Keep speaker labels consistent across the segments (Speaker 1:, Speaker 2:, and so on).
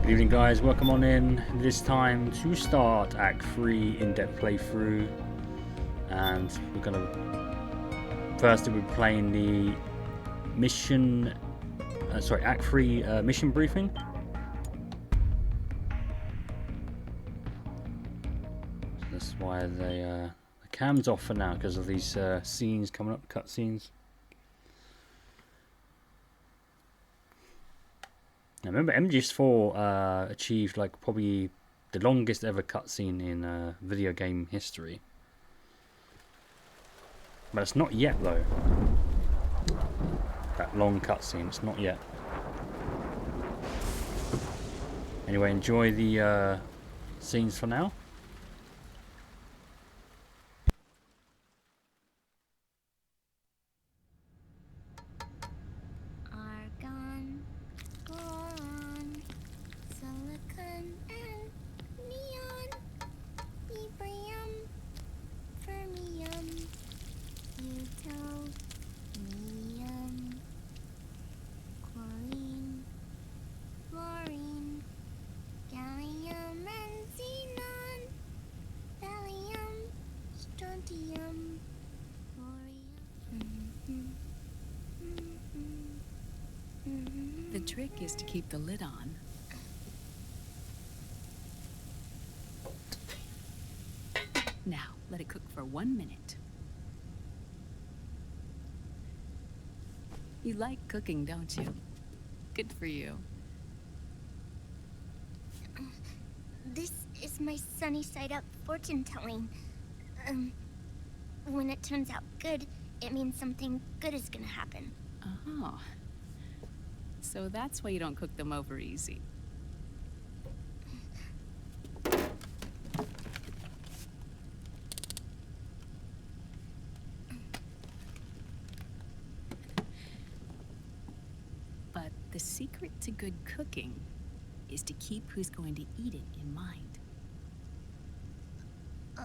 Speaker 1: Good evening guys, welcome on in. This time to start Act 3 in-depth playthrough, and we're gonna first we're playing the mission Act 3 mission briefing. So that's why the cam's off for now, because of these scenes coming up, cutscenes. I remember MGS4 achieved like probably the longest ever cutscene in video game history. But it's not yet though. That long cutscene, it's not yet. Anyway, enjoy the scenes for now.
Speaker 2: The trick is to keep the lid on. Now, let it cook for 1 minute. You like cooking, don't you? Good for you.
Speaker 3: This is my sunny side up fortune telling. When it turns out good, it means something good is gonna happen.
Speaker 2: Oh. So that's why you don't cook them over easy. But the secret to good cooking is to keep who's going to eat it in mind.
Speaker 3: Oh.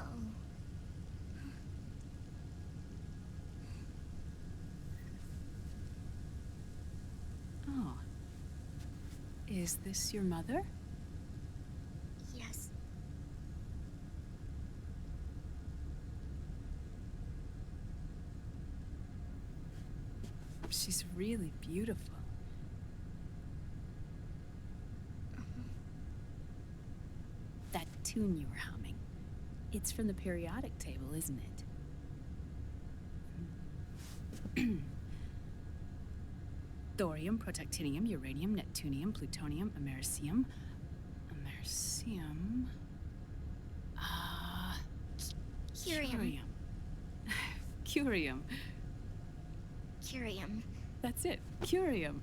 Speaker 2: Oh. Is this your mother?
Speaker 3: Yes.
Speaker 2: She's really beautiful. That tune you were humming, it's from the periodic table, isn't it? Thorium, protactinium, uranium, neptunium, plutonium, americium.
Speaker 3: Curium.
Speaker 2: Curium.
Speaker 3: Curium.
Speaker 2: That's it. Curium.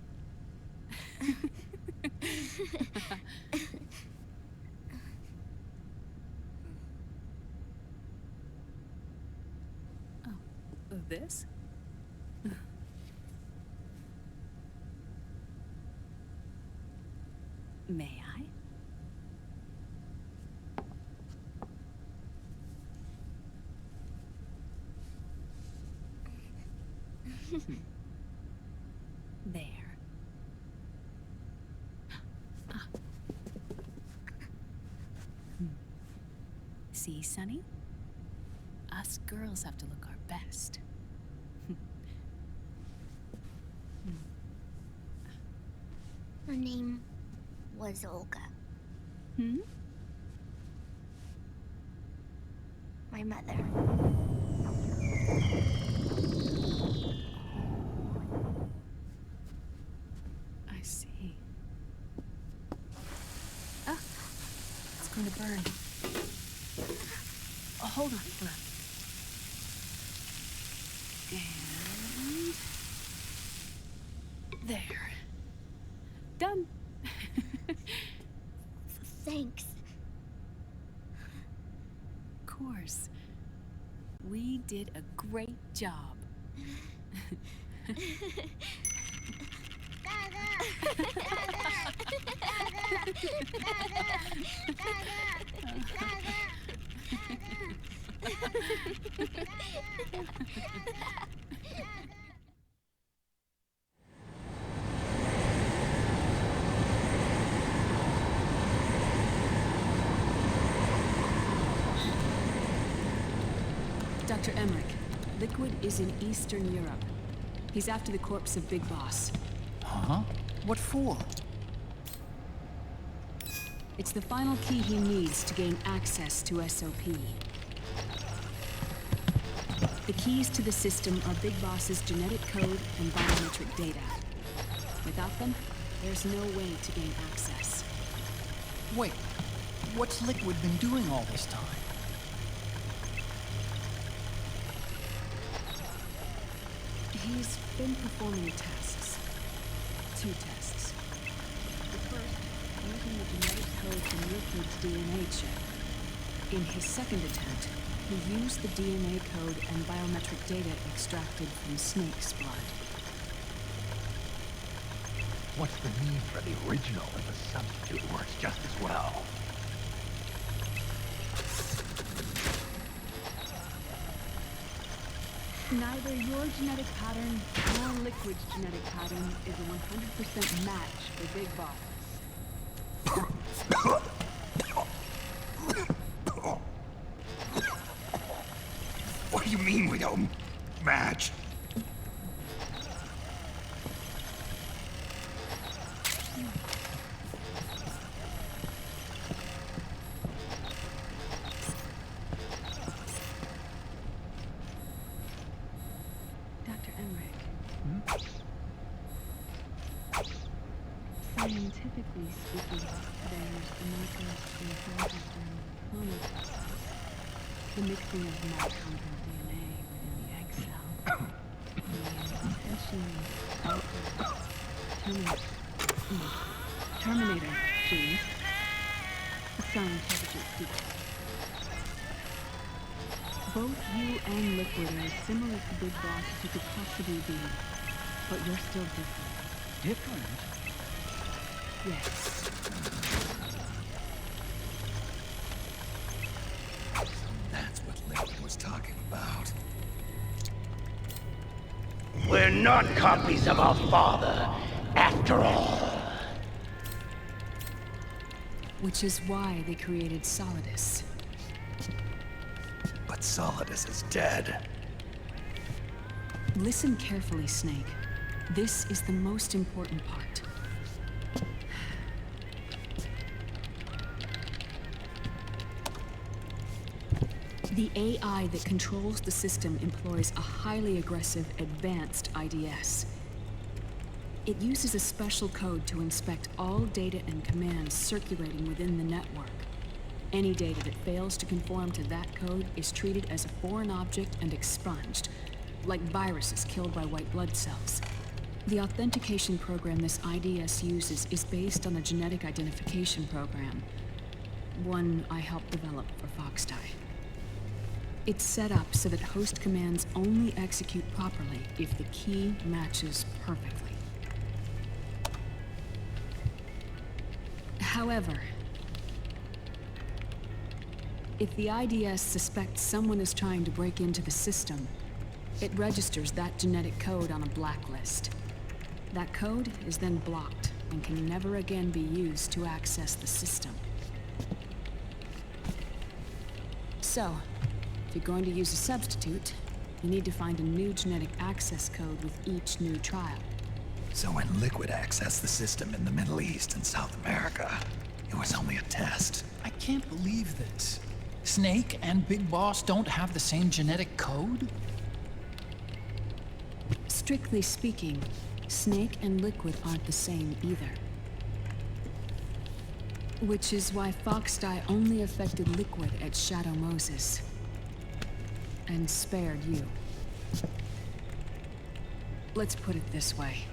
Speaker 2: Oh, this? May I? There. Ah. See, Sonny? Us girls have to look our best.
Speaker 3: Her name was Olga.
Speaker 2: Hmm?
Speaker 3: My mother.
Speaker 2: I see. Ah, it's going to burn. Oh, hold on, And there. Done.
Speaker 3: Thanks.
Speaker 2: Of course. We did a great job. Dr. Emmerich, Liquid is in Eastern Europe. He's after the corpse of Big Boss.
Speaker 4: Huh? What for?
Speaker 2: It's the final key he needs to gain access to SOP. The keys to the system are Big Boss's genetic code and biometric data. Without them, there's no way to gain access.
Speaker 4: Wait, what's Liquid been doing all this time?
Speaker 2: He's been performing tests. 2 tests. The first, using the genetic code from Liquid's DNA chip. In his second attempt, he used the DNA code and biometric data extracted from Snake's blood.
Speaker 5: What's the need for the original if a substitute works just as well?
Speaker 2: Neither your genetic pattern nor Liquid's genetic pattern is a 100% match for Big Boss.
Speaker 5: What do you mean we don't match?
Speaker 2: Dr. Emmerich. Scientifically speaking, there's the markers inherited from cloning. The mixing of mitochondrial DNA within the egg cell. The intentionally Terminator genes. Scientifically speaking. Both you and Liquid are as similar to Big Boss as you could possibly be, but you're still different.
Speaker 4: Different?
Speaker 2: Yes.
Speaker 5: That's what Liquid was talking about.
Speaker 6: We're not copies of our father, after all.
Speaker 2: Which is why they created Solidus.
Speaker 5: But Solidus is dead.
Speaker 2: Listen carefully, Snake. This is the most important part. The AI that controls the system employs a highly aggressive, advanced IDS. It uses a special code to inspect all data and commands circulating within the network. Any data that fails to conform to that code is treated as a foreign object and expunged, like viruses killed by white blood cells. The authentication program this IDS uses is based on a genetic identification program, one I helped develop for Foxdie. It's set up so that host commands only execute properly if the key matches perfectly. However, if the IDS suspects someone is trying to break into the system, it registers that genetic code on a blacklist. That code is then blocked and can never again be used to access the system. So, if you're going to use a substitute, you need to find a new genetic access code with each new trial.
Speaker 5: So when Liquid accessed the system in the Middle East and South America, it was only a test.
Speaker 4: I can't believe this. Snake and Big Boss don't have the same genetic code?
Speaker 2: Strictly speaking, Snake and Liquid aren't the same either. Which is why Foxdie only affected Liquid at Shadow Moses. And spared you. Let's put it this way.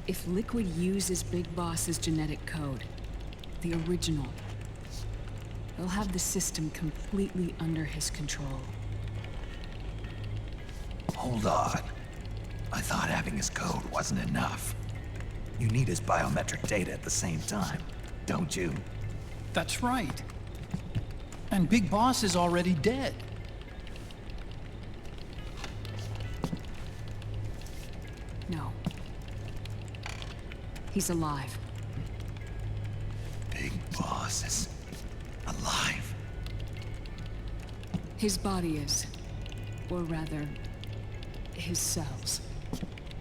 Speaker 2: If Liquid uses Big Boss's genetic code, the original, he'll have the system completely under his control.
Speaker 5: Hold on. I thought having his code wasn't enough. You need his biometric data at the same time, don't you?
Speaker 4: That's right. And Big Boss is already dead.
Speaker 2: No. He's alive.
Speaker 5: Big Boss is alive.
Speaker 2: His body is. Or rather, his cells.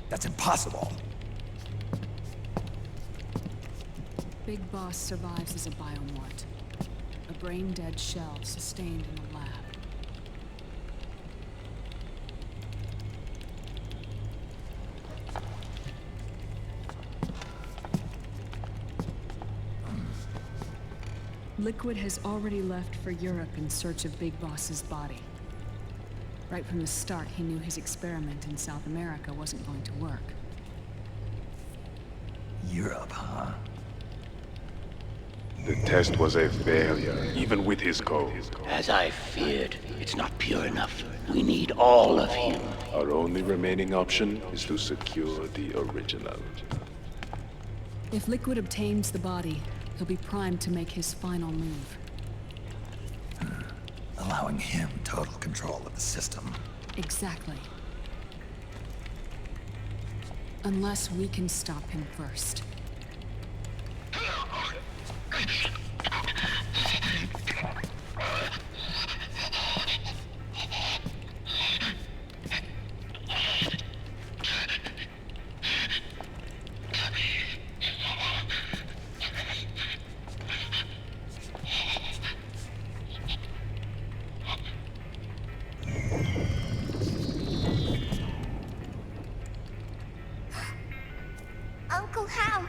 Speaker 5: That's impossible.
Speaker 2: Big Boss survives as a biomort. A brain-dead shell sustained in the lab. Liquid has already left for Europe in search of Big Boss's body. Right from the start, he knew his experiment in South America wasn't going to work.
Speaker 5: Europe, huh?
Speaker 7: The test was a failure, even with his code.
Speaker 6: As I feared, it's not pure enough. We need all of him.
Speaker 7: Our only remaining option is to secure the original.
Speaker 2: If Liquid obtains the body, he'll be primed to make his final move.
Speaker 5: Allowing him total control of the system.
Speaker 2: Exactly. Unless we can stop him first.
Speaker 3: Uncle Hal,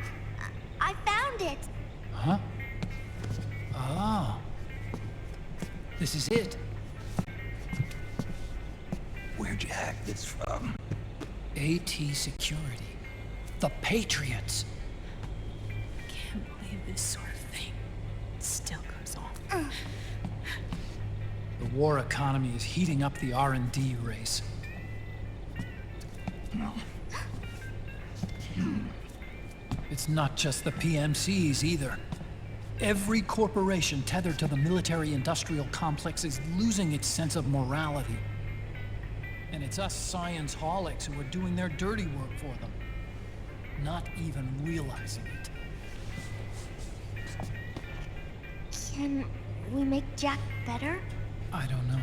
Speaker 3: I found it.
Speaker 4: Huh? Ah. This is it.
Speaker 5: Where'd you hack this from?
Speaker 4: AT Security. The Patriots.
Speaker 2: Can't believe this sort of thing still goes on.
Speaker 4: The war economy is heating up the R&D race. It's not just the PMCs either. Every corporation tethered to the military-industrial complex is losing its sense of morality. And it's us science-holics who are doing their dirty work for them, not even realizing it.
Speaker 3: Can we make Jack better?
Speaker 4: I don't know.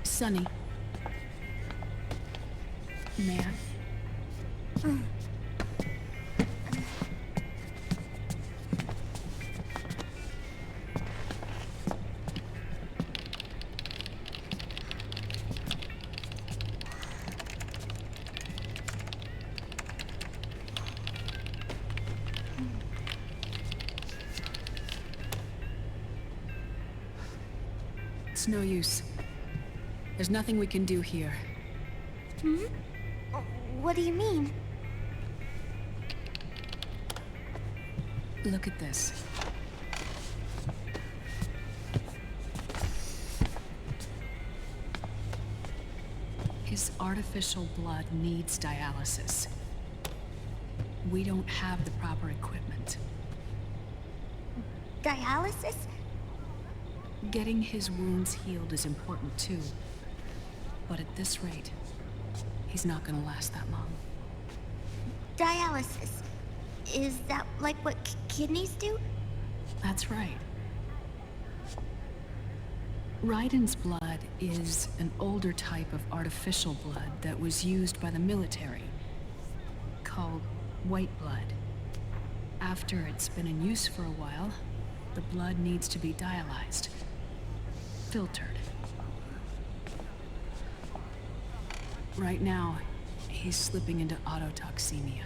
Speaker 2: Sonny. Man. It's no use. There's nothing we can do here.
Speaker 3: Hmm? What do you mean?
Speaker 2: Look at this. His artificial blood needs dialysis. We don't have the proper equipment.
Speaker 3: Dialysis?
Speaker 2: Getting his wounds healed is important too. But at this rate, he's not gonna last that long.
Speaker 3: Dialysis. Is that like what kidneys do?
Speaker 2: That's right. Raiden's blood is an older type of artificial blood that was used by the military, called white blood. After it's been in use for a while, the blood needs to be dialyzed, filtered. Right now, he's slipping into autotoxemia.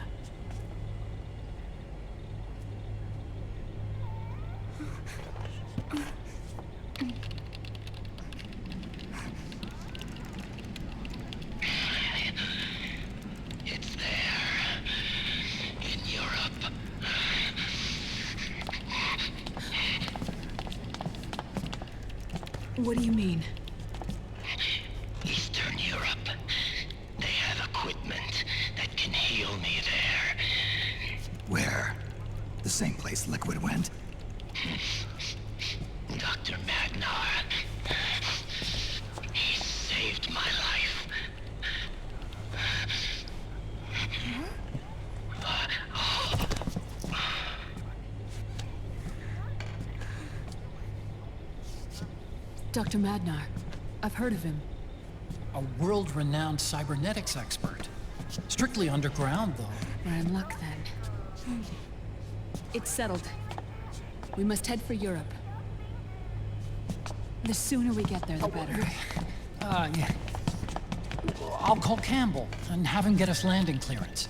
Speaker 6: It's there. In Europe.
Speaker 2: What do you mean?
Speaker 6: Eastern Europe. They have equipment that can heal me there.
Speaker 5: Where? The same place Liquid went?
Speaker 6: Dr. Magnar. He saved my life.
Speaker 2: Dr. Madnar. I've heard of him.
Speaker 4: A world-renowned cybernetics expert. Strictly underground, though.
Speaker 2: We're in luck, then. It's settled. We must head for Europe. The sooner we get there, the better.
Speaker 4: Yeah. I'll call Campbell and have him get us landing clearance.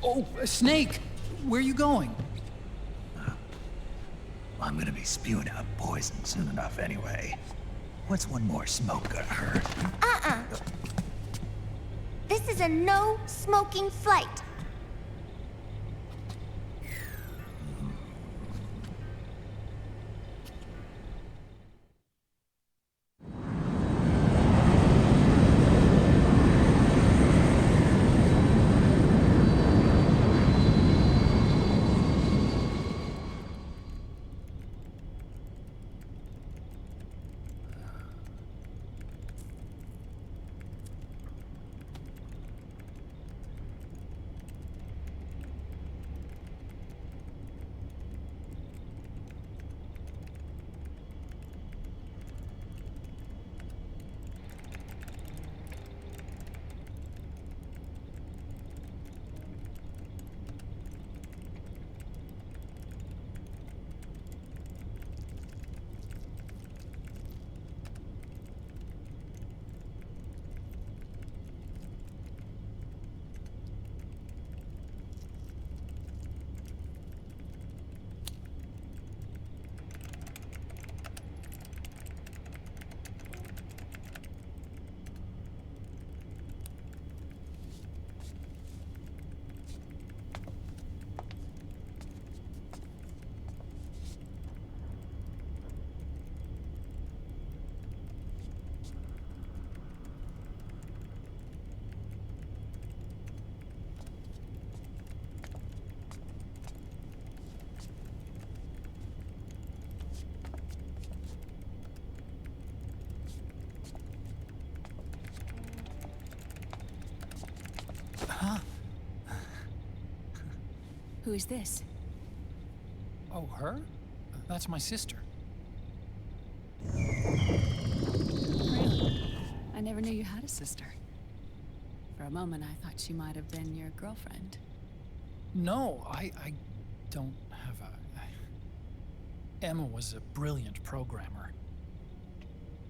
Speaker 4: Oh, Snake! Where are you going?
Speaker 5: I'm gonna be spewing out poison soon enough anyway. What's one more smoke gonna hurt?
Speaker 3: This is a no-smoking flight.
Speaker 2: Who is this?
Speaker 4: Oh, her? That's my sister.
Speaker 2: Really? I never knew you had a sister. For a moment, I thought she might have been your girlfriend.
Speaker 4: No, I don't have a... Emma was a brilliant programmer.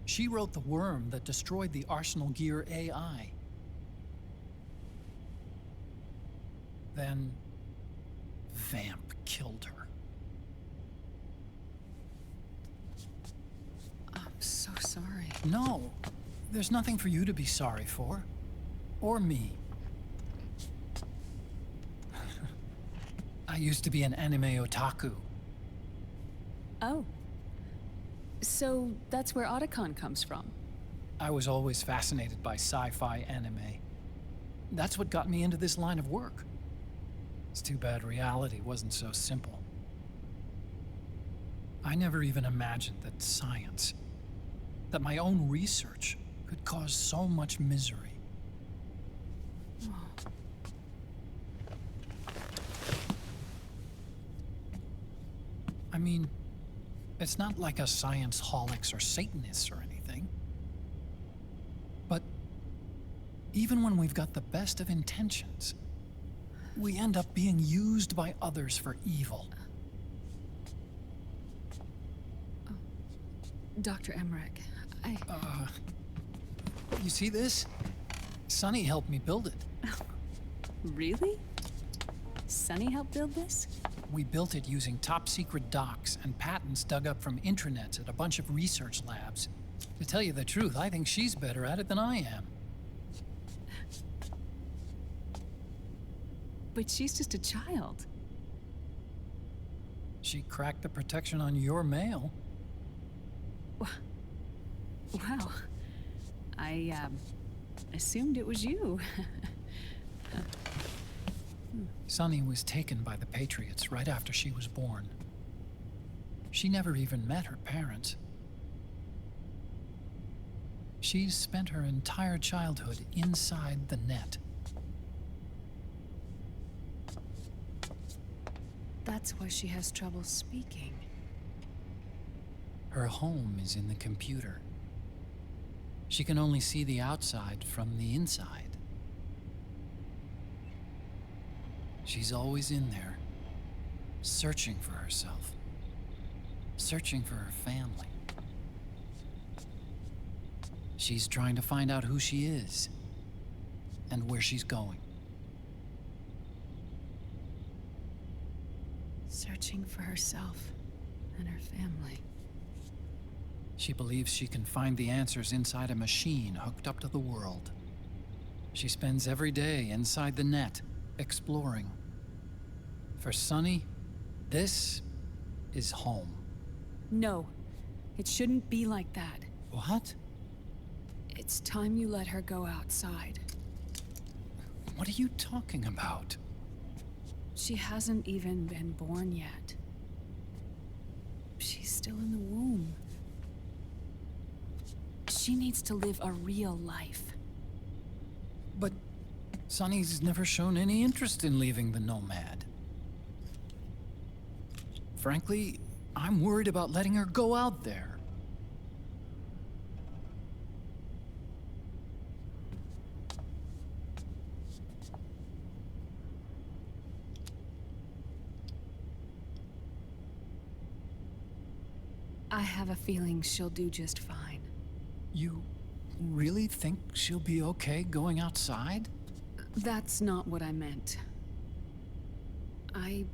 Speaker 4: She wrote the worm that destroyed the Arsenal Gear AI. Then... Vamp killed her.
Speaker 2: I'm so sorry.
Speaker 4: No, there's nothing for you to be sorry for. Or me. I used to be an anime otaku.
Speaker 2: Oh. So that's where Otacon comes from?
Speaker 4: I was always fascinated by sci-fi anime. That's what got me into this line of work. It's too bad reality wasn't so simple. I never even imagined that science, that my own research, could cause so much misery. I mean, it's not like us science-holics or Satanists or anything. But even when we've got the best of intentions, we end up being used by others for evil.
Speaker 2: Dr. Emmerich,
Speaker 4: You see this? Sonny helped me build it.
Speaker 2: Really? Sonny helped build this?
Speaker 4: We built it using top-secret docs and patents dug up from intranets at a bunch of research labs. To tell you the truth, I think she's better at it than I am.
Speaker 2: But she's just a child.
Speaker 4: She cracked the protection on your mail.
Speaker 2: Wow. I, assumed it was you.
Speaker 4: Sunny was taken by the Patriots right after she was born. She never even met her parents. She's spent her entire childhood inside the net.
Speaker 2: That's why she has trouble speaking.
Speaker 4: Her home is in the computer. She can only see the outside from the inside. She's always in there, searching for herself, searching for her family. She's trying to find out who she is and where she's going.
Speaker 2: Searching for herself and her family.
Speaker 4: She believes she can find the answers inside a machine hooked up to the world. She spends every day inside the net, exploring. For Sunny, this is home.
Speaker 2: No, it shouldn't be like that.
Speaker 4: What?
Speaker 2: It's time you let her go outside.
Speaker 4: What are you talking about?
Speaker 2: She hasn't even been born yet. She's still in the womb. She needs to live a real life.
Speaker 4: But Sunny's never shown any interest in leaving the Nomad. Frankly, I'm worried about letting her go out there.
Speaker 2: I have a feeling she'll do just fine.
Speaker 4: You really think she'll be okay going outside?
Speaker 2: That's not what I meant. I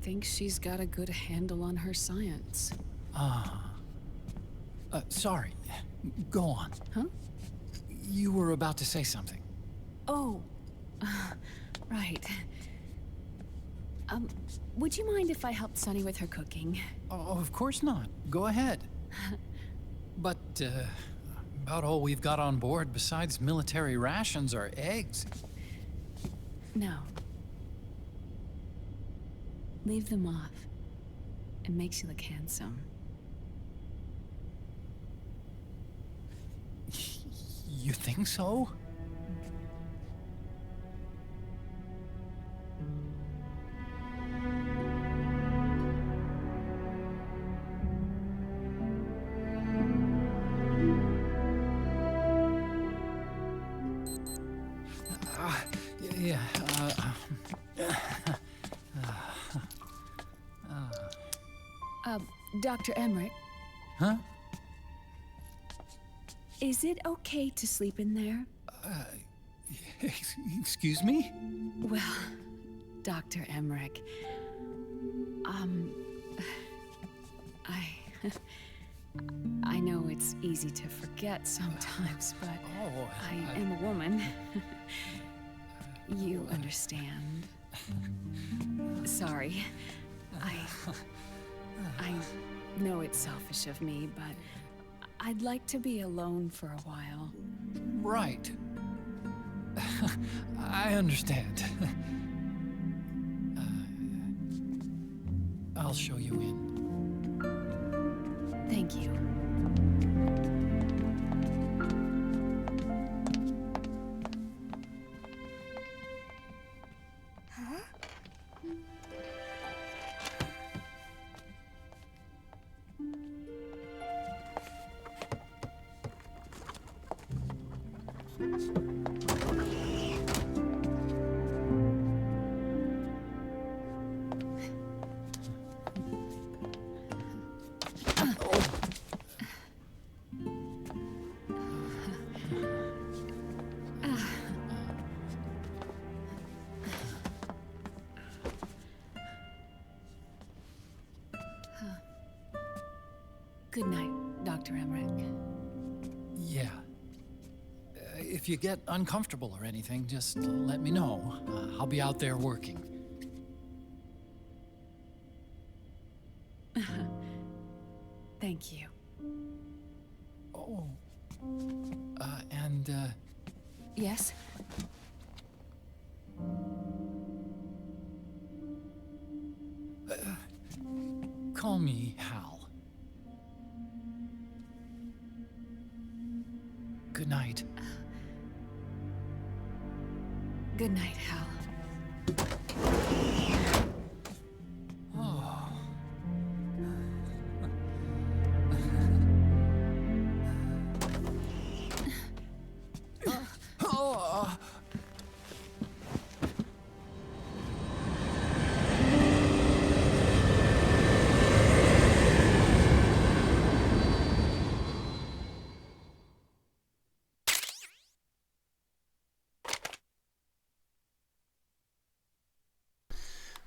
Speaker 2: think she's got a good handle on her science.
Speaker 4: Sorry. Go on.
Speaker 2: Huh?
Speaker 4: You were about to say something.
Speaker 2: Oh, right. Would you mind if I helped Sunny with her cooking?
Speaker 4: Oh, of course not. Go ahead. But, about all we've got on board besides military rations are eggs.
Speaker 2: No. Leave them off. It makes you look handsome.
Speaker 4: You think so?
Speaker 2: Dr. Emmerich,
Speaker 4: Huh?
Speaker 2: is it okay to sleep in there?
Speaker 4: Excuse me?
Speaker 2: Well, Dr. Emmerich, I know it's easy to forget sometimes, but I am a woman. You understand. Sorry. I know it's selfish of me, but I'd like to be alone for a while.
Speaker 4: Right. I understand. I'll show you in.
Speaker 2: Thank you. Good night, Dr. Emmerich.
Speaker 4: Yeah. If you get uncomfortable or anything, just let me know. I'll be out there working.
Speaker 2: Thank you.
Speaker 4: Oh.
Speaker 2: Yes?
Speaker 4: Call me Hal. Good night.
Speaker 2: Good night, Hal.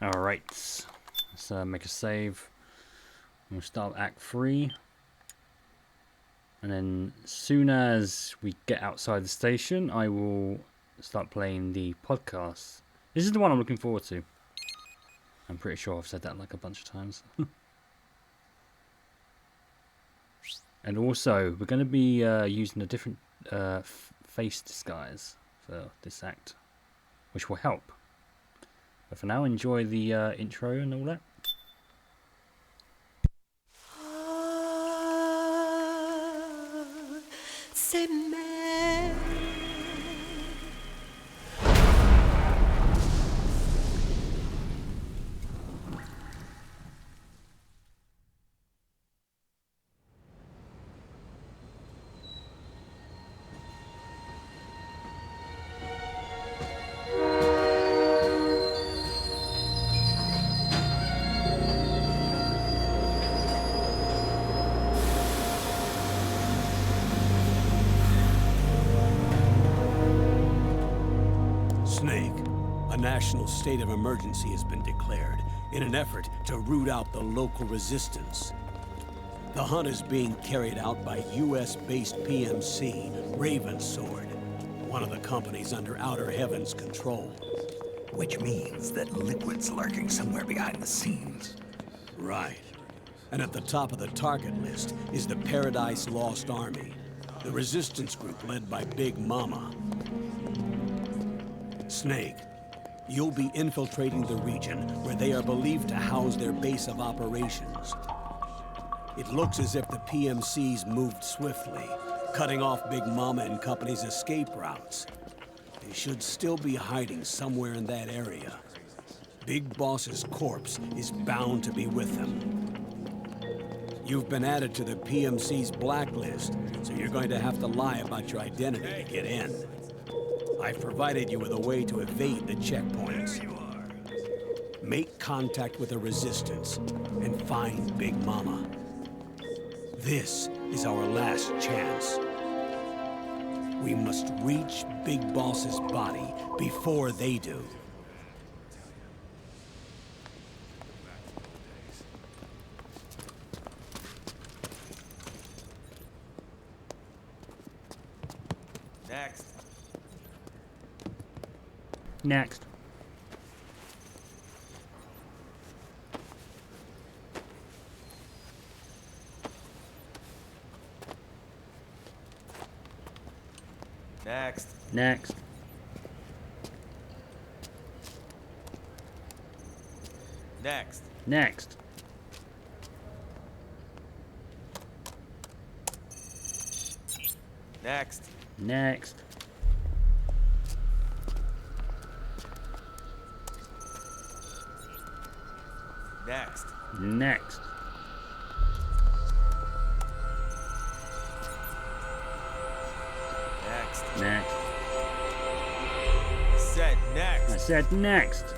Speaker 1: Alright, let's make a save. We'll start Act 3. And then as soon as we get outside the station, I will start playing the podcast. This is the one I'm looking forward to. I'm pretty sure I've said that like a bunch of times. And also, we're going to be using a different face disguise for this act, which will help. But for now, enjoy the intro and all that.
Speaker 8: Snake, a national state of emergency has been declared in an effort to root out the local resistance. The hunt is being carried out by US-based PMC, Ravensword, one of the companies under Outer Heaven's control.
Speaker 5: Which means that Liquid's lurking somewhere behind the scenes.
Speaker 8: Right. And at the top of the target list is the Paradise Lost Army, the resistance group led by Big Mama. Snake, you'll be infiltrating the region where they are believed to house their base of operations. It looks as if the PMCs moved swiftly, cutting off Big Mama and company's escape routes. They should still be hiding somewhere in that area. Big Boss's corpse is bound to be with them. You've been added to the PMC's blacklist, so you're going to have to lie about your identity to get in. I've provided you with a way to evade the checkpoints. Make contact with the Resistance and find Big Mama. This is our last chance. We must reach Big Boss's body before they do.
Speaker 9: Next.
Speaker 1: Next.
Speaker 9: Next.
Speaker 1: Next.
Speaker 9: Next.
Speaker 1: Next.
Speaker 9: Next.
Speaker 1: Next.
Speaker 9: Next.
Speaker 1: Next.
Speaker 9: Next.
Speaker 1: Next.
Speaker 9: Said next.
Speaker 1: I said next.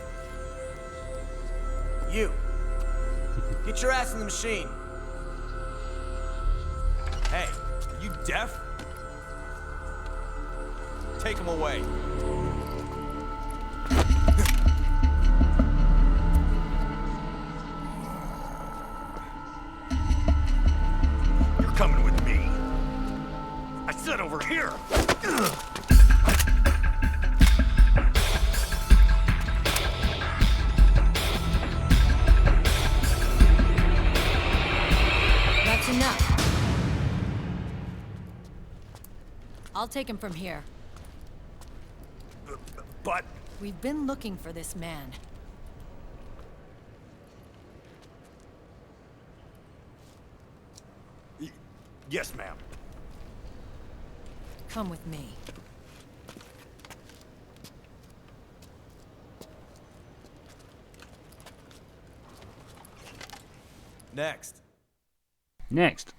Speaker 9: You. Get your ass in the machine. Hey, are you deaf? Take him away.
Speaker 5: You're coming with me. I said over here.
Speaker 10: That's enough. I'll take him from here.
Speaker 5: But...
Speaker 10: We've been looking for this man.
Speaker 5: Yes, ma'am.
Speaker 10: Come with me.
Speaker 9: Next.
Speaker 1: Next.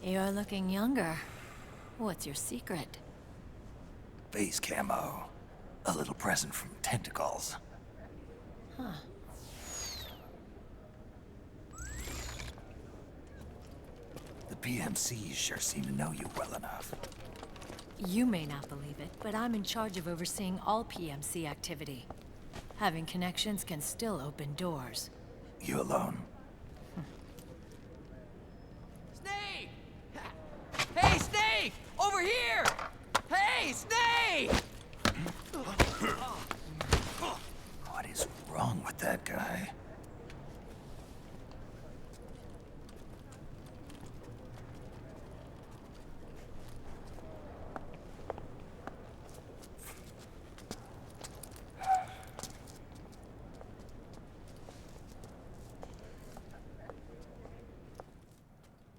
Speaker 10: You're looking younger. What's your secret?
Speaker 5: Base camo. A little present from Tentacles.
Speaker 10: Huh.
Speaker 5: The PMCs sure seem to know you well enough.
Speaker 10: You may not believe it, but I'm in charge of overseeing all PMC activity. Having connections can still open doors.
Speaker 5: You alone?
Speaker 11: Snake! Hey, Snake! Over here! Hey, Snake!
Speaker 5: What is wrong with that guy?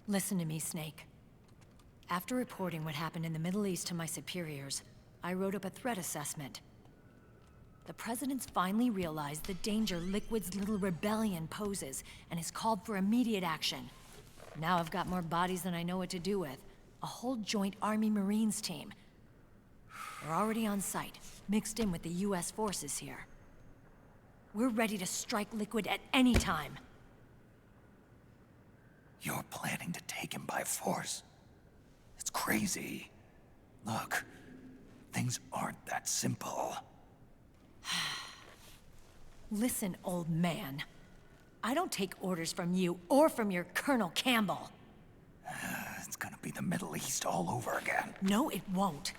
Speaker 10: Listen to me, Snake. After reporting what happened in the Middle East to my superiors, I wrote up a threat assessment. The President's finally realized the danger Liquid's little rebellion poses and has called for immediate action. Now I've got more bodies than I know what to do with. A whole joint Army-Marines team. They're already on site, mixed in with the US forces here. We're ready to strike Liquid at any time.
Speaker 5: You're planning to take him by force? It's crazy. Look, things aren't that simple.
Speaker 10: Listen, old man. I don't take orders from you or from your Colonel Campbell.
Speaker 5: It's gonna be the Middle East all over again.
Speaker 10: No, it won't.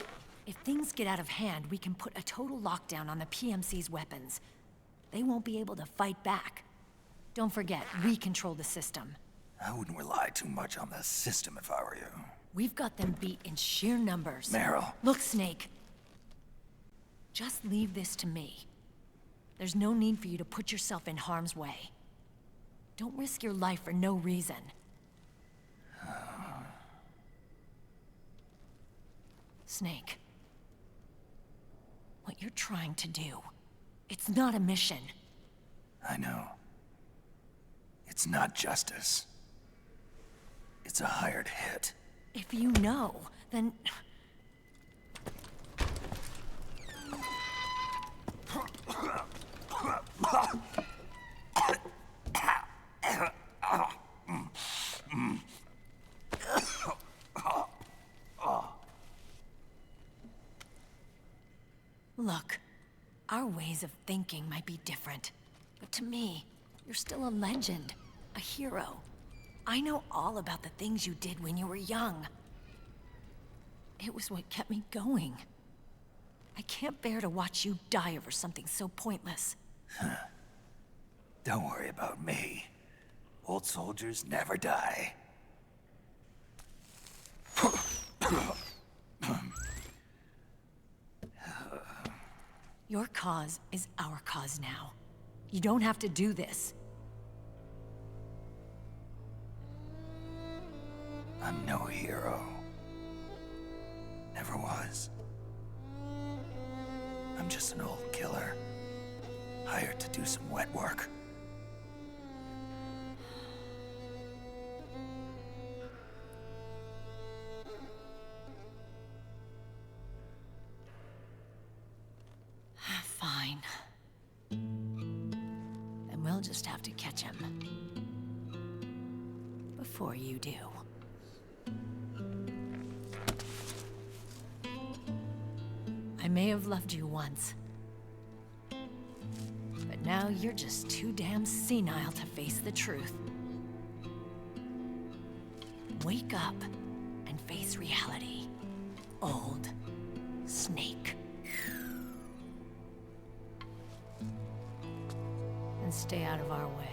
Speaker 10: If things get out of hand, we can put a total lockdown on the PMC's weapons. They won't be able to fight back. Don't forget, we control the system.
Speaker 5: I wouldn't rely too much on the system if I were you.
Speaker 10: We've got them beat in sheer numbers.
Speaker 5: Meryl.
Speaker 10: Look, Snake. Just leave this to me. There's no need for you to put yourself in harm's way. Don't risk your life for no reason. Snake. What you're trying to do, it's not a mission.
Speaker 5: I know. It's not justice. It's a hired hit.
Speaker 10: If you know, then... Look, our ways of thinking might be different, but to me, you're still a legend, a hero. I know all about the things you did when you were young. It was what kept me going. I can't bear to watch you die over something so pointless.
Speaker 5: Don't worry about me. Old soldiers never die.
Speaker 10: Your cause is our cause now. You don't have to do this.
Speaker 5: I'm no hero. Never was. I'm just an old killer, hired to do some wet work.
Speaker 10: Fine. Then we'll just have to catch him. Before you do. I may have loved you once. But now you're just too damn senile to face the truth. Wake up and face reality. Old Snake. And stay out of our way.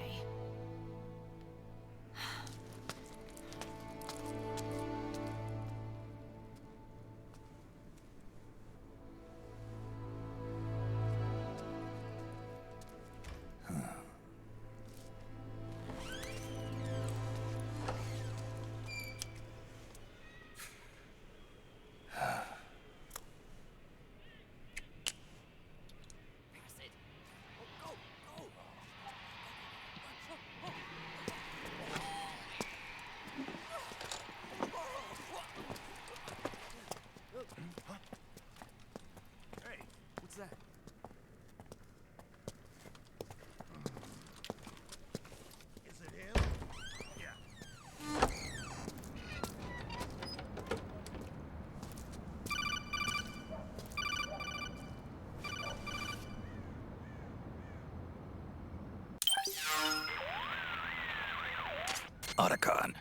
Speaker 5: Otacon.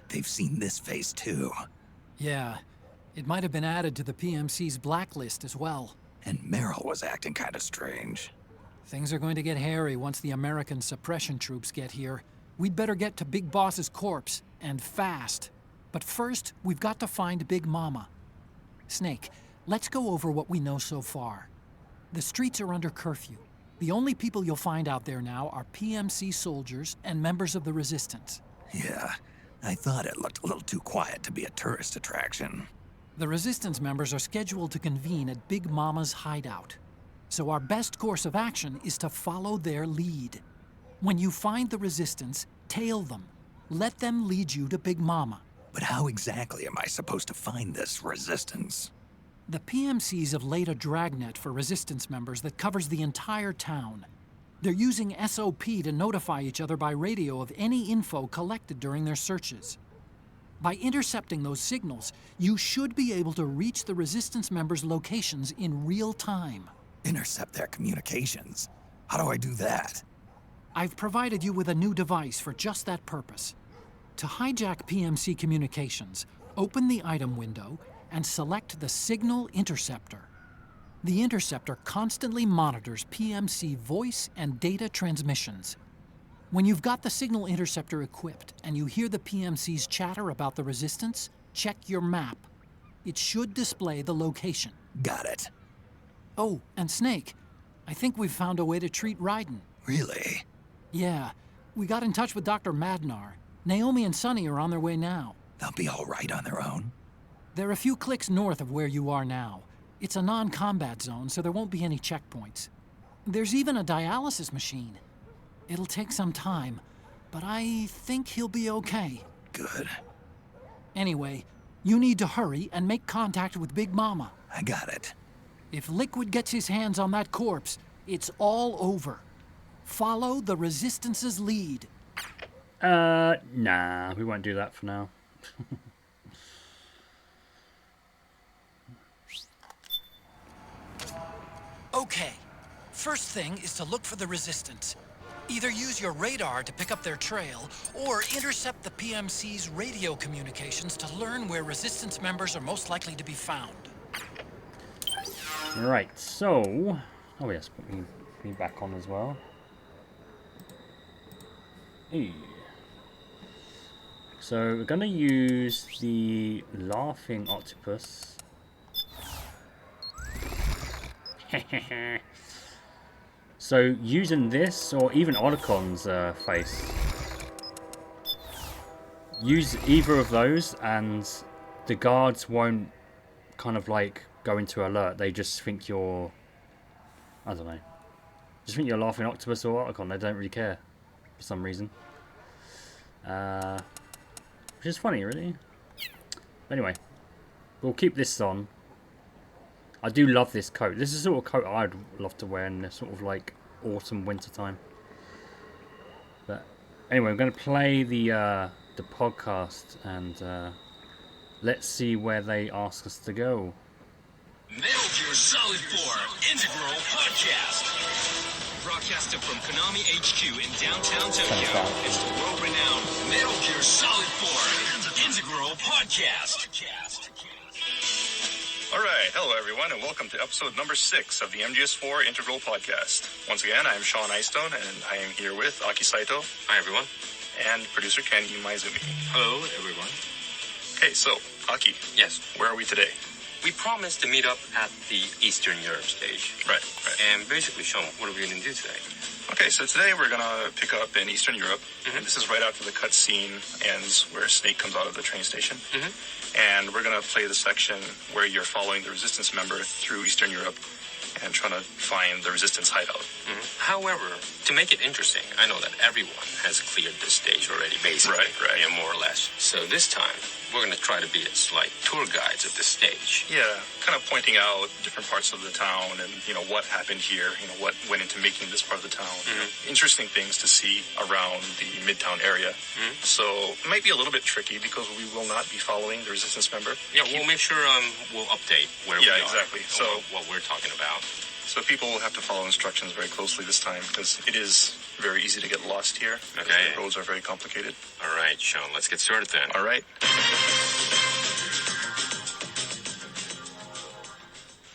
Speaker 5: They've seen this face too.
Speaker 4: Yeah, it might have been added to the PMC's blacklist as well.
Speaker 5: And Meryl was acting kind of strange.
Speaker 4: Things are going to get hairy once the American suppression troops get here. We'd better get to Big Boss's corpse, and fast. But first, we've got to find Big Mama. Snake, let's go over what we know so far. The streets are under curfew. The only people you'll find out there now are PMC soldiers and members of the Resistance.
Speaker 5: Yeah, I thought it looked a little too quiet to be a tourist attraction.
Speaker 4: The Resistance members are scheduled to convene at Big Mama's hideout. So our best course of action is to follow their lead. When you find the Resistance, tail them. Let them lead you to Big Mama.
Speaker 5: But how exactly am I supposed to find this Resistance?
Speaker 4: The PMCs have laid a dragnet for Resistance members that covers the entire town. They're using SOP to notify each other by radio of any info collected during their searches. By intercepting those signals, you should be able to reach the Resistance members' locations in real time.
Speaker 5: Intercept their communications? How do I do that?
Speaker 4: I've provided you with a new device for just that purpose. To hijack PMC communications, open the item window and select the Signal Interceptor. The interceptor constantly monitors PMC voice and data transmissions. When you've got the Signal Interceptor equipped and you hear the PMC's chatter about the Resistance, check your map. It should display the location.
Speaker 5: Got it.
Speaker 4: Oh, and Snake, I think we've found a way to treat Raiden.
Speaker 5: Really?
Speaker 4: Yeah, we got in touch with Dr. Madnar. Naomi and Sonny are on their way now.
Speaker 5: They'll be all right on their own?
Speaker 4: They're a few clicks north of where you are now. It's a non-combat zone, so there won't be any checkpoints. There's even a dialysis machine. It'll take some time, but I think he'll be okay.
Speaker 5: Good.
Speaker 4: Anyway, you need to hurry and make contact with Big Mama.
Speaker 5: I got it.
Speaker 4: If Liquid gets his hands on that corpse, it's all over. Follow the Resistance's lead.
Speaker 1: Nah, we won't do that for now.
Speaker 4: Okay, first thing is to look for the Resistance. Either use your radar to pick up their trail, or intercept the PMC's radio communications to learn where Resistance members are most likely to be found.
Speaker 1: Right, so... Oh yes, put me back on as well. Hey. So we're going to use the Laughing Octopus. So using this, or even Otacon's face, use either of those and the guards won't kind of like go into alert. They just think you're, I don't know, just think you're Laughing Octopus or Otacon. They don't really care for some reason, which is funny really. Anyway, we'll keep this on. I do love this coat. This is the sort of coat I'd love to wear in this sort of like autumn winter time. But anyway, I'm going to play the podcast and let's see where they ask us to go.
Speaker 12: Metal Gear Solid 4 Integral Podcast. Broadcasted from Konami HQ in downtown Tokyo, it's the world-renowned Metal Gear Solid 4 Integral Podcast.
Speaker 13: Alright, hello everyone, and welcome to episode number 6 of the MGS4 Integral Podcast. Once again, I am Sean Eystone, and I am here with Aki Saito.
Speaker 14: Hi everyone.
Speaker 13: And producer Ken Imaizumi.
Speaker 14: Hello everyone.
Speaker 13: Okay, so, Aki.
Speaker 14: Yes.
Speaker 13: Where are we today?
Speaker 14: We promised to meet up at the Eastern Europe stage.
Speaker 13: Right.
Speaker 14: And basically, Sean, what are we going to do today?
Speaker 13: Okay, so today we're going to pick up in Eastern Europe. And this is right after the cutscene ends where Snake comes out of the train station. And we're going to play the section where you're following the Resistance member through Eastern Europe and trying to find the Resistance hideout.
Speaker 14: However, to make it interesting, I know that everyone has cleared this stage already, basically.
Speaker 13: Right.
Speaker 14: Yeah, more or less. So this time, we're going to try to be as like tour guides at this stage.
Speaker 13: Yeah, kind of pointing out different parts of the town and, you know, what happened here, you know, what went into making this part of the town. You know, interesting things to see around the Midtown area. So it might be a little bit tricky because we will not be following the Resistance member.
Speaker 14: Yeah, we'll make sure we'll update where we are.
Speaker 13: Yeah, exactly. So
Speaker 14: what we're talking about.
Speaker 13: So people will have to follow instructions very closely this time because it is very easy to get lost here.
Speaker 14: Okay.
Speaker 13: The roads are very complicated.
Speaker 14: All right, Sean, let's get started then.
Speaker 13: All right.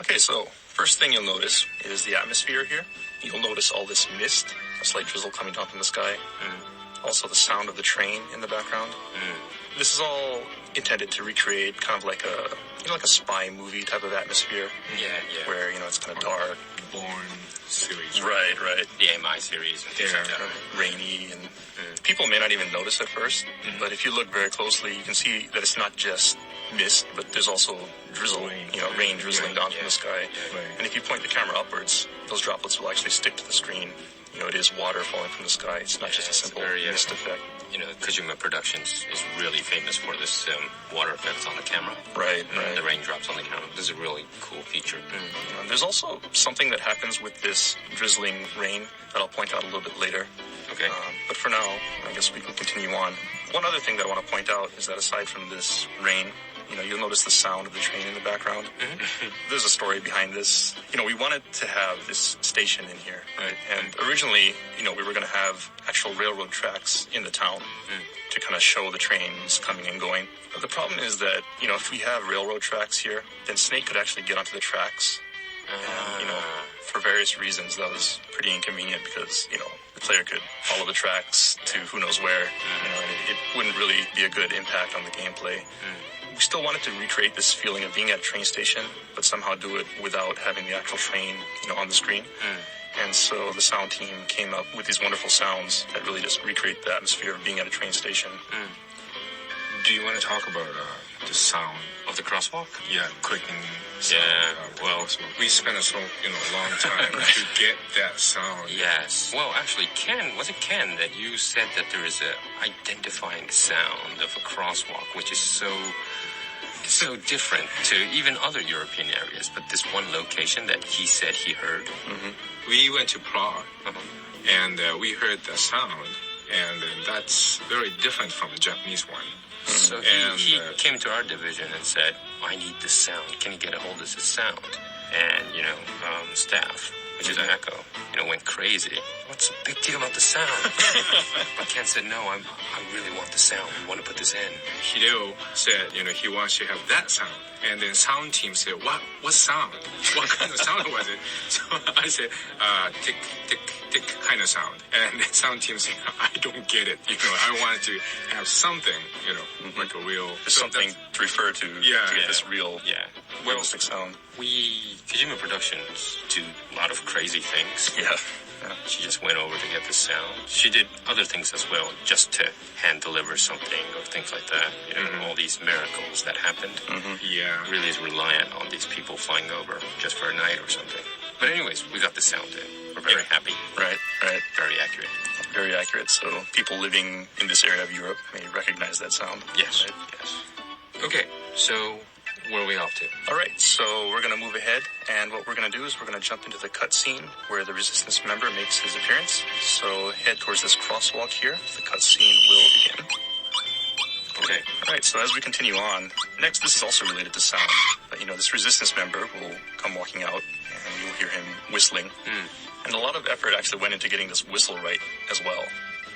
Speaker 13: Okay, so first thing you'll notice is the atmosphere here. You'll notice all this mist, a slight drizzle coming down from the sky. Also the sound of the train in the background. This is all intended to recreate kind of like a spy movie type of atmosphere.
Speaker 14: Yeah.
Speaker 13: Where, it's kind of dark.
Speaker 14: Bourne series.
Speaker 13: Right.
Speaker 14: The AMI series. And things like that.
Speaker 13: Rainy, and people may not even notice at first, but if you look very closely, you can see that it's not just mist, but there's also drizzle, rain drizzling down from the sky. And if you point the camera upwards, those droplets will actually stick to the screen. It is water falling from the sky. It's not just a simple mist effect.
Speaker 14: Kojima Productions is really famous for this water effects on the camera.
Speaker 13: Right.
Speaker 14: The raindrops on the camera. This is a really cool feature.
Speaker 13: There's also something that happens with this drizzling rain that I'll point out a little bit later.
Speaker 14: Okay.
Speaker 13: But for now, I guess we can continue on. One other thing that I want to point out is that aside from this rain, you'll notice the sound of the train in the background. There's a story behind this. We wanted to have this station in here, right? And originally, we were going to have actual railroad tracks in the town to kind of show the trains coming and going. But the problem is that, if we have railroad tracks here, then Snake could actually get onto the tracks. And, for various reasons, that was pretty inconvenient because, the player could follow the tracks to who knows where. It wouldn't really be a good impact on the gameplay. We still wanted to recreate this feeling of being at a train station, but somehow do it without having the actual train, on the screen. And so the sound team came up with these wonderful sounds that really just recreate the atmosphere of being at a train station.
Speaker 15: Do you want to talk about the sound
Speaker 14: of the crosswalk?
Speaker 15: Yeah, clicking sound.
Speaker 14: Well,
Speaker 15: we spent a long time to get that sound.
Speaker 14: Yes. Well, actually, was it Ken that you said that there is a identifying sound of a crosswalk, which is so different to even other European areas, but this one location that he said he heard?
Speaker 15: We went to Prague, and we heard the sound, and that's very different from the Japanese one.
Speaker 14: So he came to our division and said, I need this sound. Can you get a hold of this sound? And, staff, which is an echo, went crazy. What's the big deal about the sound? But Ken said, no, I really want the sound. We want to put this in.
Speaker 15: Hideo said, he wants to have that sound. And then sound team said, what sound? What kind of sound was it? So I said, tick, tick, tick kind of sound. And the sound team said, I don't get it. I wanted to have something, like a real...
Speaker 13: something to refer to get this real realistic sound.
Speaker 14: Kojima Productions do a lot of crazy things.
Speaker 13: Yeah.
Speaker 14: She just went over to get the sound. She did other things as well, just to hand deliver something or things like that. All these miracles that happened. Really is reliant on these people flying over just for a night or something. But anyways, we got the sound in. We're very happy.
Speaker 13: Right.
Speaker 14: Very accurate.
Speaker 13: Very accurate. So people living in this area of Europe may recognize that sound.
Speaker 14: Yes. Right? Yes. Okay, so where are we off to?
Speaker 13: All right, so we're going to move ahead, and what we're going to do is we're going to jump into the cutscene where the Resistance member makes his appearance. So head towards this crosswalk here. The cutscene will begin.
Speaker 14: Okay.
Speaker 13: All right, so as we continue on, next, this is also related to sound. But, this Resistance member will come walking out, and you'll hear him whistling. And a lot of effort actually went into getting this whistle right as well.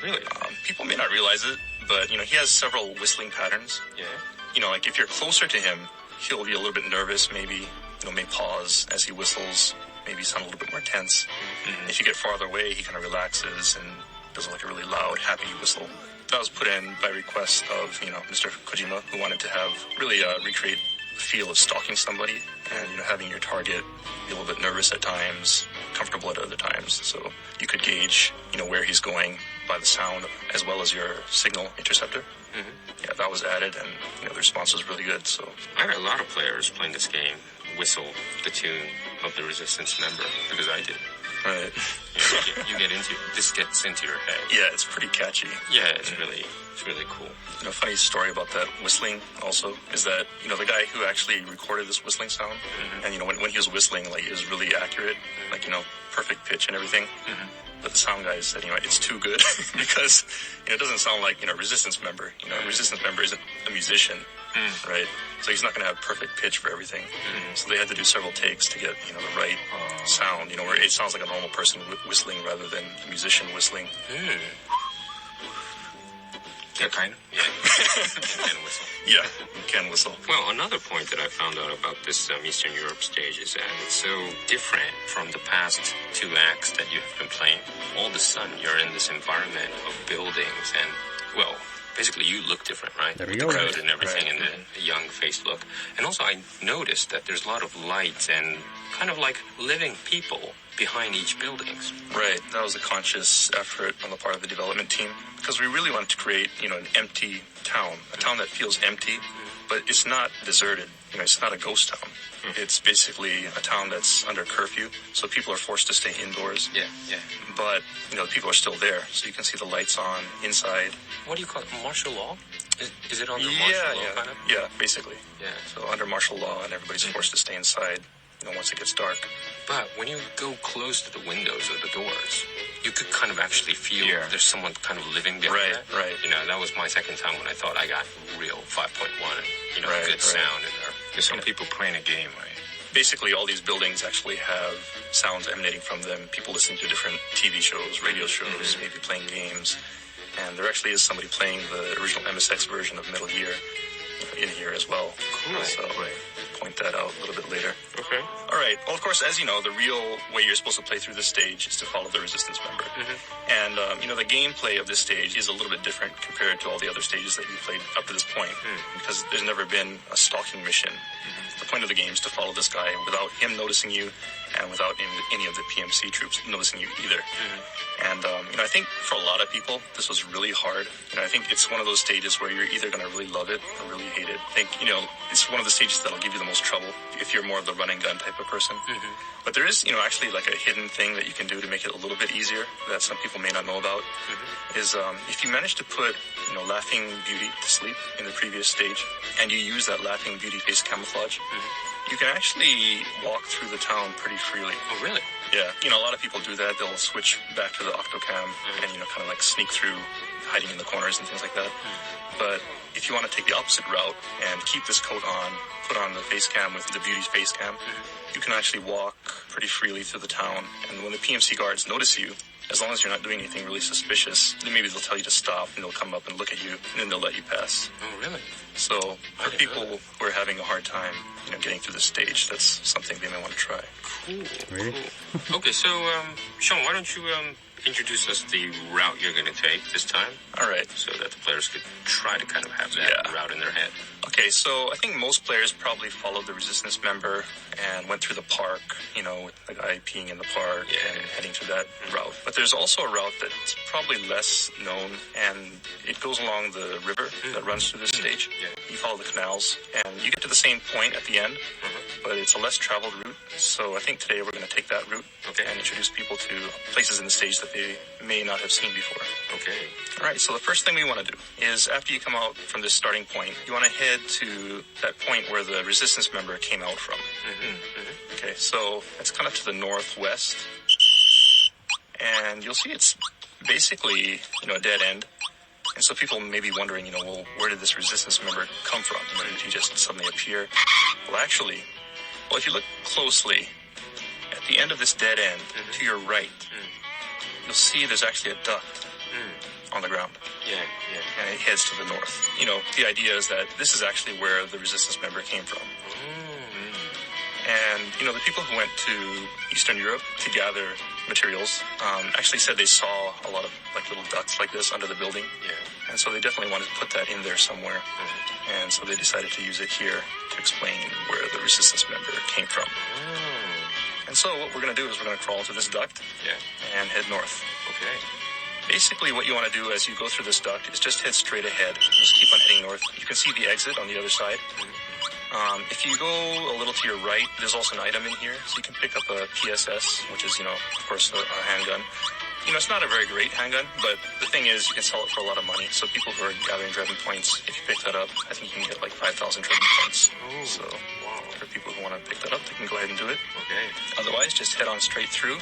Speaker 14: Really?
Speaker 13: People may not realize it, but, he has several whistling patterns.
Speaker 14: Yeah.
Speaker 13: Like if you're closer to him, he'll be a little bit nervous, maybe, may pause as he whistles, maybe sound a little bit more tense. If you get farther away, he kind of relaxes and does like a really loud, happy whistle. That was put in by request of, Mr. Kojima, who wanted to have really recreate the feel of stalking somebody and, having your target be a little bit nervous at times, comfortable at other times. So you could gauge, where he's going by the sound as well as your signal interceptor. Yeah, that was added, and the response was really good. So
Speaker 14: I had a lot of players playing this game whistle the tune of the Resistance member because I did.
Speaker 13: Right.
Speaker 14: You get into this gets into your head.
Speaker 13: Yeah, it's pretty catchy.
Speaker 14: Yeah, it's really cool.
Speaker 13: Funny story about that whistling also is that the guy who actually recorded this whistling sound, and when he was whistling, it was really accurate, perfect pitch and everything. But the sound guy said, it's too good because it doesn't sound like Resistance member. Resistance member isn't a musician. right? So he's not going to have perfect pitch for everything. So they had to do several takes to get, you know, the right sound, you know, where it sounds like a normal person whistling rather than a musician whistling.
Speaker 14: Yeah, kind of. Yeah. You can whistle.
Speaker 13: Yeah, you can whistle.
Speaker 14: Well, another point that I found out about this Eastern Europe stage is that it's so different from the past 2 acts that you have been playing. All of a sudden, you're in this environment of buildings and, well, basically you look different, right?
Speaker 1: There we
Speaker 14: With
Speaker 1: go.
Speaker 14: the coat and everything and the young face look. And also I noticed that there's a lot of lights and kind of like living people behind each buildings.
Speaker 13: Right, that was a conscious effort on the part of the development team because we really wanted to create, you know, an empty town, a town that feels empty, but it's not deserted. You know, it's not a ghost town. It's basically a town that's under curfew, so people are forced to stay indoors.
Speaker 14: Yeah.
Speaker 13: But, you know, the people are still there, so you can see the lights on inside.
Speaker 14: What do you call it? Martial law? Is it under martial law kind of?
Speaker 13: Yeah, basically.
Speaker 14: Yeah.
Speaker 13: So under martial law, and everybody's forced to stay inside, you know, once it gets dark.
Speaker 14: But when you go close to the windows or the doors, you could kind of actually feel there's someone kind of living behind that.
Speaker 13: Right.
Speaker 14: You know, that was my second time when I thought I got real 5.1, you know, good sound in there.
Speaker 15: There's some people playing a game, right?
Speaker 13: Basically, all these buildings actually have sounds emanating from them. People listening to different TV shows, radio shows, maybe playing games. And there actually is somebody playing the original MSX version of Metal Gear in here as well.
Speaker 14: Cool.
Speaker 13: So point that out a little bit later.
Speaker 14: Okay.
Speaker 13: All right. Well, of course, as you know, the real way you're supposed to play through this stage is to follow the resistance member. And, you know, the gameplay of this stage is a little bit different compared to all the other stages that you've played up to this point because there's never been a stalking mission. The point of the game is to follow this guy without him noticing you and without any of the PMC troops noticing you either. And, you know, I think for a lot of people, this was really hard. You know, I think it's one of those stages where you're either going to really love it or really hate it. I think, you know, it's one of the stages that'll give you the most trouble if you're more of the run and gun type of person. But there is, you know, actually like a hidden thing that you can do to make it a little bit easier that some people may not know about is if you manage to put, you know, Laughing Beauty to sleep in the previous stage and you use that Laughing Beauty face camouflage, you can actually walk through the town pretty freely.
Speaker 14: Oh, really?
Speaker 13: Yeah. You know, a lot of people do that. They'll switch back to the Octocam and, you know, kind of like sneak through, hiding in the corners and things like that. But if you want to take the opposite route and keep this coat on, put on the face cam with the Beauty's face cam, you can actually walk pretty freely through the town. And when the PMC guards notice you, as long as you're not doing anything really suspicious, then maybe they'll tell you to stop and they'll come up and look at you and then they'll let you pass.
Speaker 14: Oh, really?
Speaker 13: So for people who are having a hard time, you know, getting through the stage, that's something they may want to try.
Speaker 14: Cool.
Speaker 1: Really?
Speaker 14: Cool. Okay, so, Sean, why don't you introduce us the route you're going to take this time?
Speaker 13: All right.
Speaker 14: So that the players could try to kind of have that route in their head.
Speaker 13: Okay, so I think most players probably followed the resistance member and went through the park, you know, with the guy peeing in the park and heading through that route. But there's also a route that's probably less known, and it goes along the river that runs through this stage. You follow the canals, and you get to the same point at the end, but it's a less traveled route. So I think today we're going to take that route and introduce people to places in the stage that they may not have seen before.
Speaker 14: Okay.
Speaker 13: All right, so the first thing we want to do is after you come out from this starting point, you want to head to that point where the resistance member came out from. Okay, so it's kind of to the northwest, and you'll see it's basically, you know, a dead end. And so people may be wondering, you know, well, where did this resistance member come from? Or did he just suddenly appear? Well, actually, if you look closely, at the end of this dead end, to your right, you'll see there's actually a duct on the ground. And it heads to the north. You know, the idea is that this is actually where the resistance member came from. And, you know, the people who went to Eastern Europe to gather materials actually said they saw a lot of, like, little ducts like this under the building. And so they definitely wanted to put that in there somewhere. And so they decided to use it here to explain where the resistance member came from. And so what we're going to do is we're going to crawl into this duct and head north.
Speaker 14: Okay.
Speaker 13: Basically, what you want to do as you go through this duct is just head straight ahead. Just keep on heading north. You can see the exit on the other side. If you go a little to your right, there's also an item in here. So you can pick up a PSS, which is, you know, of course, a handgun. You know, it's not a very great handgun, but the thing is you can sell it for a lot of money. So people who are gathering Drebin points, if you pick that up, I think you can get like 5,000 Drebin points. So for people who want to pick that up, they can go ahead and do it.
Speaker 14: Okay.
Speaker 13: Otherwise, just head on straight through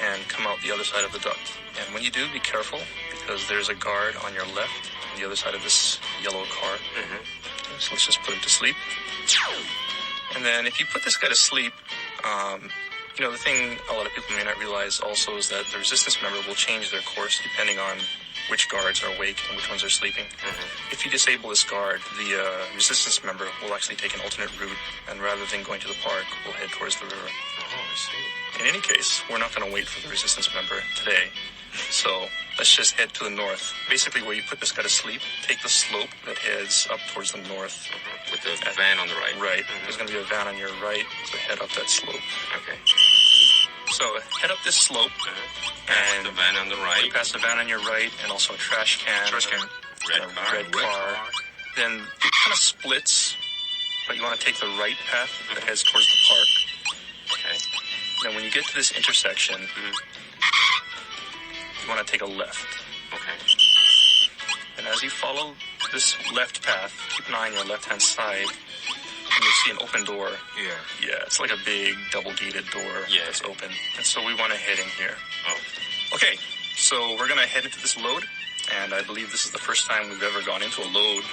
Speaker 13: and come out the other side of the duct. And when you do, be careful, because there's a guard on your left on the other side of this yellow car. So let's just put him to sleep. And then if you put this guy to sleep, the thing a lot of people may not realize also is that the resistance member will change their course depending on which guards are awake and which ones are sleeping. If you disable this guard, the resistance member will actually take an alternate route, and rather than going to the park, will head towards the river.
Speaker 14: Oh, I see.
Speaker 13: In any case, we're not going to wait for the resistance member today. So let's just head to the north. Basically, where you put this guy to sleep, take the slope that heads up towards the north.
Speaker 14: With the van on the right.
Speaker 13: Right. There's going to be a van on your right, so head up that slope.
Speaker 14: Okay.
Speaker 13: So head up this slope, and
Speaker 14: the van on the right.
Speaker 13: Past the van on your right, and also a trash can. Red car. Then it kind of splits, but you want to take the right path that heads towards the park.
Speaker 14: Okay.
Speaker 13: Then when you get to this intersection, you want to take a left.
Speaker 14: Okay.
Speaker 13: And as you follow this left path, keep an eye on your left-hand side, and you'll see an open door. Yeah, it's like a big double-gated door that's open. And so we want to head in here.
Speaker 14: Oh.
Speaker 13: Okay, so we're going to head into this load, and I believe this is the first time we've ever gone into a load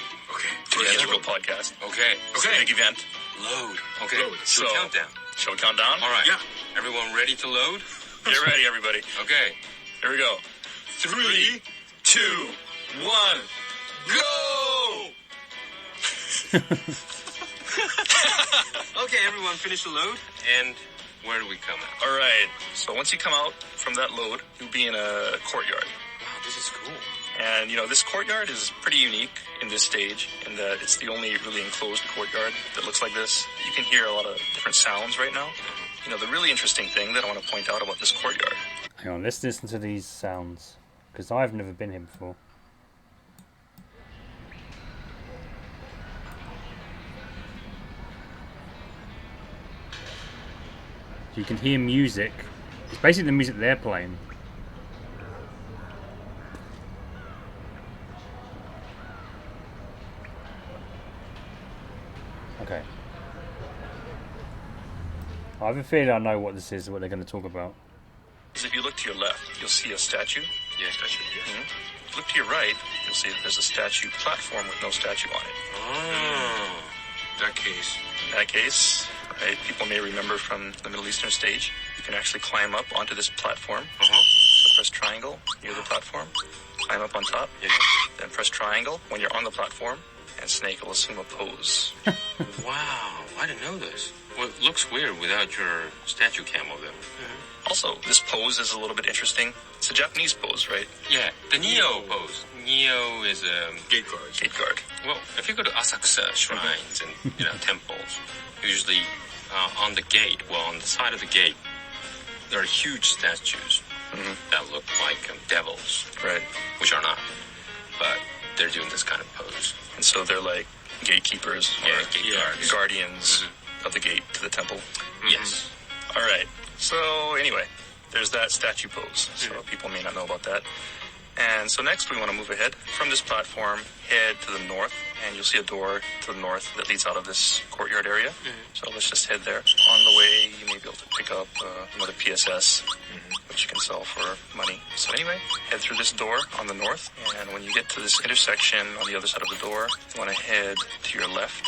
Speaker 13: for the Integral podcast.
Speaker 14: Okay.
Speaker 13: It's a big event.
Speaker 14: Load. Okay.
Speaker 13: So,
Speaker 14: countdown.
Speaker 13: Shall we count down?
Speaker 14: All right. Yeah. Everyone ready to load?
Speaker 13: Get ready, everybody.
Speaker 14: Okay.
Speaker 13: Here we go. 3, 2, 1, go!
Speaker 14: Okay, everyone finish the load. And where do we come out?
Speaker 13: All right. So once you come out from that load, you'll be in a courtyard.
Speaker 14: Wow, this is cool.
Speaker 13: And, this courtyard is pretty unique in this stage in that it's the only really enclosed courtyard that looks like this. You can hear a lot of different sounds right now. The really interesting thing that I want to point out about this courtyard.
Speaker 1: Hang on, let's listen to these sounds, because I've never been here before. You can hear music. It's basically the music they're playing. Okay. I have a feeling I know what this is, what they're going to talk about.
Speaker 13: If you look to your left, you'll see a statue.
Speaker 14: Yeah, statue, yes.
Speaker 13: If you look to your right, you'll see that there's a statue platform with no statue on it.
Speaker 14: Oh,
Speaker 13: In that case, right, people may remember from the Middle Eastern stage, you can actually climb up onto this platform. So press triangle near the platform, climb up on top, then press triangle when you're on the platform, and Snake will assume a pose.
Speaker 14: Wow, I didn't know this. Well, it looks weird without your statue camo, though.
Speaker 13: Also, this pose is a little bit interesting. It's a Japanese pose, right?
Speaker 14: Yeah, the Neo pose. Neo is a
Speaker 13: gate guard.
Speaker 14: Well, if you go to Asakusa shrines and temples, usually on the gate, on the side of the gate, there are huge statues that look like devils,
Speaker 13: right?
Speaker 14: Which are not, but they're doing this kind of pose.
Speaker 13: And so they're like gatekeepers or guardians of the gate to the temple.
Speaker 14: Yes.
Speaker 13: All right. So anyway, there's that statue pose. So people may not know about that. And so next we want to move ahead from this platform, head to the north, and you'll see a door to the north that leads out of this courtyard area. So let's just head there. On the way, you may be able to pick up another PSS, which you can sell for money. So anyway, head through this door on the north, and when you get to this intersection on the other side of the door, you want to head to your left.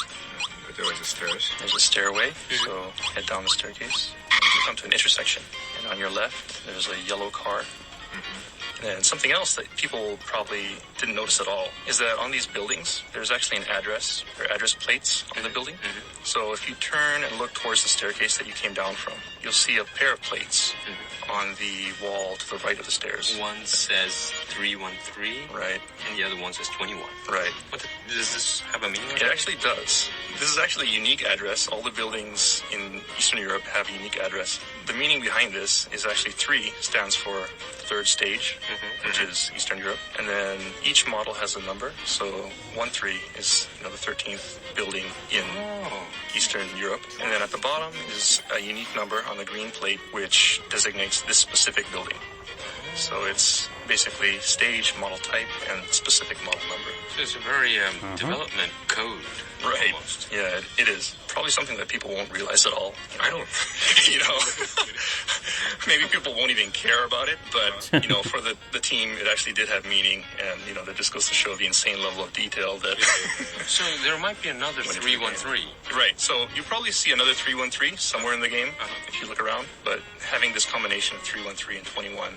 Speaker 15: There's the stairs.
Speaker 13: There's a stairway, so head down the staircase, and you come to an intersection. And on your left, there's a yellow car. And something else that people probably didn't notice at all is that on these buildings, there's actually an address, or address plates on the building. So if you turn and look towards the staircase that you came down from, you'll see a pair of plates on the wall to the right of the stairs.
Speaker 14: One says 313,
Speaker 13: right,
Speaker 14: and the other one says 21.
Speaker 13: Right.
Speaker 14: Does this have a meaning?
Speaker 13: It actually does. This is actually a unique address. All the buildings in Eastern Europe have a unique address. The meaning behind this is actually 3 stands for third stage, which is Eastern Europe. And then each model has a number. So 13 is the 13th building in Eastern Europe. And then at the bottom is a unique number on the green plate, which designates this specific building. So it's basically stage, model type, and specific model number.
Speaker 14: So it's a very development code.
Speaker 13: Right.
Speaker 14: Almost.
Speaker 13: Yeah, it is. Probably something that people won't realize at all.
Speaker 14: I don't.
Speaker 13: You know, maybe people won't even care about it, but, you know, for the team, it actually did have meaning, and, you know, that just goes to show the insane level of detail that...
Speaker 14: So there might be another 313.
Speaker 13: Right, so you probably see another 313 somewhere in the game, if you look around, but having this combination of 313 and 21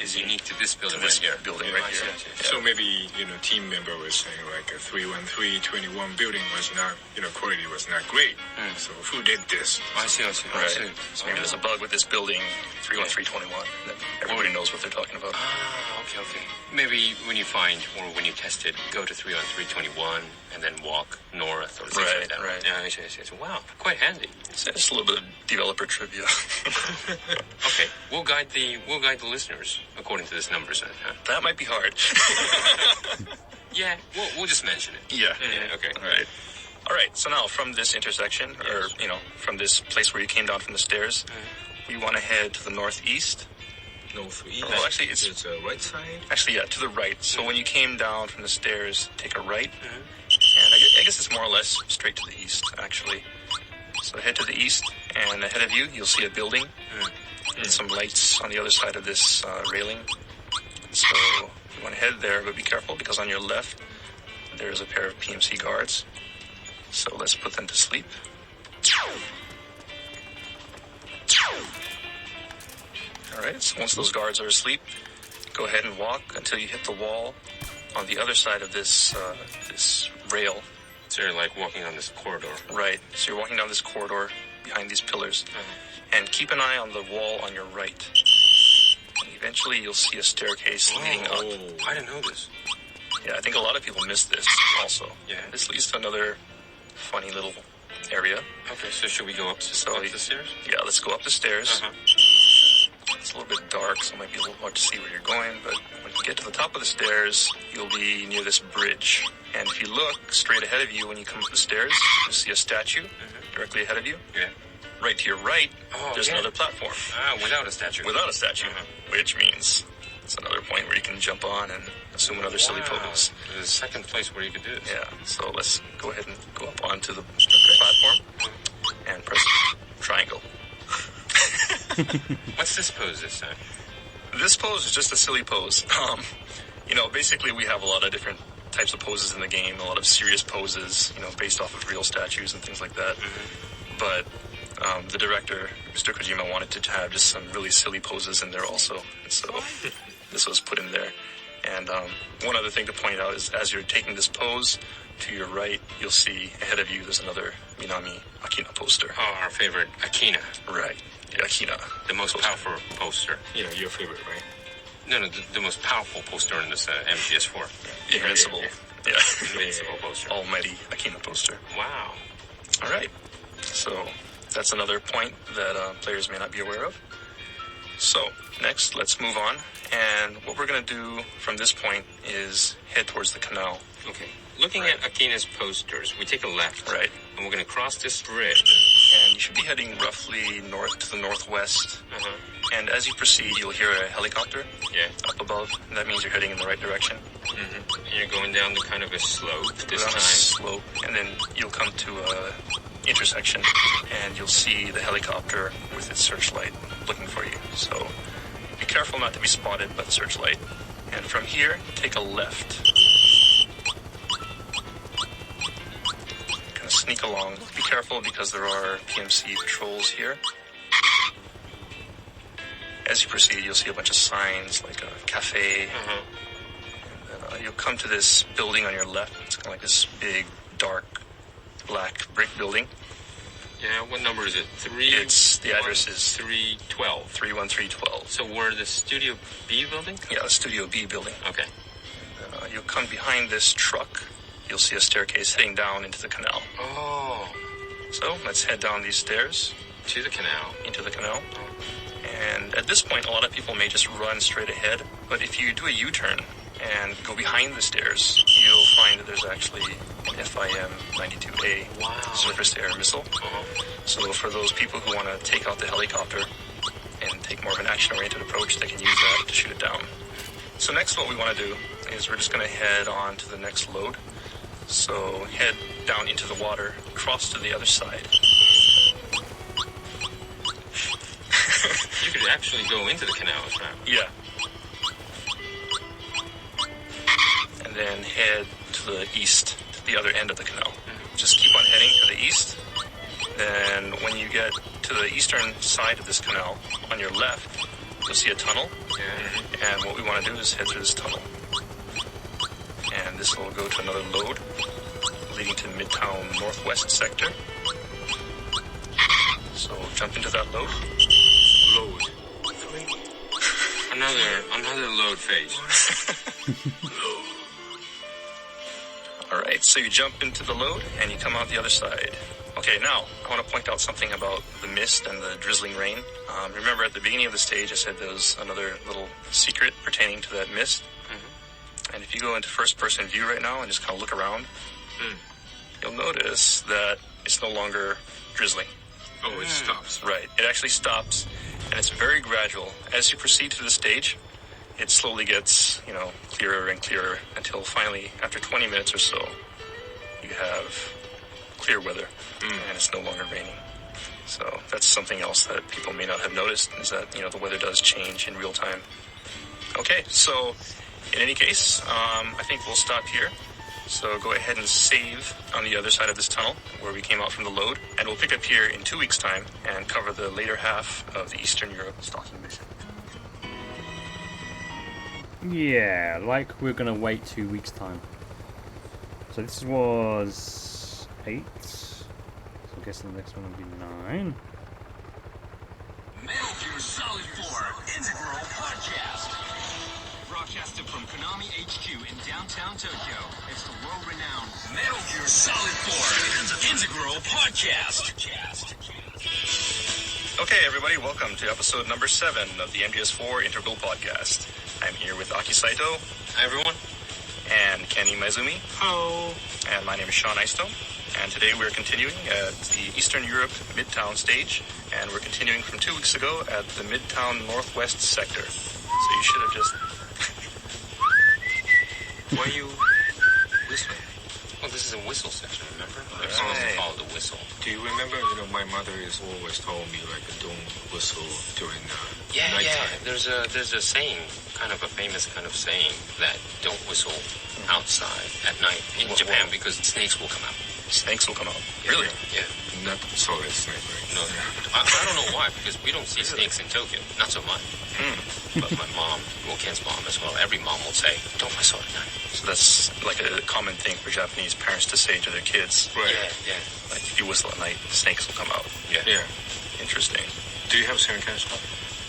Speaker 14: is unique to this building
Speaker 13: right
Speaker 14: here.
Speaker 13: Building right here.
Speaker 15: Yeah. So maybe, you know, team member was saying like a 313, 21 building was not, you know, quality was not great. So who did this?
Speaker 14: I see.
Speaker 13: Right. So maybe there's a bug with this building, 31321. That everybody knows what they're talking about.
Speaker 14: Okay. Maybe when you find or when you test it, go to 31321 and then walk north or things like that.
Speaker 13: Right.
Speaker 14: Yeah, I see. Wow, quite handy.
Speaker 13: So just a little bit of developer trivia.
Speaker 14: Okay, we'll guide the listeners according to this number set. Huh?
Speaker 13: That might be hard.
Speaker 14: Yeah, we'll just mention it.
Speaker 13: Yeah.
Speaker 14: Okay.
Speaker 13: All right. So now from this intersection, or you know, from this place where you came down from the stairs, we want to head to the northeast.
Speaker 15: Northeast.
Speaker 13: Well, actually, it's
Speaker 15: the right side.
Speaker 13: Actually, yeah, to the right. So when you came down from the stairs, take a right, and I guess it's more or less straight to the east, actually. So head to the east, and ahead of you, you'll see a building with some lights on the other side of this railing. So you want to head there, but be careful because on your left, there's a pair of PMC guards. So let's put them to sleep. All right, so once those guards are asleep, go ahead and walk until you hit the wall on the other side of this this rail.
Speaker 14: So you're like walking on this corridor.
Speaker 13: Right, so you're walking down this corridor behind these pillars. And keep an eye on the wall on your right. And eventually you'll see a staircase leading up.
Speaker 14: I didn't know this.
Speaker 13: Yeah, I think a lot of people miss this also.
Speaker 14: Yeah.
Speaker 13: This leads to another funny little area.
Speaker 14: Okay, so should we go up the stairs?
Speaker 13: Yeah, let's go up the stairs. It's a little bit dark, so it might be a little hard to see where you're going, but when you get to the top of the stairs, you'll be near this bridge. And if you look straight ahead of you when you come up the stairs, you'll see a statue directly ahead of you.
Speaker 14: Yeah.
Speaker 13: Right to your right, there's another platform.
Speaker 14: Without a statue.
Speaker 13: Without a statue, which means it's another point where you can jump on and assume another silly pose.
Speaker 14: There's a second place where you could do this.
Speaker 13: Yeah, so let's go ahead and go up onto the platform and press triangle.
Speaker 14: What's this pose this time?
Speaker 13: This pose is just a silly pose. You know, basically we have a lot of different types of poses in the game, a lot of serious poses, you know, based off of real statues and things like that. But the director, Mr. Kojima, wanted to have just some really silly poses in there also. And so this was put in there. And one other thing to point out is as you're taking this pose, to your right, you'll see ahead of you there's another Minami Akina poster.
Speaker 14: Oh, our favorite Akina.
Speaker 13: Right. Yeah, Akina.
Speaker 14: The most powerful poster.
Speaker 15: You know, your favorite, right?
Speaker 14: No, the most powerful poster in this MGS4.
Speaker 13: Invincible. Yeah.
Speaker 14: Invincible poster.
Speaker 13: Almighty Akina poster.
Speaker 14: Wow.
Speaker 13: All right. So that's another point that players may not be aware of. So next, let's move on. And what we're going to do from this point is head towards the canal.
Speaker 14: Okay. Looking at Akina's posters, we take a left.
Speaker 13: Right.
Speaker 14: And we're going to cross this bridge.
Speaker 13: And you should be heading roughly north to the northwest. And as you proceed, you'll hear a helicopter up above. And that means you're heading in the right direction.
Speaker 14: And you're going down the kind of a slope this time.
Speaker 13: A slope. And then you'll come to a intersection. And you'll see the helicopter with its searchlight looking for you. So be careful not to be spotted by the searchlight. And from here, take a left. Sneak along. Be careful because there are PMC patrols here. As you proceed, you'll see a bunch of signs like a cafe. And then you'll come to this building on your left. It's kind of like this big, dark, black brick building.
Speaker 14: Yeah, what number is it?
Speaker 13: The address is
Speaker 14: 312.
Speaker 13: 31312.
Speaker 14: So we're the Studio B building?
Speaker 13: Yeah, the Studio B building.
Speaker 14: Okay.
Speaker 13: And then, you'll come behind this truck. You'll see a staircase heading down into the canal.
Speaker 14: Oh.
Speaker 13: So let's head down these stairs.
Speaker 14: To the canal.
Speaker 13: Into the canal. And at this point, a lot of people may just run straight ahead. But if you do a U-turn and go behind the stairs, you'll find that there's actually an FIM-92A surface-to-air missile. So for those people who want to take out the helicopter and take more of an action-oriented approach, they can use that to shoot it down. So next what we want to do is we're just going to head on to the next load. So head down into the water, cross to the other side.
Speaker 14: You could actually go into the canal, right?
Speaker 13: Yeah. And then head to the east, to the other end of the canal. Just keep on heading to the east. Then when you get to the eastern side of this canal, on your left, you'll see a tunnel. And what we want to do is head through this tunnel. And this will go to another load, leading to Midtown Northwest sector. So jump into that load.
Speaker 14: Load. Another load phase.
Speaker 13: Alright, so you jump into the load and you come out the other side. Okay, now, I want to point out something about the mist and the drizzling rain. Remember at the beginning of the stage I said there was another little secret pertaining to that mist? And if you go into first-person view right now and just kind of look around, you'll notice that it's no longer drizzling.
Speaker 14: Oh, it stops.
Speaker 13: Right, it actually stops, and it's very gradual. As you proceed to the stage, it slowly gets, clearer and clearer until finally, after 20 minutes or so, you have clear weather, and it's no longer raining. So that's something else that people may not have noticed, is that, the weather does change in real time. Okay, so in any case, I think we'll stop here. So go ahead and save on the other side of this tunnel where we came out from the load, and we'll pick up here in 2 weeks' time and cover the later half of the Eastern Europe stalking mission.
Speaker 1: Yeah, like we're gonna wait 2 weeks' time. So this was 8. So I guess the next one will be 9.
Speaker 12: Metal Gear Solid 4 Integral Podcast. Broadcasted from Konami HQ in downtown Tokyo, it's the world-renowned Metal Gear Solid 4 Integral Podcast.
Speaker 13: Okay, everybody, welcome to episode number 7 of the MGS4 Integral Podcast. I'm here with Aki Saito.
Speaker 14: Hi, everyone.
Speaker 13: And Kenny Maizumi.
Speaker 14: Hello.
Speaker 13: And my name is Sean Isto. And today we're continuing at the Eastern Europe Midtown stage. And we're continuing from 2 weeks ago at the Midtown Northwest sector. So you should have just...
Speaker 14: Why are you whistling? Well, this is a whistle section, remember? They're supposed to follow the whistle.
Speaker 15: Do you remember, my mother is always told me, don't whistle during
Speaker 14: nighttime.
Speaker 15: nighttime.
Speaker 14: There's a saying, kind of a famous kind of saying, that don't whistle outside at night in Japan because snakes will come out.
Speaker 13: Snakes will come out?
Speaker 14: Yeah,
Speaker 13: Really?
Speaker 14: Yeah.
Speaker 15: Not solid snake, right?
Speaker 14: No, I don't know why, because we don't see snakes in Tokyo. Not so much. But my mom, Ken's mom as well, every mom will say, don't whistle at night.
Speaker 13: So that's like a common thing for Japanese parents to say to their kids.
Speaker 15: Right.
Speaker 14: Yeah.
Speaker 13: Like, if you whistle at night, snakes will come out.
Speaker 14: Yeah.
Speaker 13: Interesting.
Speaker 15: Do you have the same kind of stuff?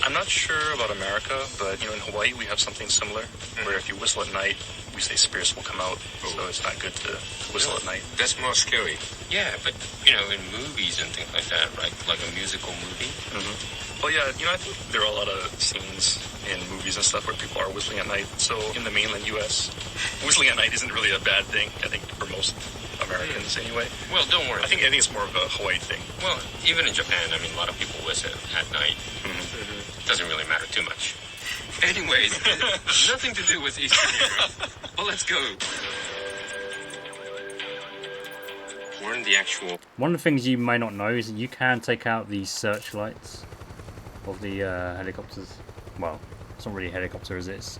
Speaker 13: I'm not sure about America, but, in Hawaii we have something similar, where if you whistle at night, we say spirits will come out, so it's not good to whistle at night.
Speaker 15: That's more scary.
Speaker 14: Yeah, but, in movies and things like that, right? Like a musical movie.
Speaker 13: Well, yeah, I think there are a lot of scenes in movies and stuff where people are whistling at night. So in the mainland U.S., whistling at night isn't really a bad thing, I think, for most Americans anyway.
Speaker 14: Well, don't worry.
Speaker 13: I think it's more of a Hawaii thing.
Speaker 14: Well, even in Japan, a lot of people whistle at night. Doesn't really matter too much. Anyways, nothing to do with Eastern Europe. Well, let's go. We're in the actual...
Speaker 1: One of the things you may not know is that you can take out the searchlights of the helicopters. Well, it's not really a helicopter, is it? It's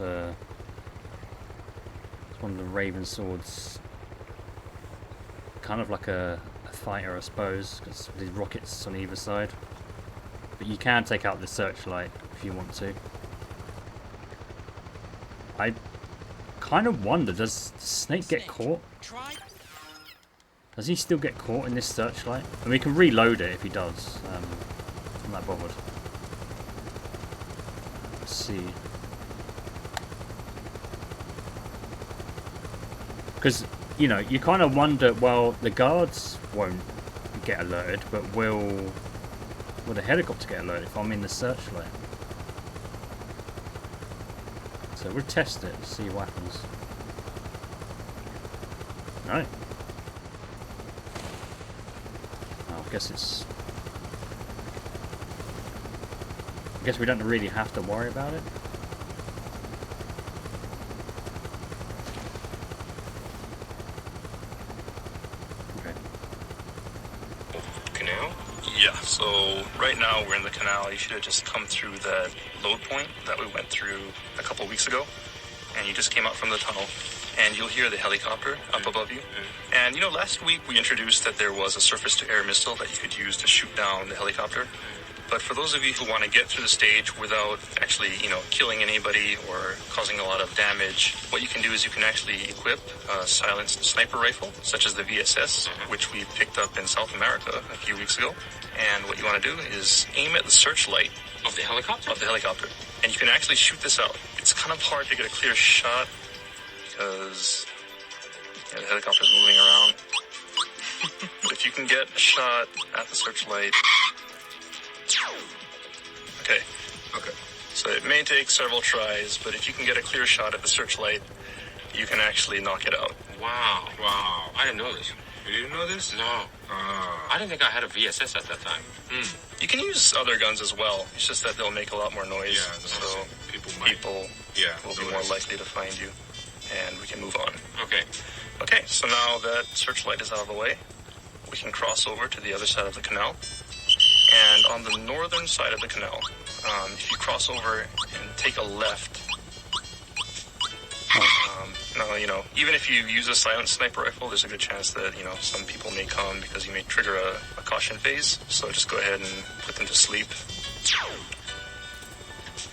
Speaker 1: one of the Raven Swords. Kind of like a fighter, I suppose, because these rockets on either side. But you can take out the searchlight if you want to. I kind of wonder, does Snake get caught? Does he still get caught in this searchlight? And we can reload it if he does. I'm not bothered. Let's see. Because, you kind of wonder, well, the guards won't get alerted, but will the helicopter get alerted if I'm in the searchlight? So we'll test it, see what happens. No. I guess we don't really have to worry about it.
Speaker 13: Yeah, so right now we're in the canal. You should have just come through that load point that we went through a couple weeks ago. And you just came out from the tunnel. And you'll hear the helicopter up above you. And, you know, last week we introduced that there was a surface-to-air missile that you could use to shoot down the helicopter. But for those of you who want to get through the stage without actually, you know, killing anybody or causing a lot of damage, what you can do is you can actually equip a silenced sniper rifle, such as the VSS, which we picked up in South America a few weeks ago. And what you want to do is aim at the searchlight
Speaker 14: Of the helicopter?
Speaker 13: Of the helicopter. And you can actually shoot this out. It's kind of hard to get a clear shot because the helicopter's moving around. But if you can get a shot at the searchlight... Okay. So it may take several tries, but if you can get a clear shot at the searchlight, you can actually knock it out.
Speaker 14: Wow. I didn't know this.
Speaker 15: You didn't know this?
Speaker 14: No. I didn't think I had a VSS at that time.
Speaker 13: You can use other guns as well. It's just that they'll make a lot more noise.
Speaker 15: Yeah,
Speaker 13: so
Speaker 15: people
Speaker 13: will be more likely to find you. And we can move on.
Speaker 14: Okay,
Speaker 13: so now that searchlight is out of the way, we can cross over to the other side of the canal. And on the northern side of the canal, if you cross over and take a left, now, you know, even if you use a silent sniper rifle, there's a good chance that, you know, some people may come because you may trigger a caution phase. So just go ahead and put them to sleep.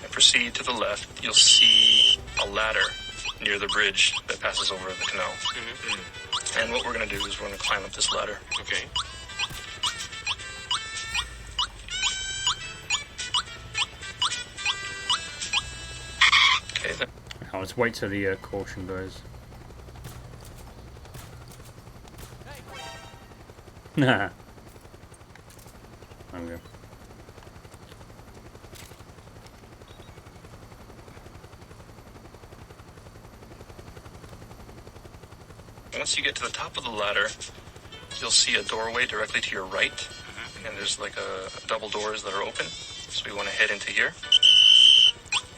Speaker 13: And proceed to the left. You'll see a ladder near the bridge that passes over the canal. And what we're going to do is we're going to climb up this ladder.
Speaker 14: Okay.
Speaker 13: Okay, then.
Speaker 1: I'll just wait till the caution goes. Nah. There we go.
Speaker 13: Once you get to the top of the ladder, you'll see a doorway directly to your right. And there's like a double doors that are open. So we want to head into here.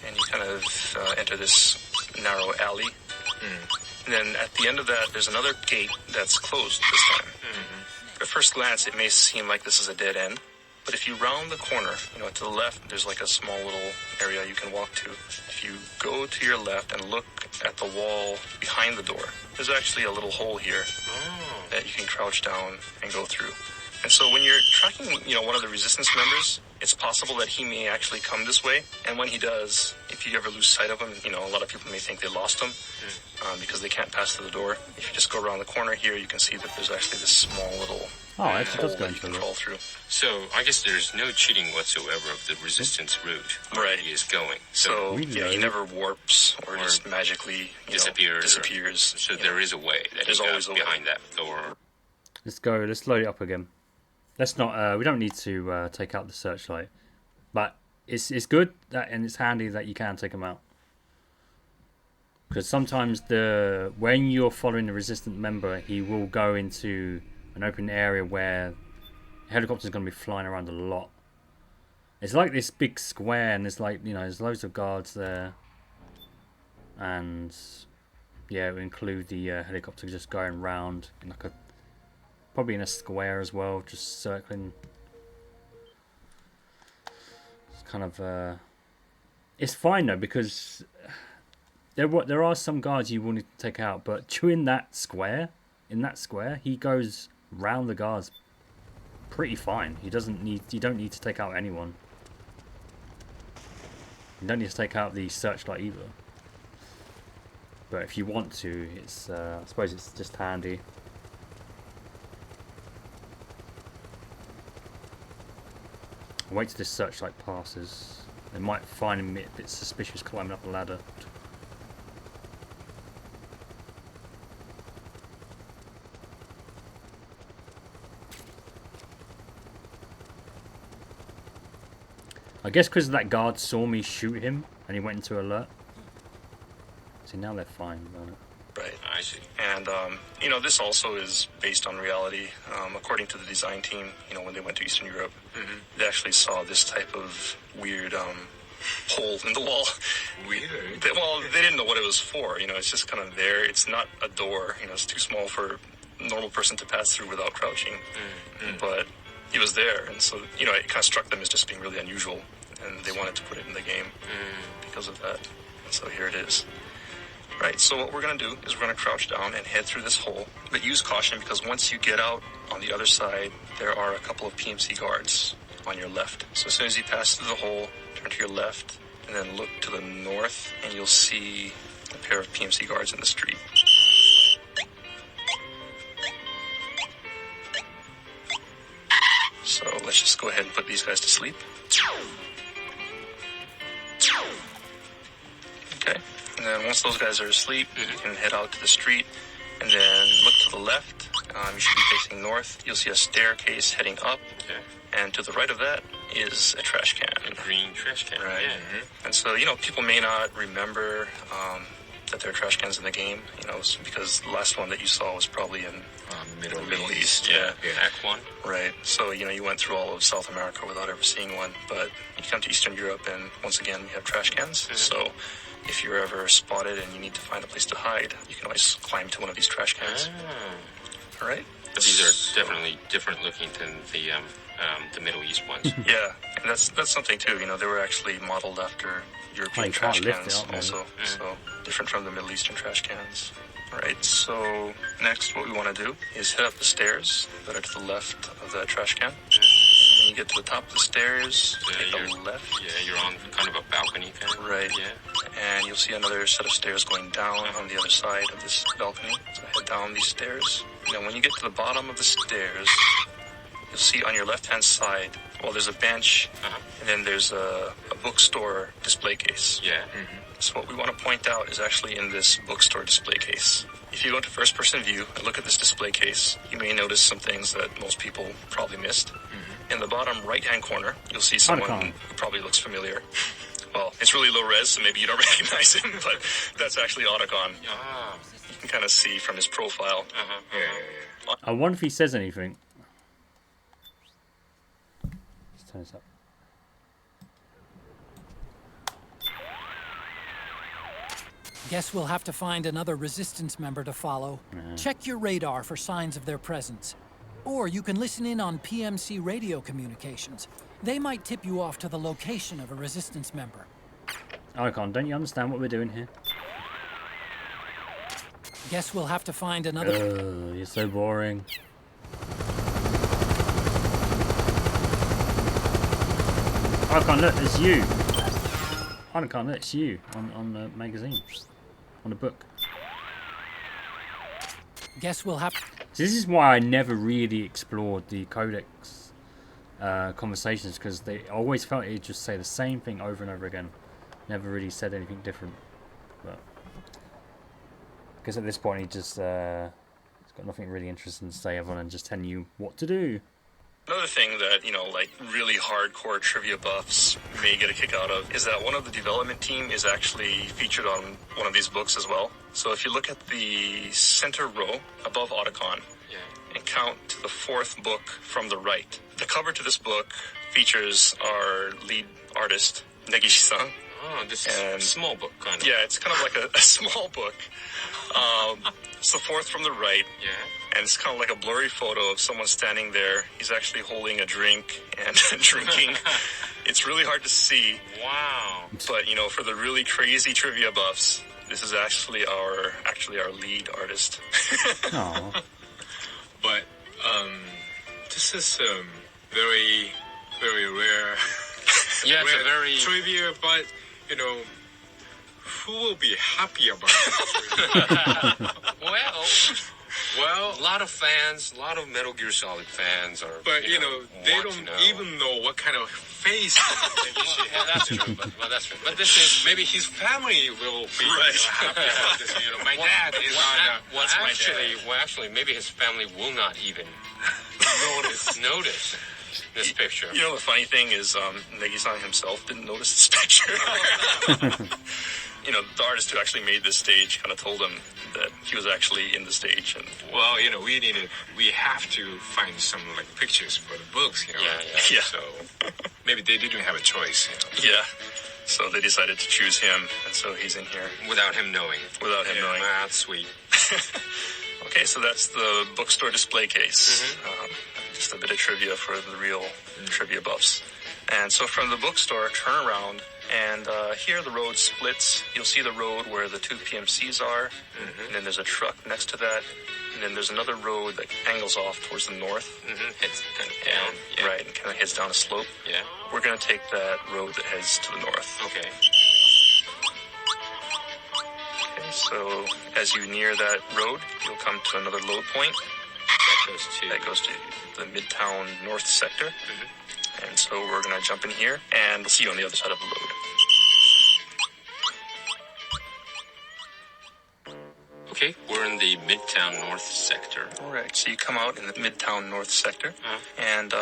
Speaker 13: And you kind of enter this narrow alley. And then at the end of that, there's another gate that's closed this time. At first glance, it may seem like this is a dead end. But if you round the corner, you know, to the left, there's like a small little area you can walk to. If you go to your left and look at the wall behind the door, there's actually a little hole here that you can crouch down and go through. And so when you're tracking, you know, one of the resistance members, it's possible that he may actually come this way. And when he does, if you ever lose sight of him, you know, a lot of people may think they lost him because they can't pass through the door. If you just go around the corner here, you can see that there's actually this small little hole that you can crawl through.
Speaker 14: So I guess there's no cheating whatsoever of the resistance route where he is going.
Speaker 13: So yeah, he never warps or just magically disappears.
Speaker 14: So there is a way that
Speaker 13: there's always a
Speaker 14: behind that door.
Speaker 1: Let's go. Let's load it up again. Let's not. We don't need to take out the searchlight, but it's good that and it's handy that you can take them out. Because sometimes when you're following the resistant member, he will go into an open area where the helicopter's going to be flying around a lot. It's like this big square, and there's like, you know, there's loads of guards there, and yeah, we include the helicopter just going round in like probably in a square as well, just circling. It's kind of it's fine though, because there are some guards you will need to take out, but during that square, he goes round the guards pretty fine. You don't need to take out anyone. You don't need to take out the searchlight either. But if you want to, it's I suppose it's just handy. Wait till this searchlight passes. They might find me a bit suspicious climbing up the ladder. I guess because that guard saw me shoot him and he went into alert. See, now they're fine.
Speaker 13: Right.
Speaker 14: I see.
Speaker 13: And, you know, this also is based on reality. According to the design team, you know, when they went to Eastern Europe, they actually saw this type of weird hole in the wall.
Speaker 15: Weird?
Speaker 13: They didn't know what it was for. You know, it's just kind of there. It's not a door. You know, it's too small for a normal person to pass through without crouching. But he was there, and so it kind of struck them as just being really unusual, and they wanted to put it in the game because of that. And so here it is. Right, so what we're going to do is we're going to crouch down and head through this hole, but use caution because once you get out on the other side, there are a couple of PMC guards on your left. So as soon as you pass through the hole, turn to your left, and then look to the north, and you'll see a pair of PMC guards in the street. So let's just go ahead and put these guys to sleep. Okay. And then once those guys are asleep, you can head out to the street and then look to the left. You should be facing north. You'll see a staircase heading up. Okay. And to the right of that is a trash can.
Speaker 14: A green trash can.
Speaker 13: Right.
Speaker 14: Yeah.
Speaker 13: And so, people may not remember that there are trash cans in the game, because the last one that you saw was probably in Middle East. Yeah.
Speaker 14: Act 1.
Speaker 13: Right. So, you went through all of South America without ever seeing one. But you come to Eastern Europe, and once again, we have trash cans. So if you're ever spotted and you need to find a place to hide, you can always climb to one of these trash cans. All right?
Speaker 14: But these are definitely different looking than the Middle East ones.
Speaker 13: Yeah, and that's something too. They were actually modeled after European trash cans also. So different from the Middle Eastern trash cans. All right, so next what we want to do is head up the stairs that are to the left of the trash can. When you get to the top of the stairs, take a left.
Speaker 14: Yeah, you're on kind of a balcony kind of.
Speaker 13: Right. Yeah. And you'll see another set of stairs going down on the other side of this balcony. So head down these stairs. Now when you get to the bottom of the stairs, you'll see on your left-hand side, there's a bench, and then there's a bookstore display case.
Speaker 14: Yeah.
Speaker 13: So what we want to point out is actually in this bookstore display case. If you go into first-person view and look at this display case, you may notice some things that most people probably missed. In the bottom right-hand corner, you'll see someone who probably looks familiar. Well, it's really low res, so maybe you don't recognize him, but that's actually Otacon. You can kind of see from his profile.
Speaker 1: I wonder if he says anything. Let's turn this up.
Speaker 4: Guess we'll have to find another resistance member to follow. Check your radar for signs of their presence. Or you can listen in on PMC radio communications. They might tip you off to the location of a resistance member.
Speaker 1: Icon, don't you understand what we're doing here?
Speaker 4: Guess we'll have to find another...
Speaker 1: you're so boring. Icon, look, it's you. Icon, look, it's you on the magazine. On the book.
Speaker 4: Guess we'll have...
Speaker 1: So this is why I never really explored the Codex conversations, because they always felt he'd just say the same thing over and over again. Never really said anything different. But because at this point he just he's got nothing really interesting to say other than just telling you what to do.
Speaker 13: Another thing that, really hardcore trivia buffs may get a kick out of is that one of the development team is actually featured on one of these books as well. So if you look at the center row above Otacon and count to the fourth book from the right, the cover to this book features our lead artist, Negishi-san.
Speaker 14: Oh, this is a small book, kind of.
Speaker 13: Yeah, it's kind of like a small book. It's the fourth from the right.
Speaker 14: Yeah.
Speaker 13: And it's kind of like a blurry photo of someone standing there. He's actually holding a drink and drinking. It's really hard to see.
Speaker 14: Wow.
Speaker 13: But, for the really crazy trivia buffs, this is actually our lead artist.
Speaker 1: Aww.
Speaker 15: But, this is very, very rare.
Speaker 14: Yeah, it's
Speaker 15: rare
Speaker 14: a very...
Speaker 15: trivia, but, who will be happy about it? Well,
Speaker 14: a lot of fans, a lot of Metal Gear Solid fans are.
Speaker 15: But they don't even know what kind of face.
Speaker 14: That's true. But that's true. But this is
Speaker 15: maybe his family will be happy about this. My dad is on.
Speaker 14: Actually, maybe his family will not even notice this picture.
Speaker 13: The funny thing is, Negi-san himself didn't notice this picture. The artist who actually made this stage kind of told him that he was actually in the stage. And
Speaker 15: well, we have to find some pictures for the books.
Speaker 13: Yeah.
Speaker 15: So maybe they didn't have a choice.
Speaker 13: Yeah. So they decided to choose him, and so he's in here
Speaker 14: without him knowing.
Speaker 13: That's
Speaker 14: sweet.
Speaker 13: Okay, so that's the bookstore display case. Just a bit bit of trivia for the real trivia buffs. And so from the bookstore, turn around, and here the road splits. You'll see the road where the 2 PMCs are, and then there's a truck next to that, and then there's another road that angles off towards the north.
Speaker 14: It's kind of down. Yeah.
Speaker 13: Right, and kind of heads down a slope.
Speaker 14: Yeah.
Speaker 13: We're going to take that road that heads to the north.
Speaker 14: Okay.
Speaker 13: Okay, so as you near that road, you'll come to another load point. That goes to the Midtown North sector. And so we're going to jump in here, and we'll see you on the other side of the load.
Speaker 14: Okay, we're in the Midtown North sector.
Speaker 13: All right, so you come out in the Midtown North sector, and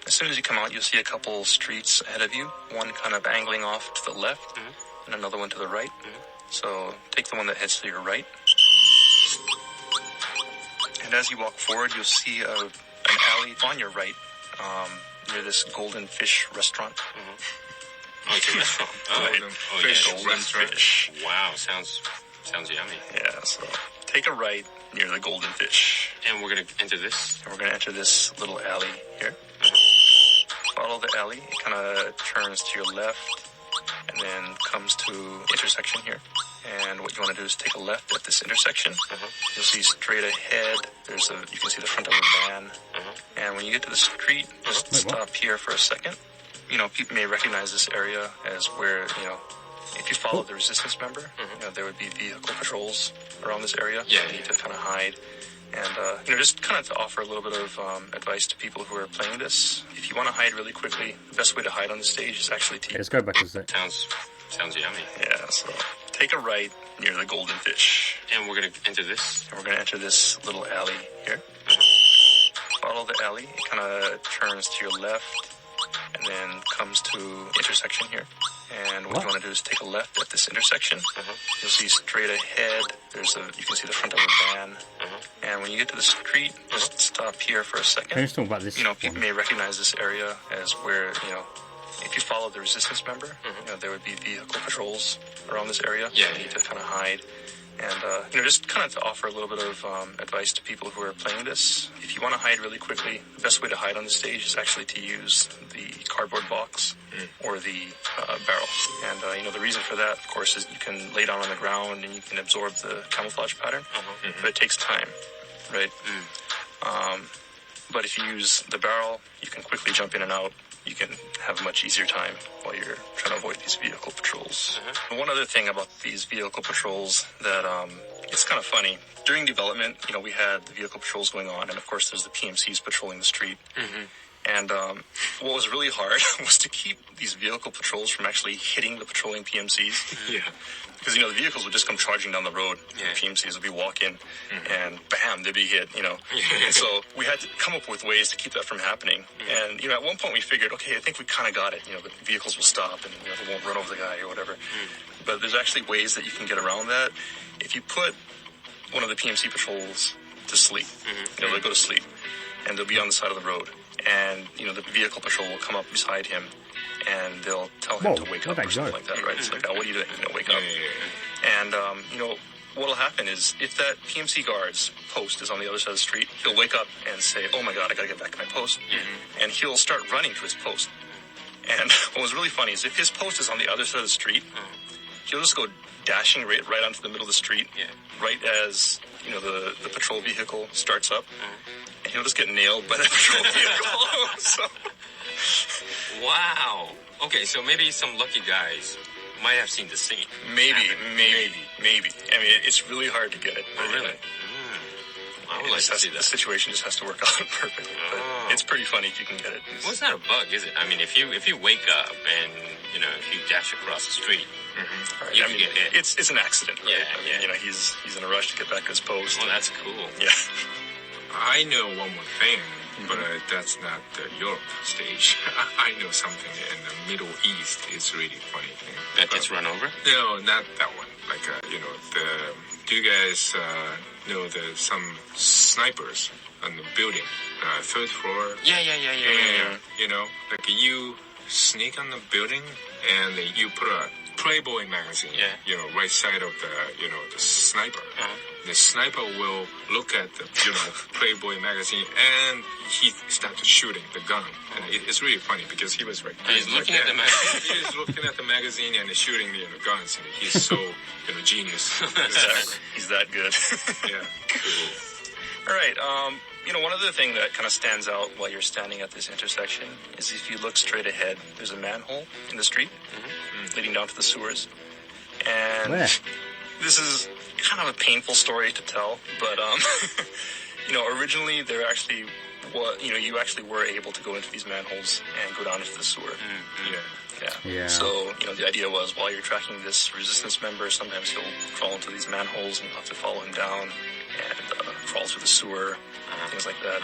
Speaker 13: as soon as you come out, you'll see a couple streets ahead of you, one kind of angling off to the left, and another one to the right. So take the one that heads to your right. And as you walk forward, you'll see an alley on your right, near this Golden Fish restaurant.
Speaker 14: Oh, it's a restaurant.
Speaker 13: Right. Golden Fish.
Speaker 14: Wow, sounds yummy.
Speaker 13: Yeah, so take a right near the Golden Fish.
Speaker 14: And we're going to enter this?
Speaker 13: And we're going to enter this little alley here. Follow the alley. It kind of turns to your left and then comes to intersection here. And what you want to do is take a left at this intersection. You'll see straight ahead, you can see the front of a van. And when you get to the street, just stop here for a second. You know, people may recognize this area as where, if you follow the resistance member, there would be vehicle patrols around this area.
Speaker 14: Yeah.
Speaker 13: You need to kind of hide. And, just kind of to offer a little bit of advice to people who are playing this. If you want to hide really quickly, the best way to hide on the stage is actually to...
Speaker 1: Let's go back to that.
Speaker 14: Sounds yummy.
Speaker 13: Yeah, so take a right near the Golden Fish.
Speaker 14: And we're going to enter this?
Speaker 13: And we're going to enter this little alley here. Follow the alley. It kind of turns to your left and then comes to intersection here. And what you want to do is take a left at this intersection. You'll see straight ahead, you can see the front of a van. And when you get to the street, just stop here for a second.
Speaker 1: Can you talk about this?
Speaker 13: People may recognize this area as where, if you follow the resistance member, there would be vehicle patrols around this area.
Speaker 14: Yeah.
Speaker 13: You need to kind of hide. And, just kind of to offer a little bit of advice to people who are playing this. If you want to hide really quickly, the best way to hide on the stage is actually to use the cardboard box or the barrel. And, the reason for that, of course, is you can lay down on the ground and you can absorb the camouflage pattern. But it takes time, right? But if you use the barrel, you can quickly jump in and out. You can have a much easier time while you're trying to avoid these vehicle patrols. One other thing about these vehicle patrols that it's kind of funny. During development, we had the vehicle patrols going on, and of course there's the PMCs patrolling the street. And what was really hard was to keep these vehicle patrols from actually hitting the patrolling PMCs.
Speaker 14: Yeah.
Speaker 13: Because, the vehicles would just come charging down the road. Yeah. The PMCs would be walking, and bam, they'd be hit, And so we had to come up with ways to keep that from happening. And, at one point we figured, okay, I think we kind of got it. The vehicles will stop and, they won't run over the guy or whatever. But there's actually ways that you can get around that. If you put one of the PMC patrols to sleep, they'll go to sleep, and they'll be on the side of the road. And, the vehicle patrol will come up beside him, and they'll tell him to wake up or something like that, right? It's like, what are you doing? Wake up. And, what'll happen is if that PMC guard's post is on the other side of the street, he'll wake up and say, oh my God, I gotta get back to my post. And he'll start running to his post. And what was really funny is if his post is on the other side of the street, he'll just go dashing right onto the middle of the street, right as, the patrol vehicle starts up. And he'll just get nailed by that patrol vehicle. So.
Speaker 14: Wow. Okay, so maybe some lucky guys might have seen the scene.
Speaker 13: Maybe. I mean, it's really hard to get it.
Speaker 14: Oh, really? I would like to see that.
Speaker 13: The situation just has to work out perfectly. But it's pretty funny if you can get it.
Speaker 14: Well, it's not a bug, is it? I mean, if you wake up and, if you dash across the street, you can get hit.
Speaker 13: It's an accident, right?
Speaker 14: Yeah,
Speaker 13: he's in a rush to get back to his post.
Speaker 14: Well, that's cool.
Speaker 13: Yeah.
Speaker 15: I know one more thing, but that's not the Europe stage. I know something in the Middle East. It's really funny thing.
Speaker 14: That gets run over?
Speaker 15: No, not that one. Like, do you guys know there's some snipers on the building, 3rd floor?
Speaker 14: Yeah.
Speaker 15: And, like you sneak on the building and you put a Playboy magazine.
Speaker 14: Yeah.
Speaker 15: You know, right side of the sniper. The sniper will look at the Playboy magazine and he started shooting the gun. And it's really funny because he was right.
Speaker 14: He's looking at the magazine.
Speaker 15: He's looking at the magazine and shooting the guns. And he's so genius.
Speaker 13: Exactly. He's that good.
Speaker 15: Yeah. Cool.
Speaker 13: All right. One other thing that kind of stands out while you're standing at this intersection is if you look straight ahead, there's a manhole in the street leading down to the sewers. And
Speaker 1: Where?
Speaker 13: This is kind of a painful story to tell, but originally there actually you actually were able to go into these manholes and go down into the sewer. Yeah. So, the idea was while you're tracking this resistance member, sometimes he'll crawl into these manholes and you'll have to follow him down and crawl through the sewer, things like that.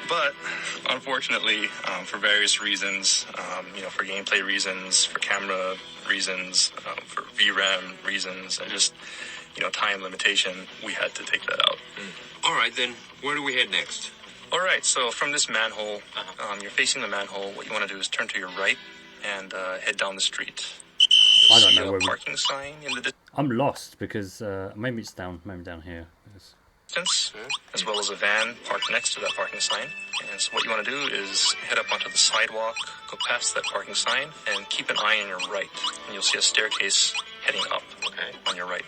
Speaker 13: But unfortunately, for various reasons, for gameplay reasons, for camera reasons, for VRAM reasons, and just, time limitation, we had to take that out.
Speaker 14: All right, then where do we head next?
Speaker 13: All right, so from this manhole, you're facing the manhole. What you want to do is turn to your right and head down the street.
Speaker 1: I don't know where
Speaker 13: parking sign in the
Speaker 1: I'm lost because maybe it's down here.
Speaker 13: distance, as well as a van parked next to that parking sign. And so what you want to do is head up onto the sidewalk, go past that parking sign, and keep an eye on your right. And you'll see a staircase heading up on your right.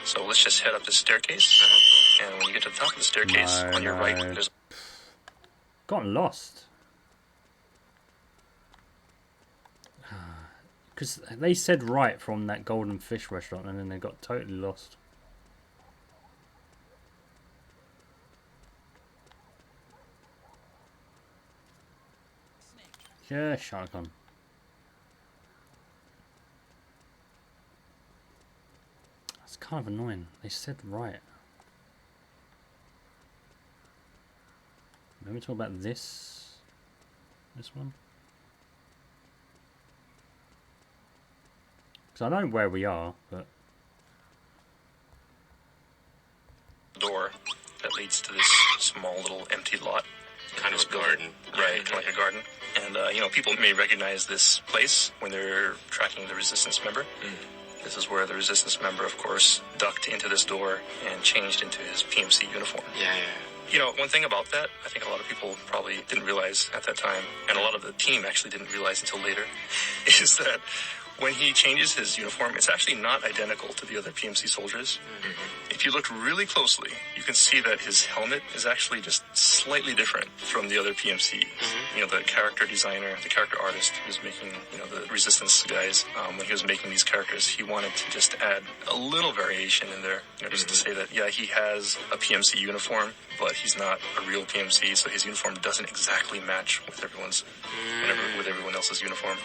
Speaker 13: So let's just head up this staircase. And when you get to the top of the staircase, on your right, there's...
Speaker 1: Gotten lost. Because they said right from that golden fish restaurant and then they got totally lost. Yeah, shotgun. That's kind of annoying. They said right. Let me talk about this one. Because I know where we are, but...
Speaker 13: door that leads to this small little empty lot.
Speaker 14: Kind of a garden.
Speaker 13: Right, kind of like a garden. And, people may recognize this place when they're tracking the resistance member. This is where the resistance member, of course, ducked into this door and changed into his PMC uniform.
Speaker 14: Yeah.
Speaker 13: One thing about that, I think a lot of people probably didn't realize at that time, and a lot of the team actually didn't realize until later, is that when he changes his uniform, it's actually not identical to the other PMC soldiers. If you look really closely, you can see that his helmet is actually just slightly different from the other PMC. The character designer, the character artist who was making, the resistance guys, when he was making these characters, he wanted to just add a little variation in there, just to say that, yeah, he has a PMC uniform, but he's not a real PMC, so his uniform doesn't exactly match with everyone else's uniform.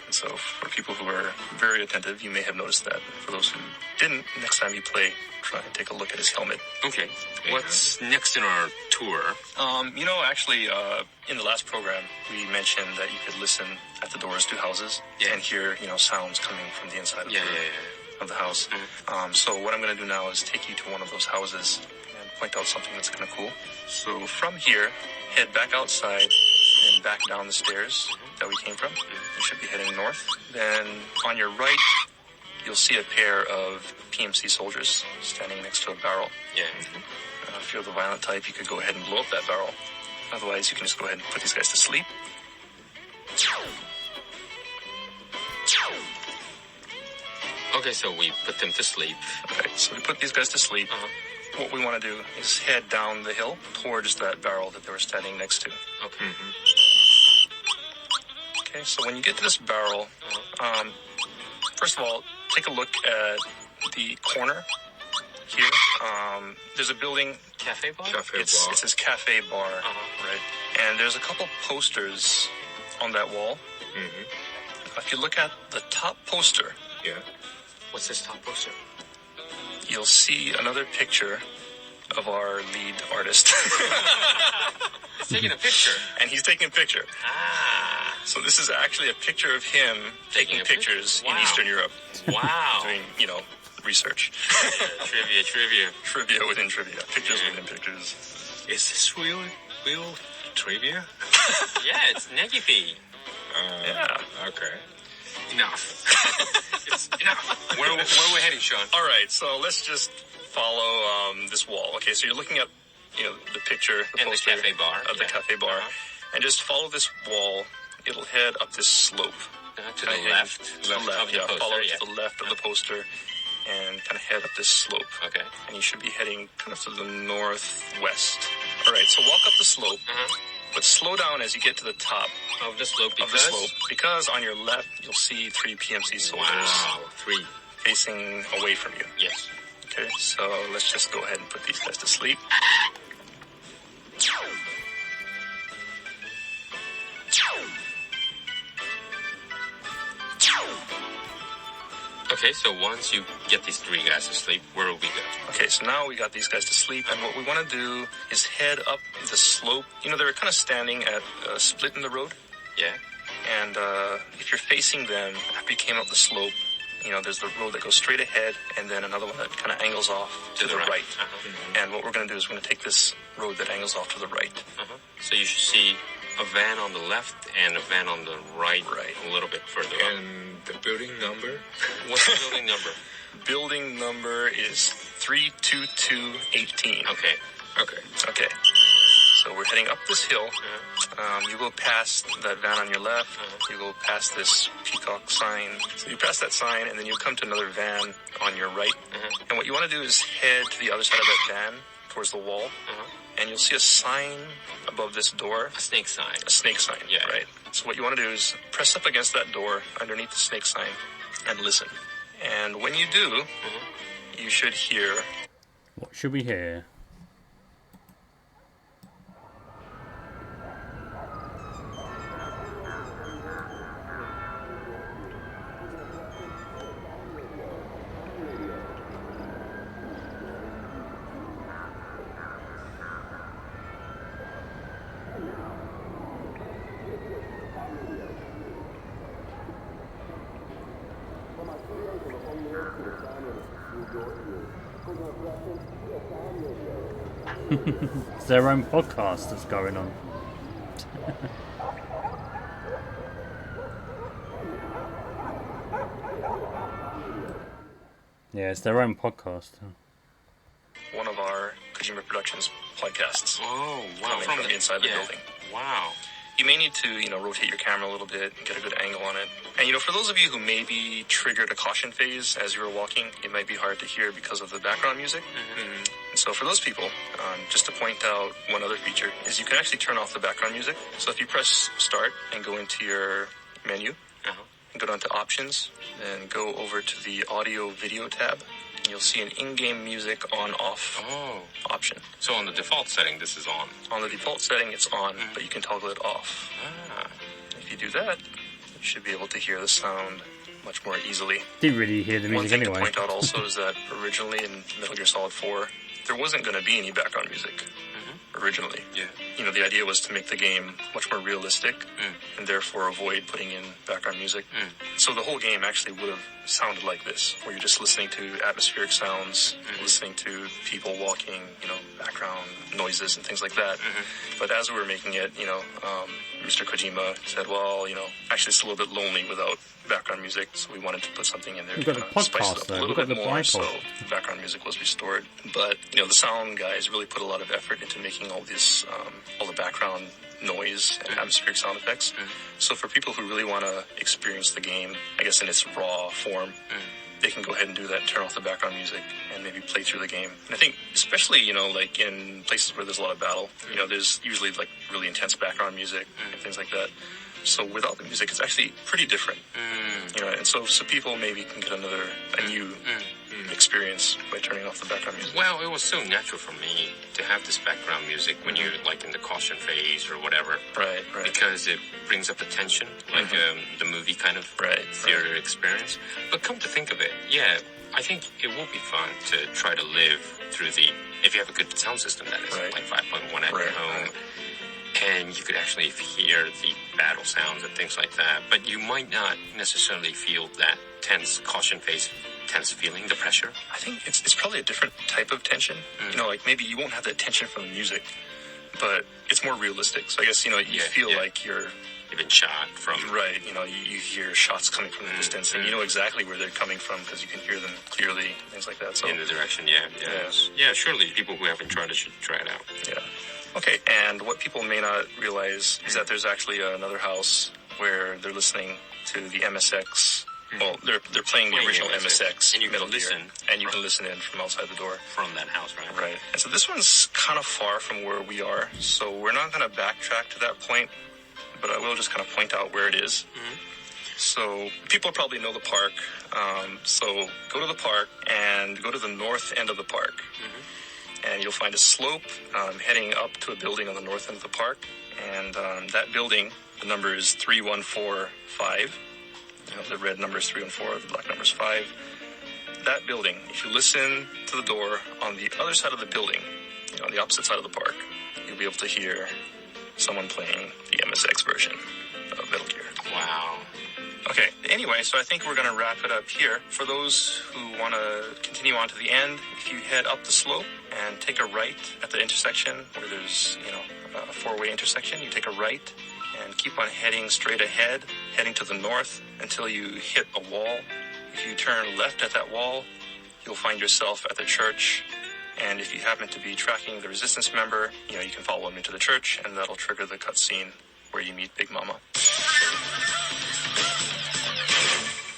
Speaker 13: And so for people who are very attentive, you may have noticed that. For those who didn't, next time you play, try and take a look at his helmet.
Speaker 14: Okay. What's next in our tour?
Speaker 13: Actually, in the last program, we mentioned that you could listen at the doors to houses and hear, sounds coming from the inside of the house. So what I'm going to do now is take you to one of those houses and point out something that's kind of cool. So from here, head back outside and back down the stairs that we came from. You should be heading north. Then on your right, you'll see a pair of PMC soldiers standing next to a barrel. If you're the violent type, you could go ahead and blow up that barrel. Otherwise, you can just go ahead and put these guys to sleep.
Speaker 14: Okay, so we put them to sleep.
Speaker 13: Okay, so we put these guys to sleep. What we want to do is head down the hill towards that barrel that they were standing next to.
Speaker 14: Okay.
Speaker 13: Okay, so when you get to this barrel, first of all, take a look at the corner here. There's a building.
Speaker 14: Cafe bar?
Speaker 13: It says cafe bar, right? And there's a couple posters on that wall. If you look at the top poster.
Speaker 14: What's this top poster?
Speaker 13: You'll see another picture of our lead artist.
Speaker 14: He's taking a picture.
Speaker 13: And he's taking a picture. So this is actually a picture of him taking pictures in Eastern Europe.
Speaker 14: Wow.
Speaker 13: Doing, research. Trivia within trivia. Pictures within pictures.
Speaker 15: Is this real trivia?
Speaker 14: Yeah, it's negative.
Speaker 13: Yeah.
Speaker 15: Okay.
Speaker 14: Enough. It's enough. Where are we heading, Sean?
Speaker 13: All right, so let's just follow this wall. Okay, so you're looking at, the picture, the poster
Speaker 14: the cafe bar.
Speaker 13: of the cafe bar, and just follow this wall. It'll head up this slope.
Speaker 14: To the left.
Speaker 13: To the left,
Speaker 14: of the poster,
Speaker 13: follow to the left of the poster, and kind of head up this slope.
Speaker 14: Okay.
Speaker 13: And you should be heading kind of to the northwest. All right, so walk up the slope, but slow down as you get to the top
Speaker 14: of the slope.
Speaker 13: Because on your left you'll see 3 PMC soldiers.
Speaker 14: Wow, 3
Speaker 13: facing away from you.
Speaker 14: Yes.
Speaker 13: Okay, so let's just go ahead and put these guys to sleep.
Speaker 14: Okay, so once you get these 3 guys to sleep, where will we go?
Speaker 13: Okay, so now we got these guys to sleep, and what we want to do is head up the slope. They're kind of standing at a split in the road.
Speaker 14: Yeah.
Speaker 13: And if you're facing them, after you came up the slope, there's the road that goes straight ahead, and then another one that kind of angles off to the right. And what we're going to do is we're going to take this road that angles off to the right.
Speaker 14: So you should see a van on the left and a van on the right, a little bit further up.
Speaker 15: And the building number?
Speaker 14: What's the building number?
Speaker 13: Building number is 32218. Okay. So we're heading up this hill. You go past that van on your left. You go past this peacock sign. So you pass that sign, and then you come to another van on your right. And what you want to do is head to the other side of that van, towards the wall. And you'll see a sign above this door.
Speaker 14: A snake sign.
Speaker 13: A snake sign,
Speaker 14: yeah.
Speaker 13: Right. So what you want to do is press up against that door underneath the snake sign and listen. And when you do, you should hear...
Speaker 1: What should we hear? It's their own podcast that's going on. Yeah, it's their own podcast.
Speaker 13: One of our Kojima Productions podcasts.
Speaker 14: Oh, wow.
Speaker 13: Coming from inside the building.
Speaker 14: Wow.
Speaker 13: You may need to, rotate your camera a little bit and get a good angle on it. And, for those of you who maybe triggered a caution phase as you were walking, it might be hard to hear because of the background music. And so for those people, just to point out one other feature, is you can actually turn off the background music. So if you press start and go into your menu, and go down to options, then go over to the audio video tab, and you'll see an in-game music on-off option.
Speaker 14: So on the default setting, this is on?
Speaker 13: On the default setting, it's on, but you can toggle it off. If you do that, you should be able to hear the sound much more easily.
Speaker 1: Didn't really hear the music anyway.
Speaker 13: One thing to point out also is that originally in Metal Gear Solid 4, there wasn't going to be any background music. Originally.
Speaker 14: Yeah.
Speaker 13: The idea was to make the game much more realistic and therefore avoid putting in background music. So the whole game actually would have sounded like this, where you're just listening to atmospheric sounds, listening to people walking, background noises and things like that. But as we were making it, Mr. Kojima said, well, actually it's a little bit lonely without background music, so we wanted to put something in there
Speaker 1: We've
Speaker 13: to
Speaker 1: got a
Speaker 13: kind of spice it
Speaker 1: podcast,
Speaker 13: up
Speaker 1: though.
Speaker 13: a little
Speaker 1: We've got
Speaker 13: bit
Speaker 1: the
Speaker 13: more,
Speaker 1: bipod.
Speaker 13: so the background music was restored. But, the sound guys really put a lot of effort into making all this, all the background noise and atmospheric sound effects. So for people who really want to experience the game, I guess in its raw form, they can go ahead and do that and turn off the background music and maybe play through the game. And I think especially, like in places where there's a lot of battle, there's usually like really intense background music and things like that. So without the music, it's actually pretty different. And so people maybe can get a new experience by turning off the background music.
Speaker 14: Well, it was so natural for me to have this background music when you're like in the caution phase or whatever.
Speaker 13: Right.
Speaker 14: Because it brings up the tension, like the movie kind of theater experience. But come to think of it, I think it will be fun to try to live through if you have a good sound system, that is, like 5.1 at your home. And you could actually hear the battle sounds and things like that. But you might not necessarily feel that tense caution phase, tense feeling, the pressure.
Speaker 13: I think it's probably a different type of tension. Like maybe you won't have that tension from the music, but it's more realistic. So I guess, you feel like you're
Speaker 14: been shot from.
Speaker 13: Right, you know, you hear shots coming from the distance, and you know exactly where they're coming from because you can hear them clearly, things like that. So
Speaker 14: In the direction, yeah. Surely people who haven't tried it should try it out.
Speaker 13: Yeah. Okay, and what people may not realize is that there's actually another house where they're listening to the MSX. Well, they're playing the original MSX,
Speaker 14: and you
Speaker 13: Metal
Speaker 14: can listen,
Speaker 13: Gear, and you can listen in from outside the door
Speaker 14: from that house, right?
Speaker 13: Right. And so this one's kind of far from where we are, so we're not going to backtrack to that point, but I will just kind of point out where it is. So people probably know the park. So go to the park and go to the north end of the park, and you'll find a slope heading up to a building on the north end of the park, and that building, the number is 3145. The red number is 3 and 4, the black number is 5. That building, if you listen to the door on the other side of the building, you know, on the opposite side of the park, you'll be able to hear someone playing the MSX version of Metal Gear.
Speaker 14: Wow.
Speaker 13: Okay, anyway, so I think we're going to wrap it up here. For those who want to continue on to the end, if you head up the slope and take a right at the intersection where there's, you know, a four-way intersection, you take a right and keep on heading straight ahead, heading to the north until you hit a wall. If you turn left at that wall, you'll find yourself at the church. And if you happen to be tracking the resistance member, you know, you can follow him into the church, and that'll trigger the cutscene where you meet Big Mama.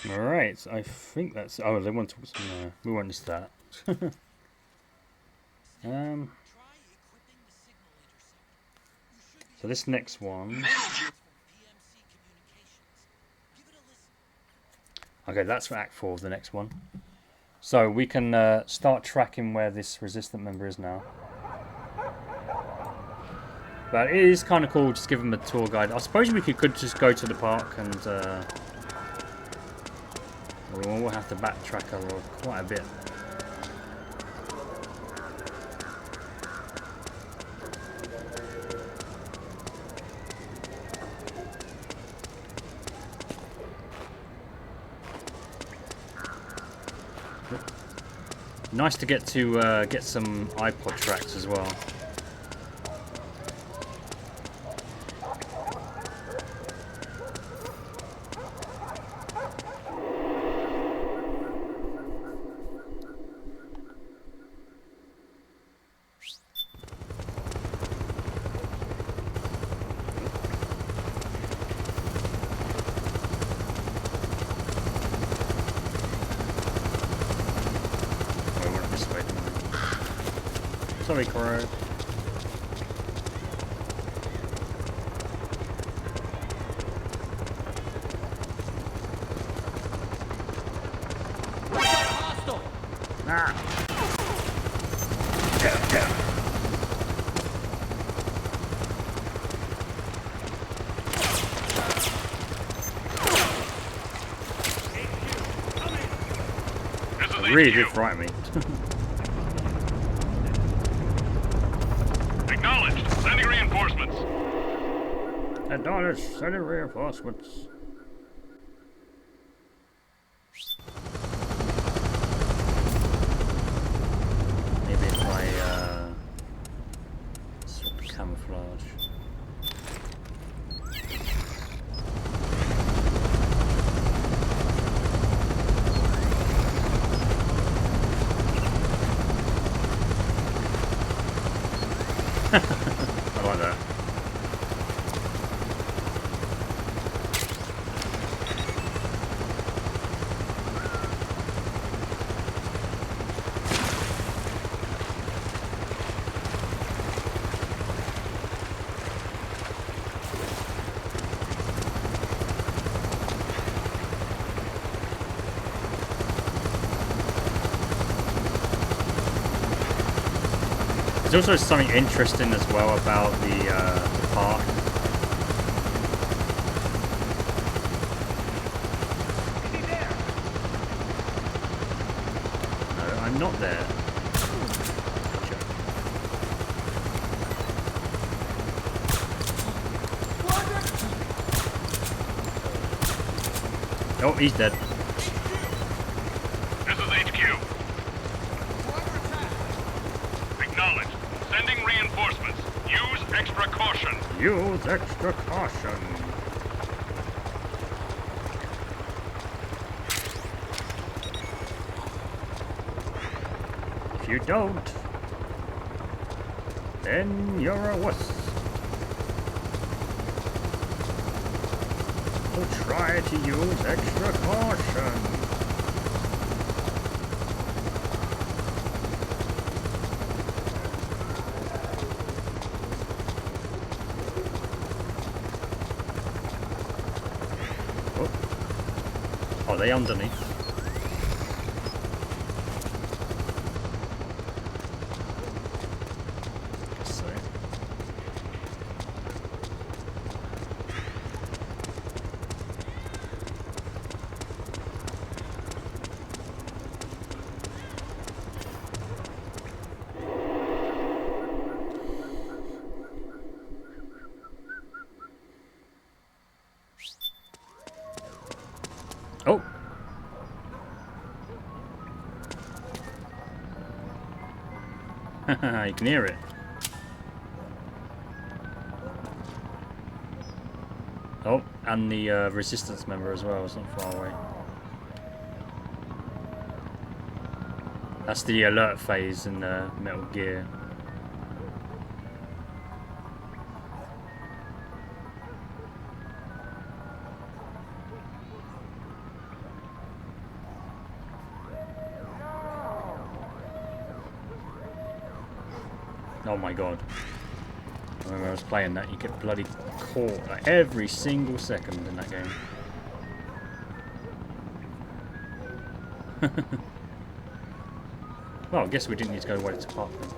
Speaker 1: Alright, I think that's... Oh, they want to... No, we won't list that. So this next one... Okay, that's for Act 4 of the next one. So we can start tracking where this resistant member is now. But it is kind of cool just give them a tour guide. I suppose we could just go to the park and... we'll have to backtrack quite a bit. Nice to get some iPod tracks as well. Sorry, Crow. Really did frighten me.
Speaker 16: Acknowledged. Sending reinforcements.
Speaker 1: Acknowledged. Sending reinforcements. Maybe if I swap camouflage. I like that. There's also something interesting as well about the park. No, I'm not there. Gotcha. Oh, he's dead.
Speaker 16: This is HQ. Acknowledged. Sending reinforcements. Use extra caution.
Speaker 1: Use extra caution. you don't, then you're a wuss. So try to use extra caution. Oh, are they underneath? Oh! Haha, you can hear it. Oh, and the resistance member as well, it's not far away. That's the alert phase in Metal Gear. Oh my god. When I was playing that, you get bloody caught like, every single second in that game. Well, I guess we didn't need to go away to park then.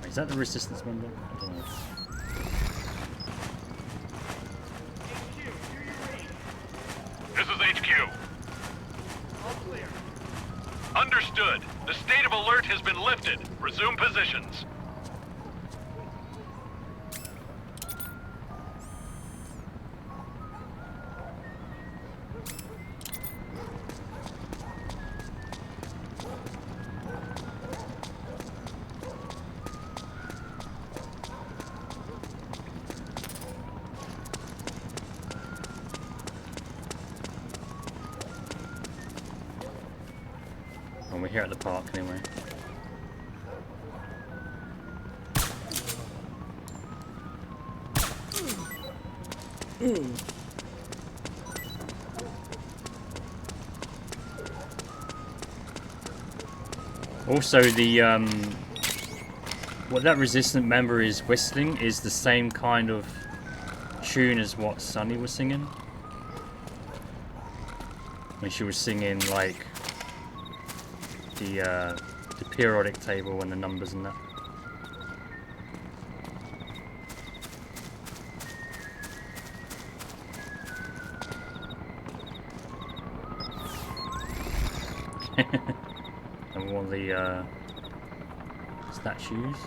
Speaker 1: Wait, is that the resistance member? I don't know.
Speaker 16: This is HQ. All clear. Understood. The state of alert has been lifted. Resume positions.
Speaker 1: We're here at the park anyway. Also, the what that resistant member is whistling is the same kind of tune as what Sunny was singing when she was singing like the periodic table and the numbers and that. And one of the statues.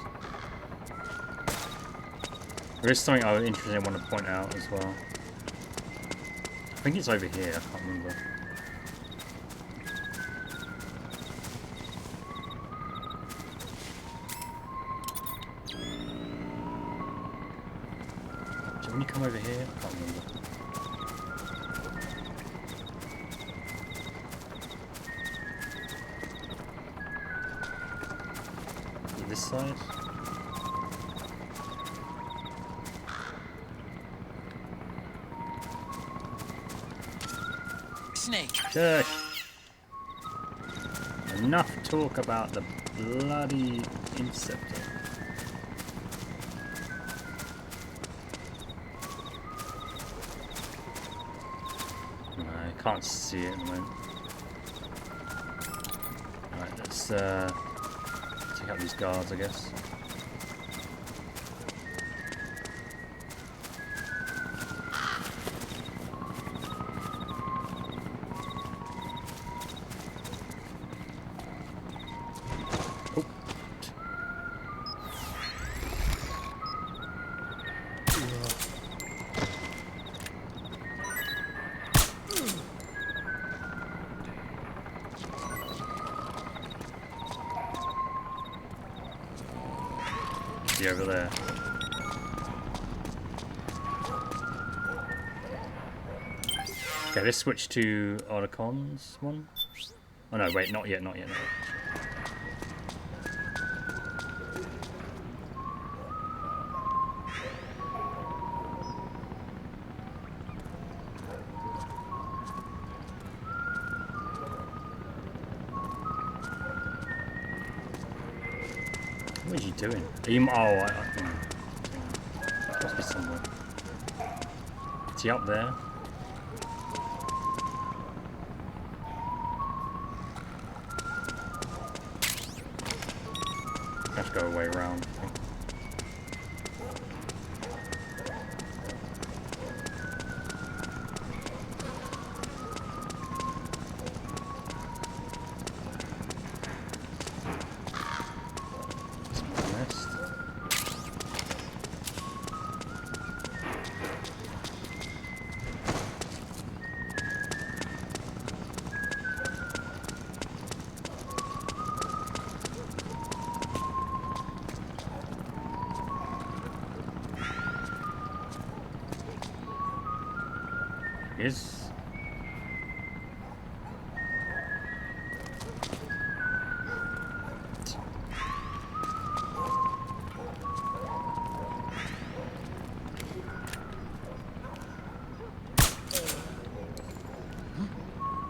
Speaker 1: There is something interesting I want to point out as well. I think it's over here, I can't remember. When you come over here, I can't remember. This side?
Speaker 11: Snake.
Speaker 1: Shush! Enough talk about the bloody Interceptor. Can't see it at the moment. Right, let's take out these guards, I guess. Oh. Over there. Okay, let's switch to Otacons one. Oh no, wait, not yet, not yet, not yet.
Speaker 2: What is he doing?
Speaker 1: Must be somewhere. Is he up there? Have to go away around. I think. Is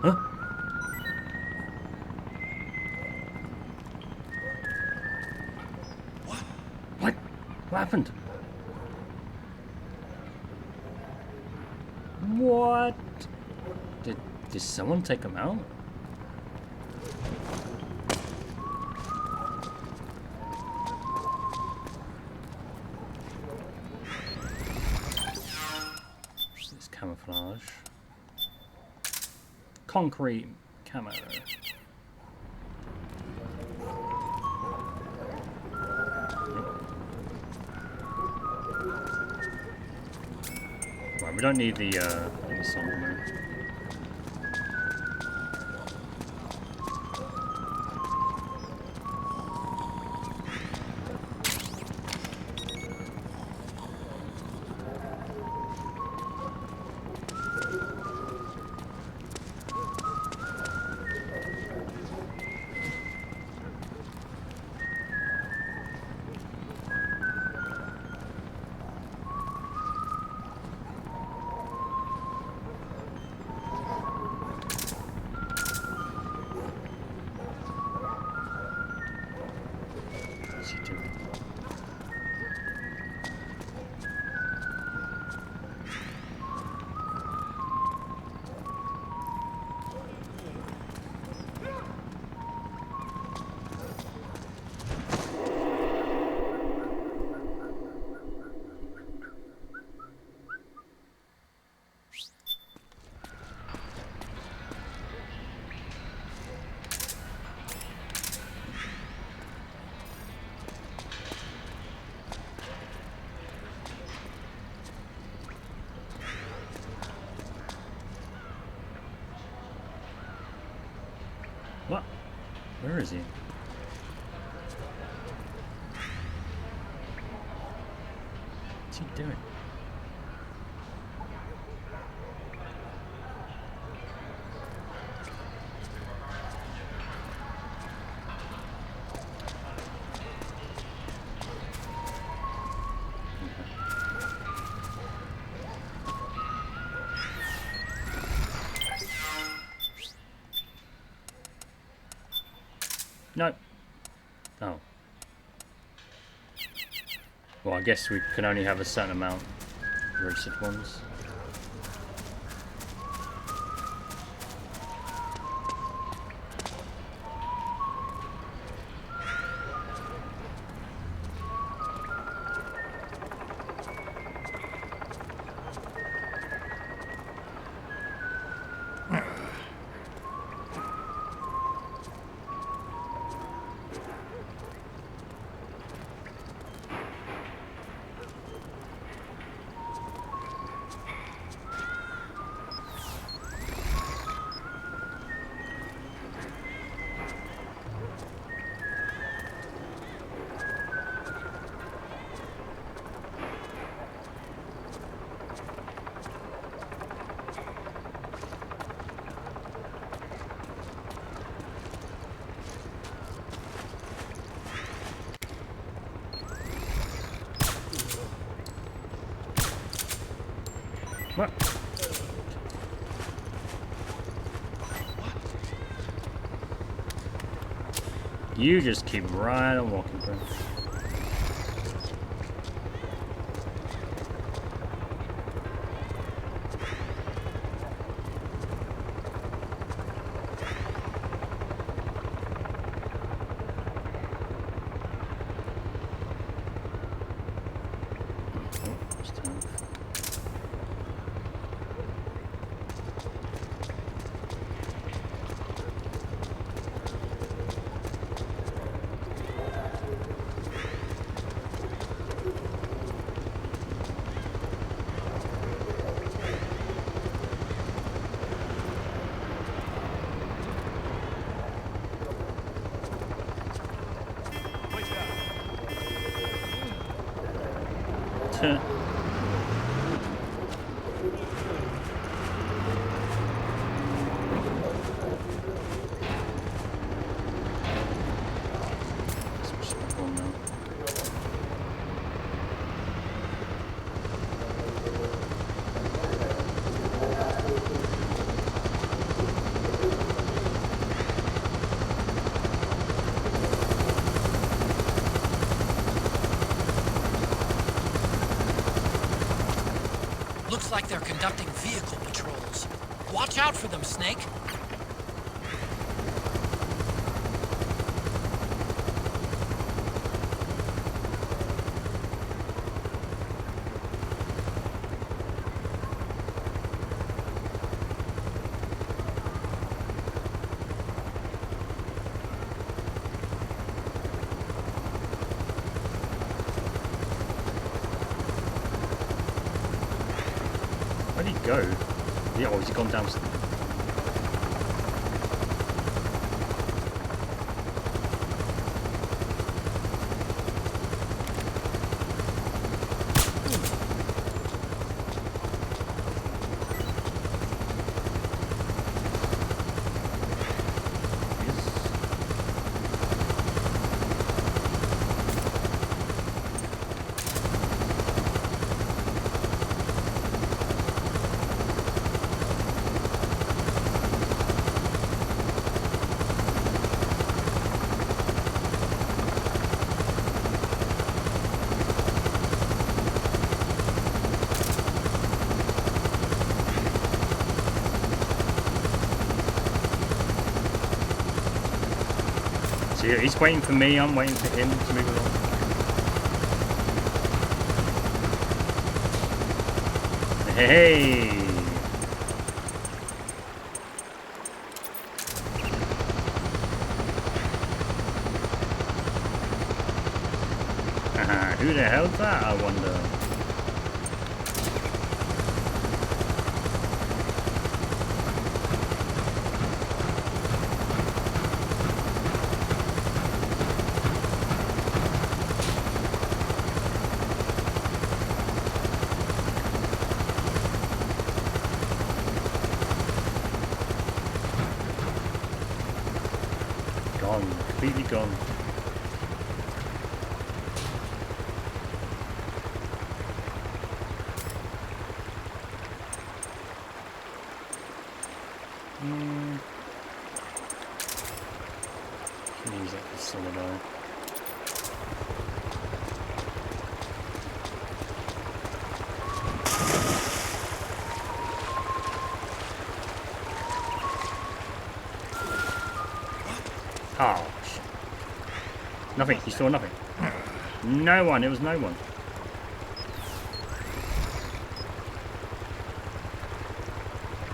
Speaker 1: huh? What happened? What? Did someone take him out? This camouflage. Concrete camo. Right, we don't need the song move. What? Where is he? What's he doing? No. Oh. Well, I guess we can only have a certain amount of registered ones. What? You just keep right on walking, bro.
Speaker 4: Looks like they're conducting vehicle patrols. Watch out for them, Snake.
Speaker 1: Where'd he go? Yeah, oh, has he gone downstairs? He's waiting for me, I'm waiting for him to move along. Hey! Who the hell's that, I wonder? Completely gone. Use that for solid. Oh, shit. Nothing. You saw nothing. No one. It was no one.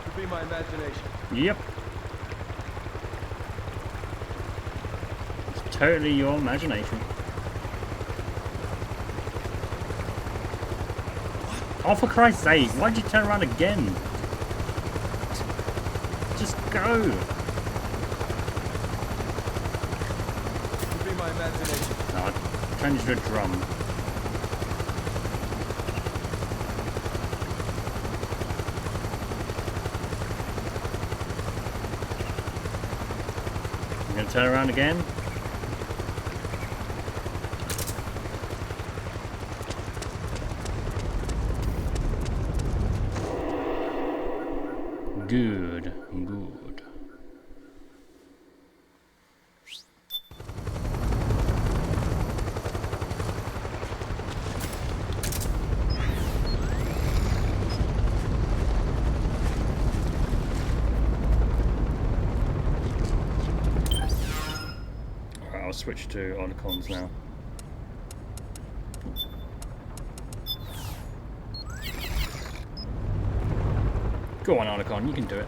Speaker 9: Could be my imagination.
Speaker 1: Yep. It's totally your imagination. Oh, for Christ's sake! Why'd you turn around again? Just go.
Speaker 9: My imagination.
Speaker 1: No, I turned into a drum. I'm gonna turn around again. Good, good. Alright, I'll switch to icons now. Go on, Arnicon, you can do it.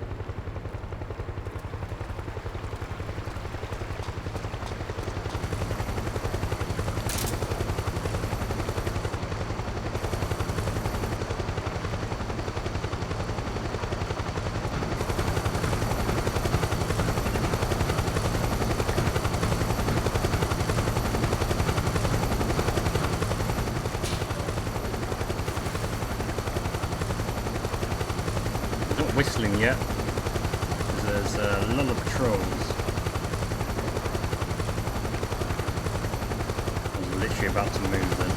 Speaker 1: Whistling yet, because there's a lot of patrols. I was literally about to move then.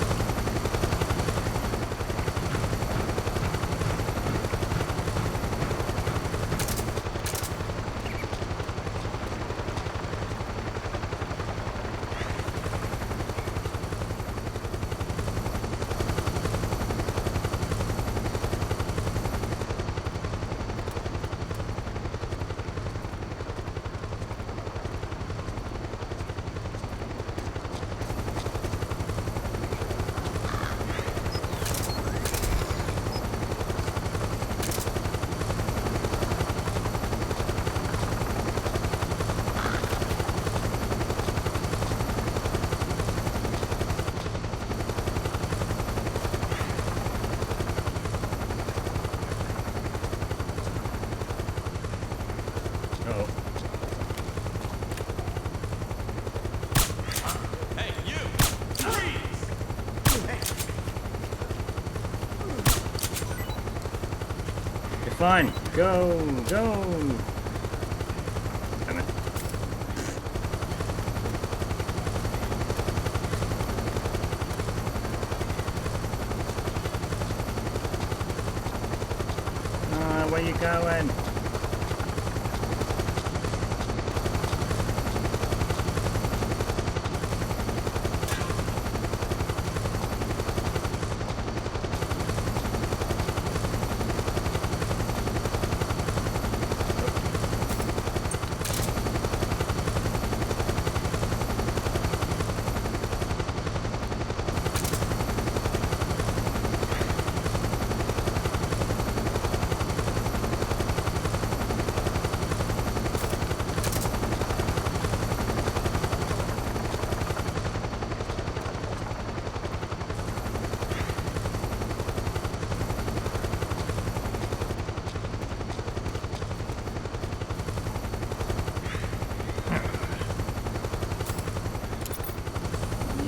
Speaker 1: Fine, go, go! Damn it. Where you going?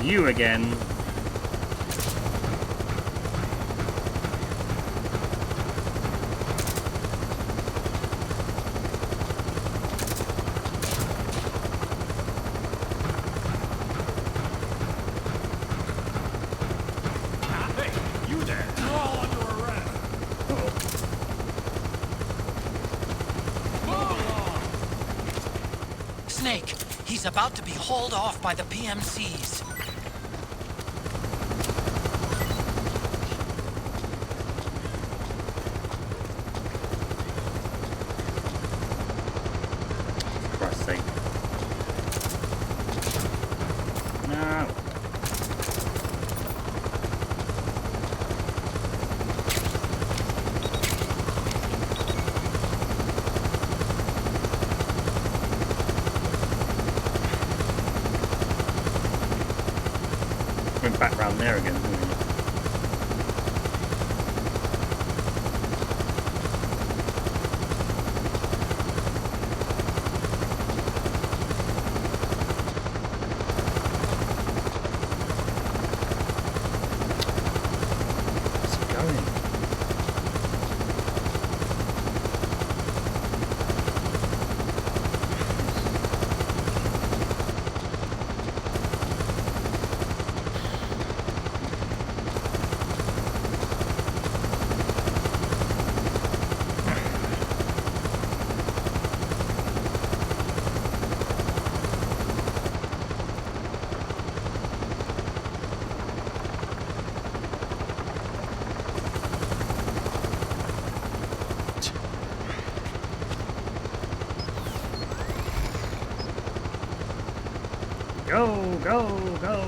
Speaker 1: You again.
Speaker 16: Hey, you there? You're all under arrest.
Speaker 4: Snake, he's about to be hauled off by the PMCs. Back round there again, didn't we? Where's it going?
Speaker 1: Go, go, go.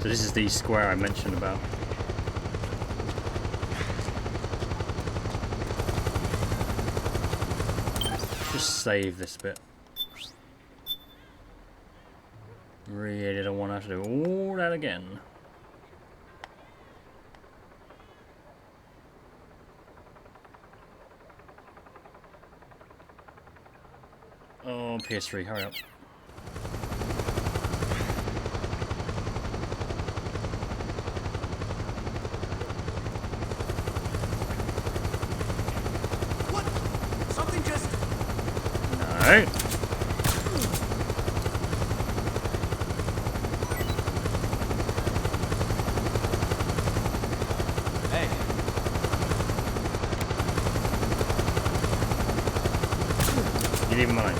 Speaker 1: So this is the square I mentioned about. Just save this bit. Really don't want to have to do all that again. Oh, PS3, hurry up. Alright.
Speaker 11: Hey.
Speaker 1: You leave him alone.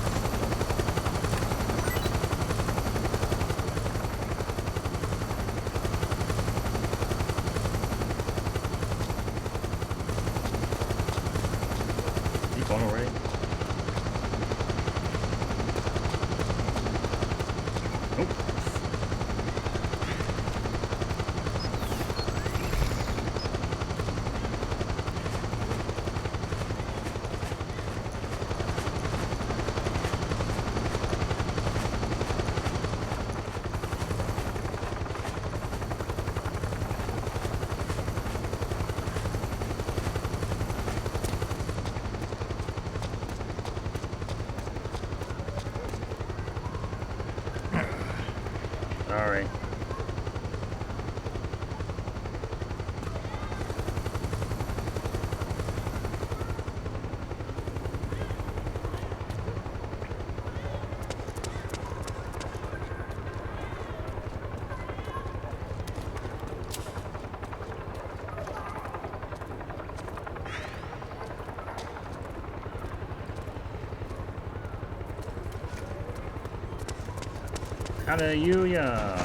Speaker 1: Is he gone already? Sorry. Hallelujah!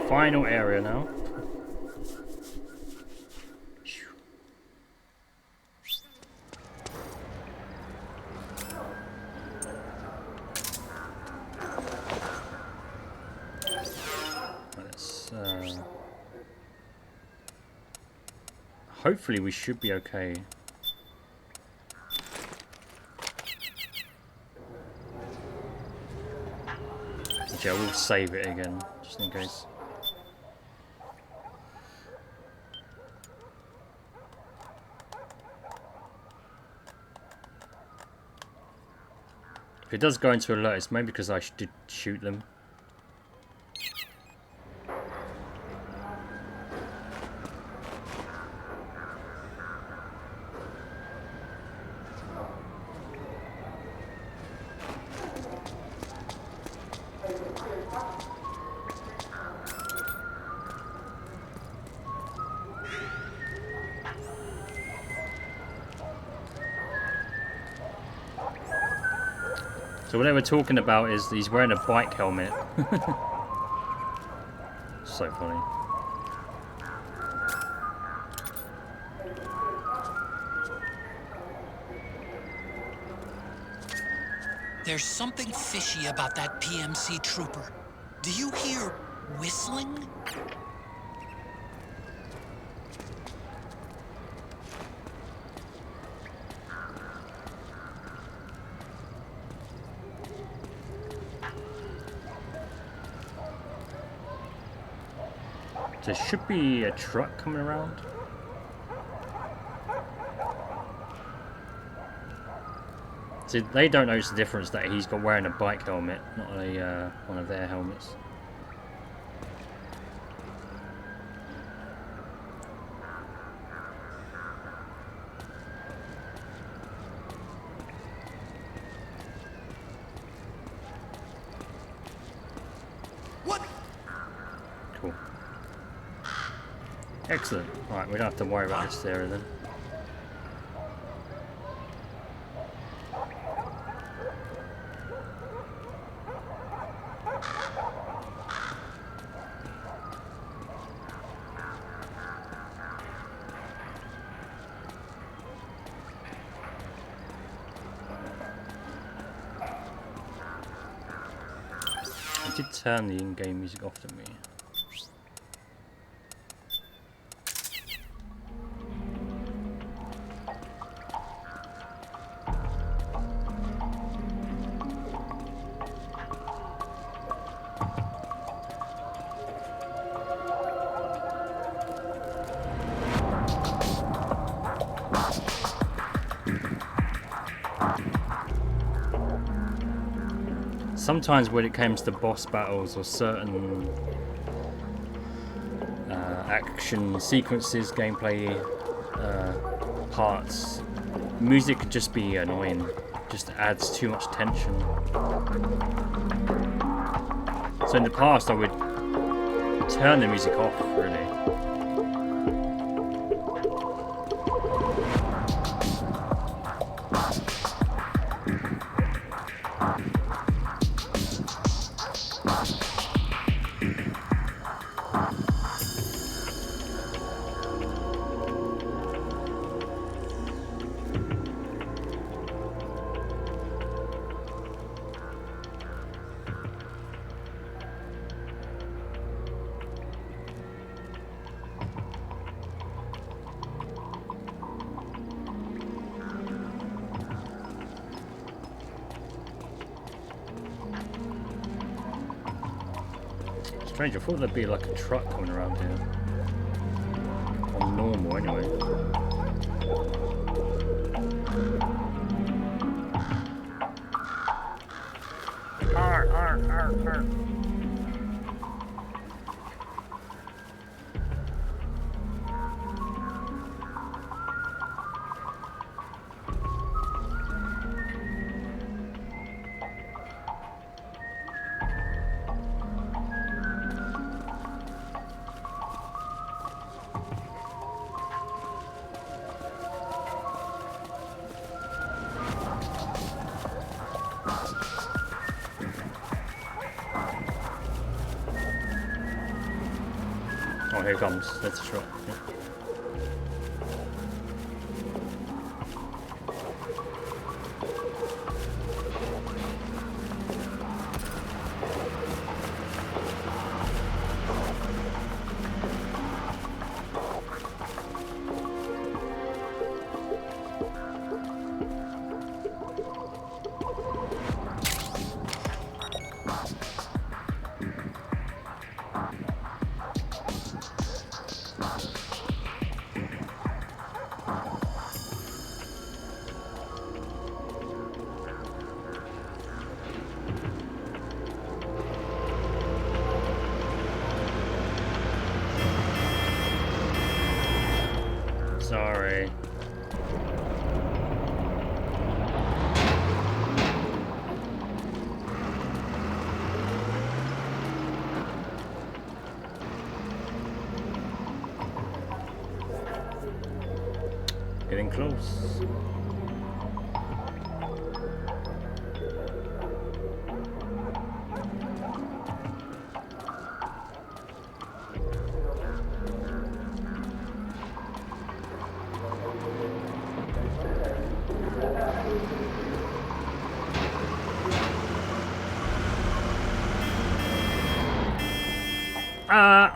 Speaker 1: Final area now. Let's, hopefully we should be okay. Yeah, we'll save it again, just in case. If it does go into alert, it's maybe because I did shoot them. So what they were talking about is he's wearing a bike helmet. So funny.
Speaker 4: There's something fishy about that PMC trooper. Do you hear whistling?
Speaker 1: There should be a truck coming around. See, they don't notice the difference that he's got wearing a bike helmet, not a one of their helmets.
Speaker 5: What?
Speaker 1: Cool. Excellent. Right, we don't have to worry about this area then. I did turn the in-game music off, didn't we? Sometimes when it comes to boss battles or certain action sequences, gameplay parts, music could just be annoying. Just adds too much tension. So in the past I would turn the music off, really. Strange, I thought there'd be like a truck coming around here. On normal, anyway. Arr, arr, arr, arr. Oh, here it comes. That's a truck. Yeah. Sorry. Getting close.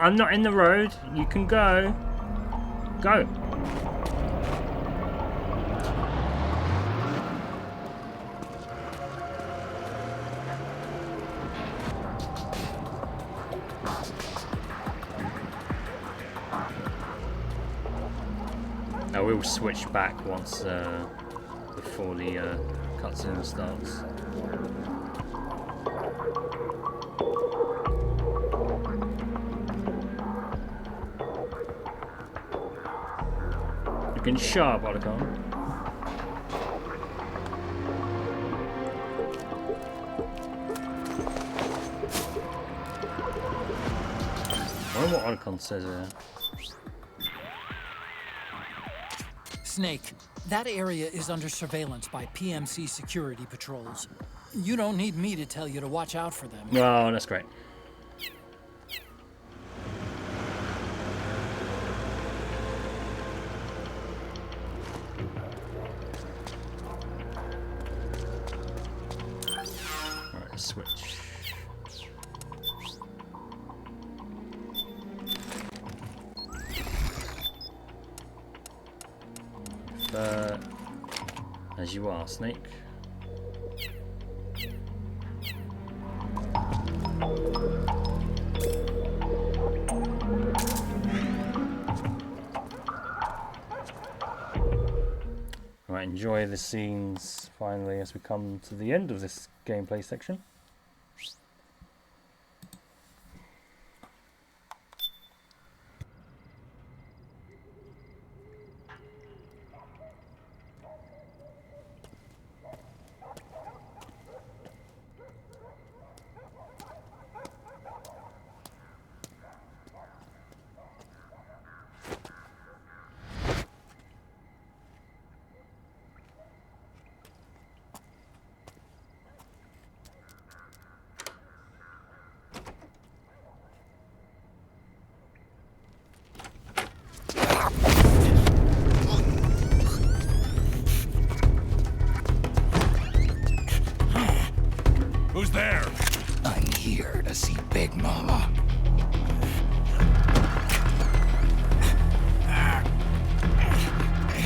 Speaker 1: I'm not in the road. You can go. Go. I will switch back once before the cutscene starts. Looking sharp, Otacon. I wonder what Icon says here.
Speaker 4: Snake, that area is under surveillance by PMC security patrols. You don't need me to tell you to watch out for them.
Speaker 1: Oh, that's great. Alright, switch. As you are, Snake. Right, enjoy the scenes finally as we come to the end of this gameplay section.
Speaker 5: Who's there? I'm here to see Big Mama.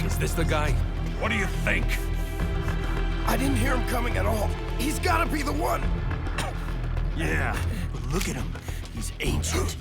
Speaker 17: Is this the guy? What do you think?
Speaker 18: I didn't hear him coming at all. He's gotta be the one.
Speaker 17: Yeah, but look at him. He's ancient.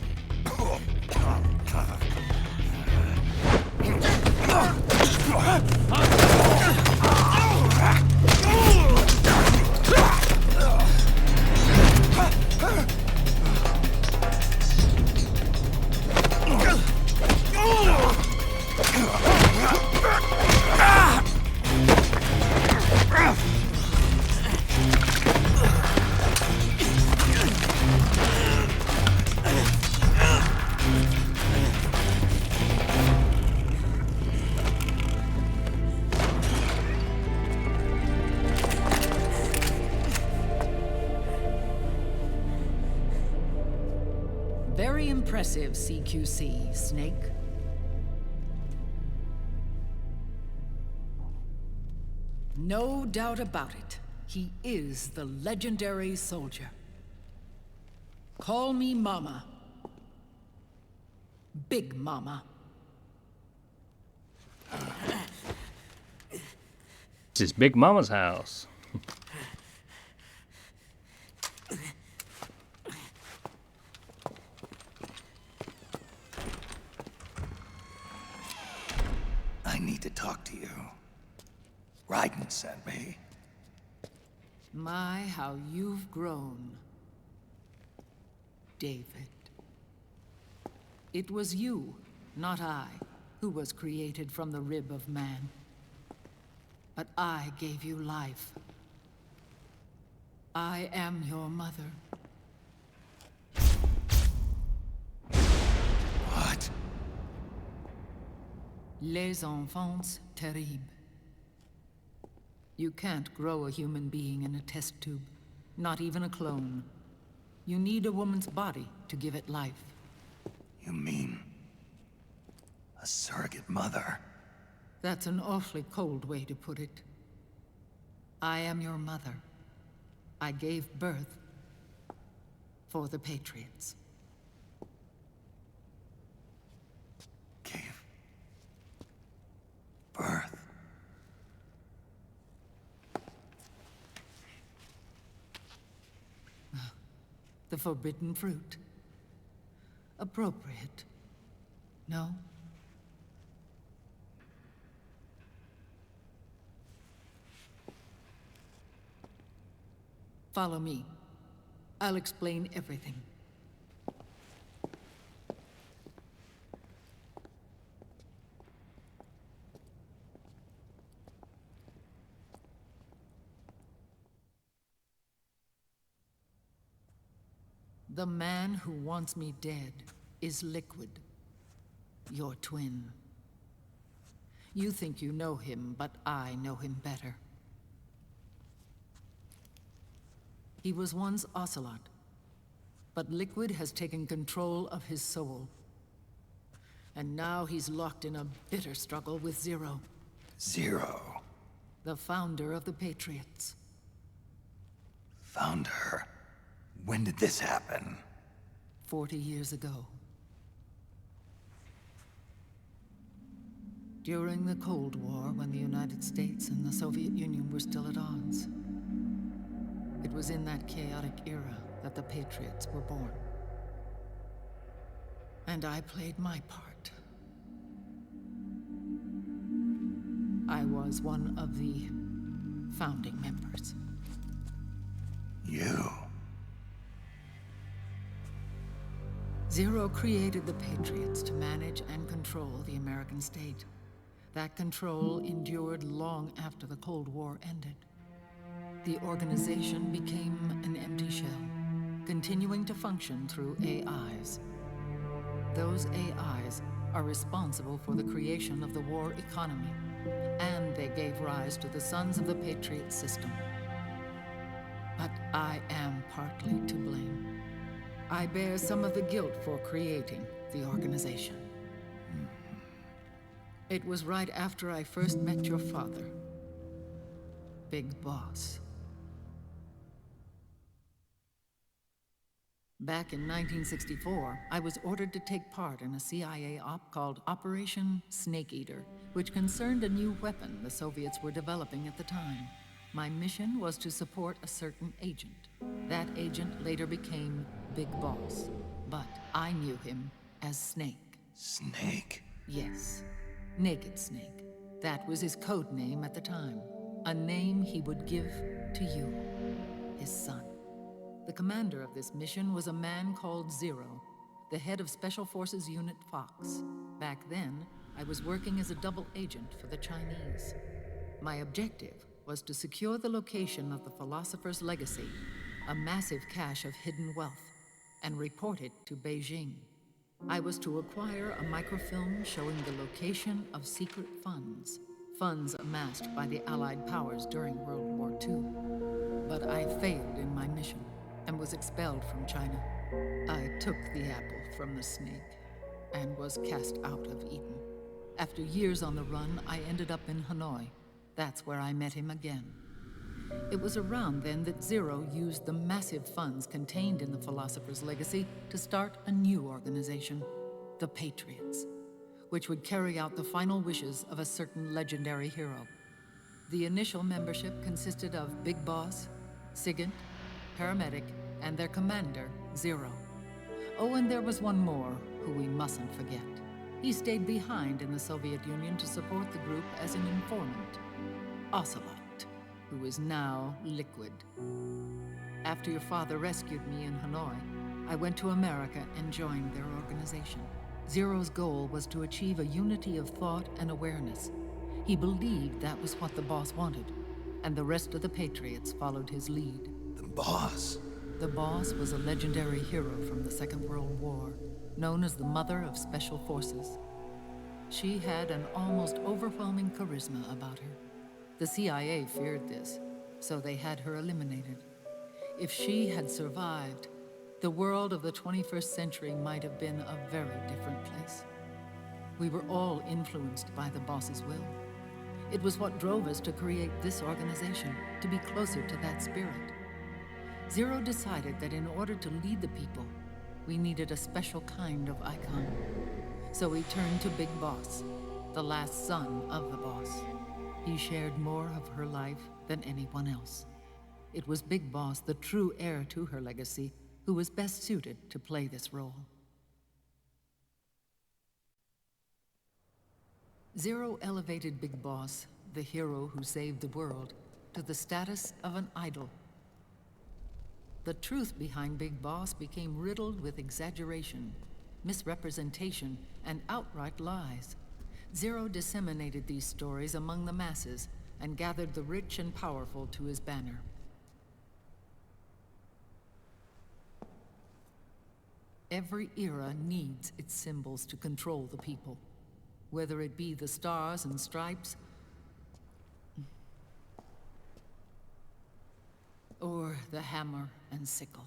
Speaker 2: Very impressive, CQC, Snake. No doubt about it. He is the legendary soldier. Call me Mama. Big Mama.
Speaker 1: This is Big Mama's house.
Speaker 5: I need to talk to you. Raiden sent me.
Speaker 2: My, how you've grown, David. It was you, not I, who was created from the rib of man. But I gave you life. I am your mother.
Speaker 5: What?
Speaker 2: Les enfants terribles. You can't grow a human being in a test tube, not even a clone. You need a woman's body to give it life.
Speaker 5: You mean a surrogate mother?
Speaker 2: That's an awfully cold way to put it. I am your mother. I gave birth for the Patriots.
Speaker 5: Gave birth?
Speaker 2: The forbidden fruit. Appropriate. No? Follow me. I'll explain everything. The man who wants me dead
Speaker 19: is Liquid, your twin. You think you know him, but I know him better. He was once Ocelot, but Liquid has taken control of his soul. And now he's locked in a bitter struggle with Zero.
Speaker 5: Zero?
Speaker 19: The founder of the Patriots.
Speaker 5: Founder? When did this happen?
Speaker 19: 40 years ago. During the Cold War, when the United States and the Soviet Union were still at odds. It was in that chaotic era that the Patriots were born. And I played my part. I was one of the founding members.
Speaker 5: You?
Speaker 19: Zero created the Patriots to manage and control the American state. That control endured long after the Cold War ended. The organization became an empty shell, continuing to function through AIs. Those AIs are responsible for the creation of the war economy, and they gave rise to the Sons of the Patriot system. But I am partly to blame. I bear some of the guilt for creating the organization. It was right after I first met your father, Big Boss. Back in 1964, I was ordered to take part in a CIA op called Operation Snake Eater, which concerned a new weapon the Soviets were developing at the time. My mission was to support a certain agent. That agent later became Big Boss, but I knew him as Snake.
Speaker 5: Snake?
Speaker 19: Yes, Naked Snake. That was his code name at the time. A name he would give to you, his son. The commander of this mission was a man called Zero, the head of Special Forces Unit Fox. Back then, I was working as a double agent for the Chinese. My objective was to secure the location of the Philosopher's Legacy, a massive cache of hidden wealth, and report it to Beijing. I was to acquire a microfilm showing the location of secret funds, funds amassed by the Allied powers during World War II. But I failed in my mission and was expelled from China. I took the apple from the snake and was cast out of Eden. After years on the run, I ended up in Hanoi. That's where I met him again. It was around then that Zero used the massive funds contained in the Philosopher's Legacy to start a new organization, the Patriots, which would carry out the final wishes of a certain legendary hero. The initial membership consisted of Big Boss, Sigint, Paramedic, and their commander, Zero. Oh, and there was one more who we mustn't forget. He stayed behind in the Soviet Union to support the group as an informant, Ocelot, who is now Liquid. After your father rescued me in Hanoi, I went to America and joined their organization. Zero's goal was to achieve a unity of thought and awareness. He believed that was what the boss wanted, and the rest of the Patriots followed his lead.
Speaker 5: The boss?
Speaker 19: The boss was a legendary hero from the Second World War, known as the Mother of Special Forces. She had an almost overwhelming charisma about her. The CIA feared this, so they had her eliminated. If she had survived, the world of the 21st century might have been a very different place. We were all influenced by the boss's will. It was what drove us to create this organization, to be closer to that spirit. Zero decided that in order to lead the people, we needed a special kind of icon. So he turned to Big Boss, the last son of the boss. He shared more of her life than anyone else. It was Big Boss, the true heir to her legacy, who was best suited to play this role. Zero elevated Big Boss, the hero who saved the world, to the status of an idol. The truth behind Big Boss became riddled with exaggeration, misrepresentation, and outright lies. Zero disseminated these stories among the masses and gathered the rich and powerful to his banner. Every era needs its symbols to control the people. Whether it be the stars and stripes, or the hammer and sickle.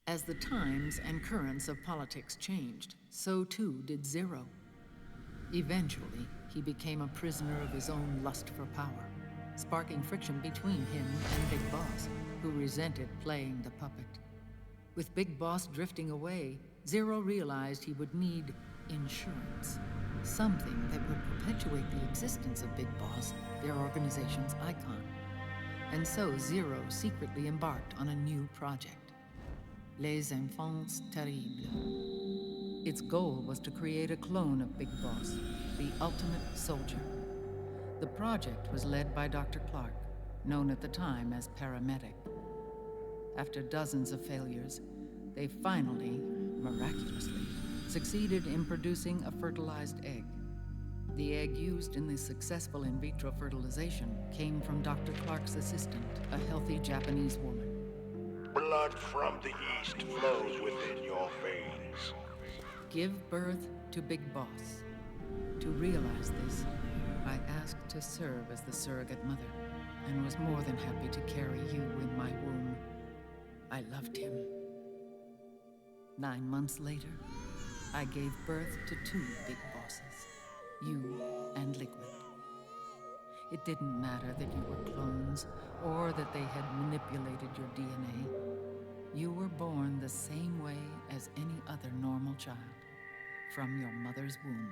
Speaker 19: As the times and currents of politics changed, so too did Zero. Eventually, he became a prisoner of his own lust for power, sparking friction between him and Big Boss, who resented playing the puppet. With Big Boss drifting away, Zero realized he would need insurance. Something that would perpetuate the existence of Big Boss, their organization's icon. And so Zero secretly embarked on a new project, Les Enfants Terribles. Its goal was to create a clone of Big Boss, the ultimate soldier. The project was led by Dr. Clark, known at the time as Paramedic. After dozens of failures, they finally, miraculously, succeeded in producing a fertilized egg. The egg used in the successful in vitro fertilization came from Dr. Clark's assistant, a healthy Japanese woman.
Speaker 20: Blood from the east flows within your veins.
Speaker 19: Give birth to Big Boss. To realize this, I asked to serve as the surrogate mother, and was more than happy to carry you in my womb. I loved him. 9 months later, I gave birth to 2 Big Bosses, you and Liquid. It didn't matter that you were clones, or that they had manipulated your DNA. You were born the same way as any other normal child, from your mother's womb.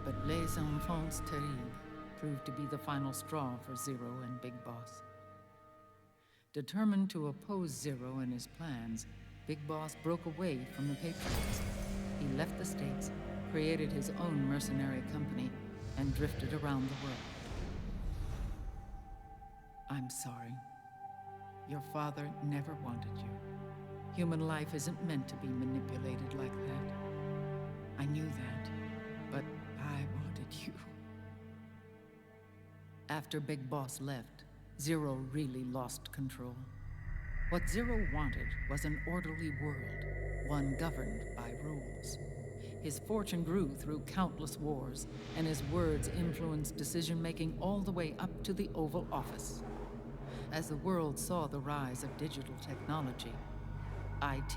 Speaker 19: But Les Enfants Terribles proved to be the final straw for Zero and Big Boss. Determined to oppose Zero and his plans, Big Boss broke away from the Patriots. He left the States, created his own mercenary company, and drifted around the world. I'm sorry. Your father never wanted you. Human life isn't meant to be manipulated like that. I knew that, but I wanted you. After Big Boss left, Zero really lost control. What Zero wanted was an orderly world, one governed by rules. His fortune grew through countless wars, and his words influenced decision-making all the way up to the Oval Office. As the world saw the rise of digital technology, IT,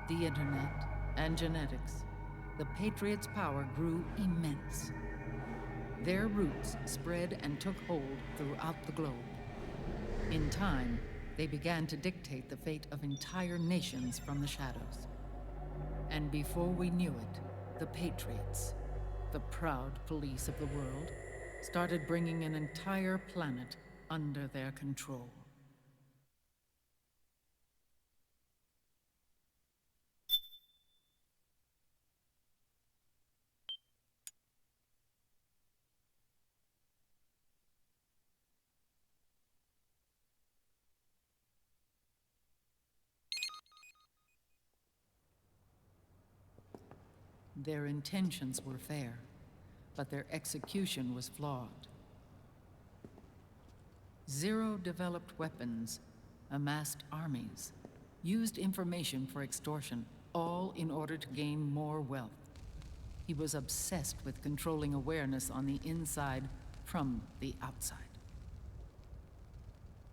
Speaker 19: the internet, and genetics, the Patriots' power grew immense. Their roots spread and took hold throughout the globe. In time, they began to dictate the fate of entire nations from the shadows. And before we knew it, the Patriots, the proud police of the world, started bringing an entire planet under their control. Their intentions were fair, but their execution was flawed. Zero developed weapons, amassed armies, used information for extortion, all in order to gain more wealth. He was obsessed with controlling awareness on the inside from the outside.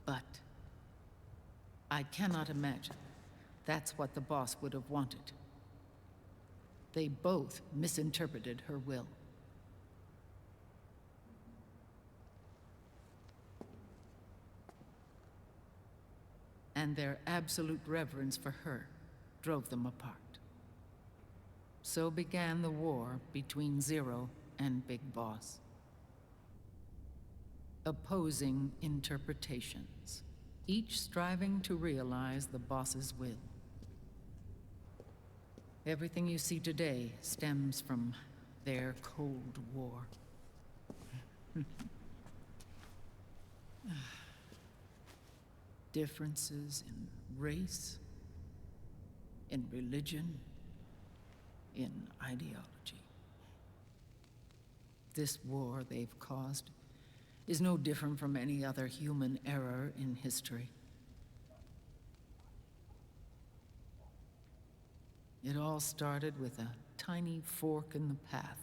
Speaker 19: But I cannot imagine that's what the boss would have wanted. They both misinterpreted her will. And their absolute reverence for her drove them apart. So began the war between Zero and Big Boss. Opposing interpretations, each striving to realize the boss's will. Everything you see today stems from their Cold War. Differences in race, in religion, in ideology. This war they've caused is no different from any other human error in history. It all started with a tiny fork in the path,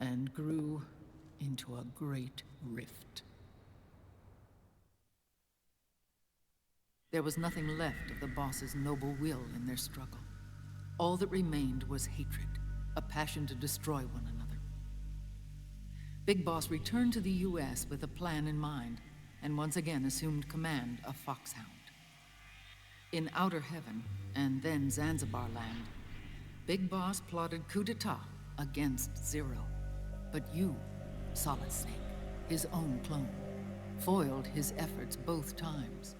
Speaker 19: and grew into a great rift. There was nothing left of the boss's noble will in their struggle. All that remained was hatred, a passion to destroy one another. Big Boss returned to the US with a plan in mind, and once again assumed command of Foxhound. In Outer Heaven, and then Zanzibar Land, Big Boss plotted coup d'etat against Zero. But you, Solid Snake, his own clone, foiled his efforts both times.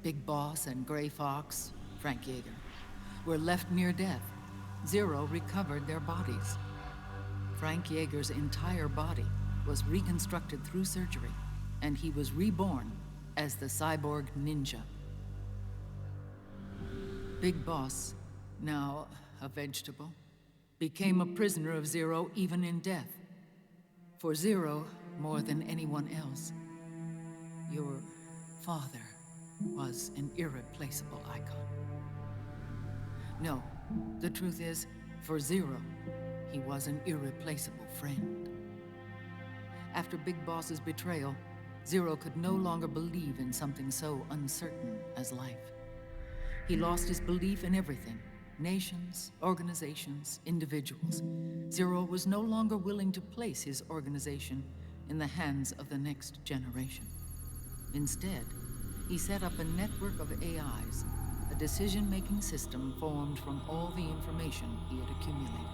Speaker 19: Big Boss and Gray Fox, Frank Yeager, were left near death. Zero recovered their bodies. Frank Yeager's entire body was reconstructed through surgery, and he was reborn as the cyborg ninja. Big Boss, now a vegetable, became a prisoner of Zero even in death. For Zero, more than anyone else, your father was an irreplaceable icon. No, the truth is, for Zero, he was an irreplaceable friend. After Big Boss's betrayal, Zero could no longer believe in something so uncertain as life. He lost his belief in everything. Nations, organizations, individuals. Zero was no longer willing to place his organization in the hands of the next generation. Instead, he set up a network of AIs, a decision-making system formed from all the information he had accumulated.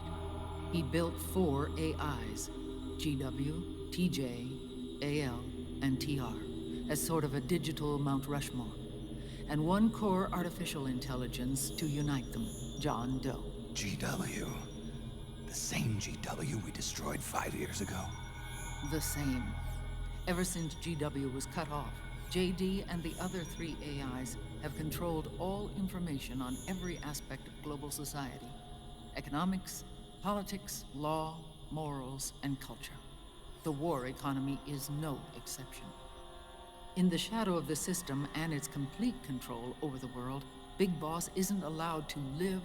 Speaker 19: He built 4 AIs, GW, TJ, AL, and TR, as sort of a digital Mount Rushmore, and 1 core artificial intelligence to unite them, John Doe.
Speaker 5: GW. The same GW we destroyed 5 years ago.
Speaker 19: The same. Ever since GW was cut off, JD and the other 3 AIs have controlled all information on every aspect of global society. Economics, politics, law, morals, and culture. The war economy is no exception. In the shadow of the system and its complete control over the world, Big Boss isn't allowed to live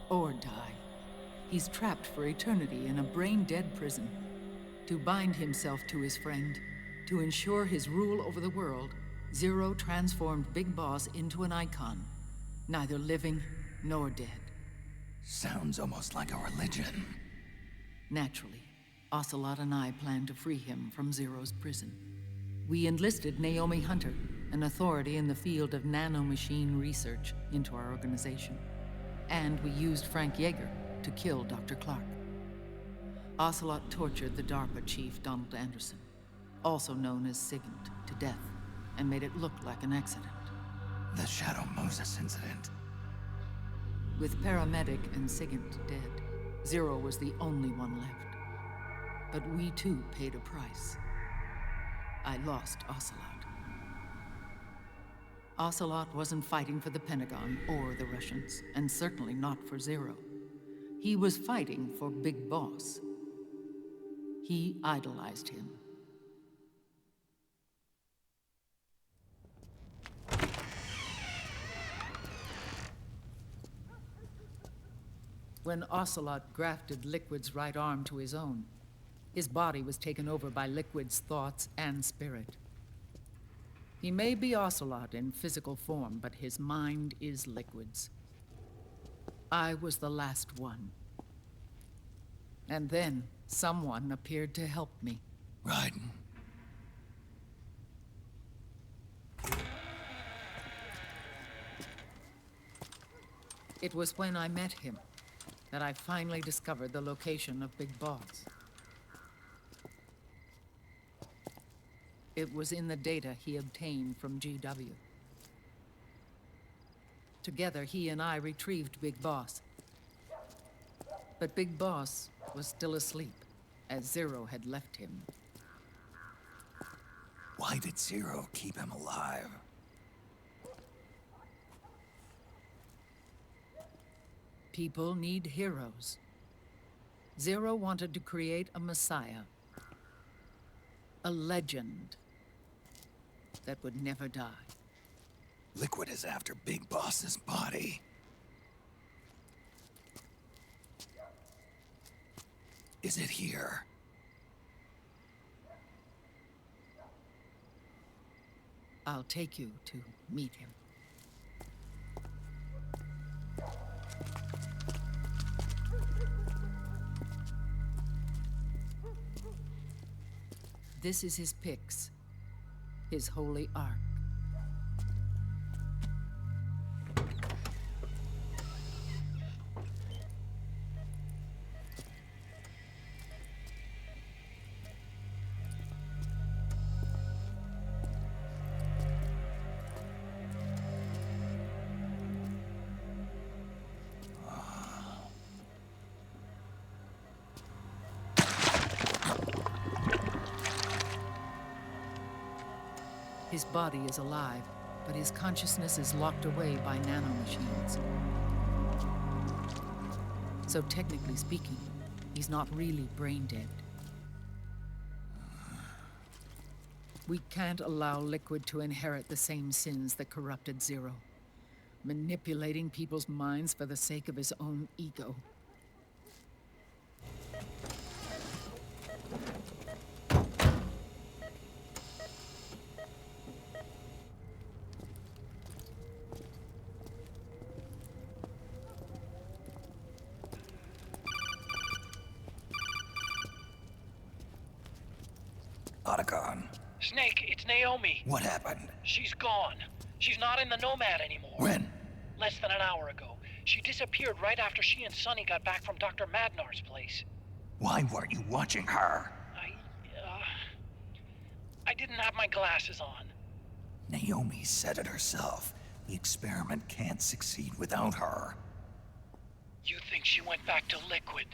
Speaker 19: or die. He's trapped for eternity in a brain-dead prison. To bind himself to his friend, to ensure his rule over the world, Zero transformed Big Boss into an icon, neither living nor dead.
Speaker 5: Sounds almost like a religion.
Speaker 19: Naturally, Ocelot and I plan to free him from Zero's prison. We enlisted Naomi Hunter, an authority in the field of nanomachine research, into our organization. And we used Frank Yeager to kill Dr. Clark. Ocelot tortured the DARPA chief, Donald Anderson, also known as Sigint, to death, and made it look like an accident.
Speaker 5: The Shadow Moses incident.
Speaker 19: With Paramedic and Sigint dead, Zero was the only one left. But we too paid a price. I lost Ocelot. Ocelot wasn't fighting for the Pentagon or the Russians, and certainly not for Zero. He was fighting for Big Boss. He idolized him. When Ocelot grafted Liquid's right arm to his own, his body was taken over by Liquid's thoughts and spirit. He may be Ocelot in physical form, but his mind is Liquid's. I was the last one. And then someone appeared to help me.
Speaker 5: Raiden.
Speaker 19: It was when I met him that I finally discovered the location of Big Boss. It was in the data he obtained from GW. Together, he and I retrieved Big Boss. But Big Boss was still asleep, as Zero had left him.
Speaker 5: Why did Zero keep him alive?
Speaker 19: People need heroes. Zero wanted to create a messiah. A legend that would never die.
Speaker 5: Liquid is after Big Boss's body. Is it here?
Speaker 19: I'll take you to meet him. This is his pyx, his holy ark. His body is alive, but his consciousness is locked away by nanomachines. So technically speaking, he's not really brain dead. We can't allow Liquid to inherit the same sins that corrupted Zero. Manipulating people's minds for the sake of his own ego.
Speaker 5: Otacon.
Speaker 21: Snake, it's Naomi.
Speaker 5: What happened?
Speaker 21: She's gone. She's not in the Nomad anymore.
Speaker 5: When?
Speaker 21: Less than an hour ago. She disappeared right after she and Sonny got back from Dr. Madnar's place.
Speaker 5: Why weren't you watching her?
Speaker 21: I didn't have my glasses on.
Speaker 5: Naomi said it herself. The experiment can't succeed without her.
Speaker 21: You think she went back to Liquid?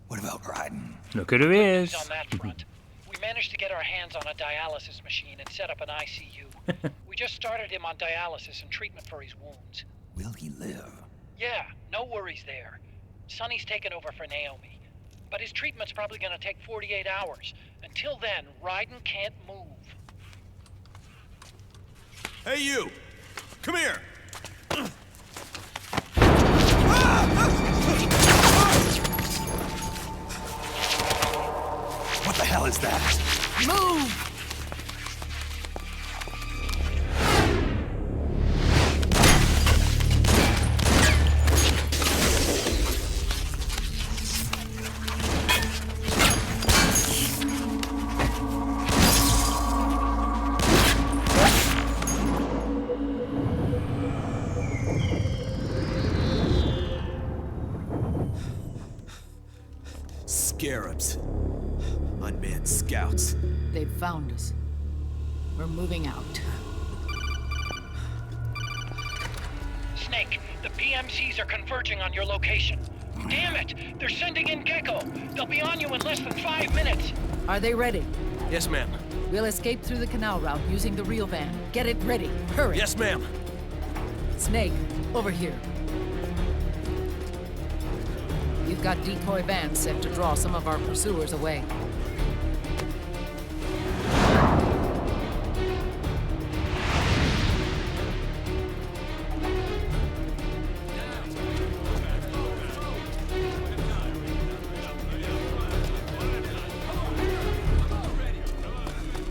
Speaker 5: What about Raiden?
Speaker 1: Look at her ears.
Speaker 21: On that front. We managed to get our hands on a dialysis machine and set up an ICU. We just started him on dialysis and treatment for his wounds.
Speaker 5: Will he live?
Speaker 21: Yeah, no worries there. Sonny's taken over for Naomi. But his treatment's probably gonna take 48 hours. Until then, Raiden can't move.
Speaker 8: Hey, you! Come here!
Speaker 5: What the hell is that?
Speaker 19: Move!
Speaker 8: Scarabs. Unmanned scouts.
Speaker 19: They've found us. We're moving out.
Speaker 21: Snake, the PMCs are converging on your location. Damn it! They're sending in Gecko! They'll be on you in less than 5 minutes!
Speaker 19: Are they ready?
Speaker 8: Yes, ma'am.
Speaker 19: We'll escape through the canal route using the real van. Get it ready. Hurry.
Speaker 8: Yes, ma'am.
Speaker 19: Snake, over here. You've got decoy vans set to draw some of our pursuers away.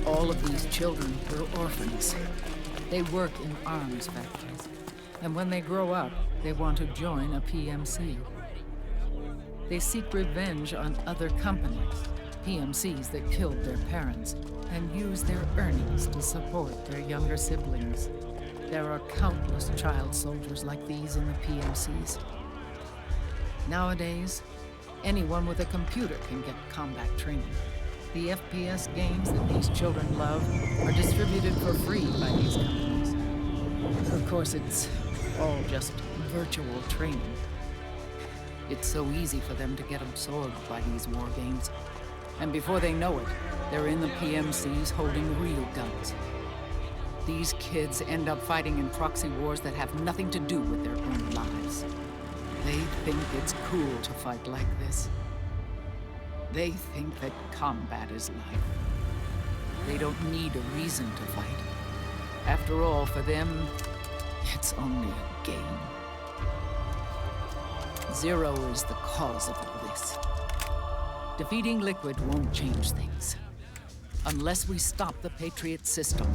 Speaker 19: All of these children were orphans. They work in arms factories. And when they grow up, they want to join a PMC. They seek revenge on other companies, PMCs that killed their parents, and use their earnings to support their younger siblings. There are countless child soldiers like these in the PMCs. Nowadays, anyone with a computer can get combat training. The FPS games that these children love are distributed for free by these companies. Of course, it's all just virtual training. It's so easy for them to get absorbed by these war games. And before they know it, they're in the PMCs holding real guns. These kids end up fighting in proxy wars that have nothing to do with their own lives. They think it's cool to fight like this. They think that combat is life. They don't need a reason to fight. After all, for them, it's only a game. Zero is the cause of all this. Defeating Liquid won't change things. Unless we stop the Patriot system,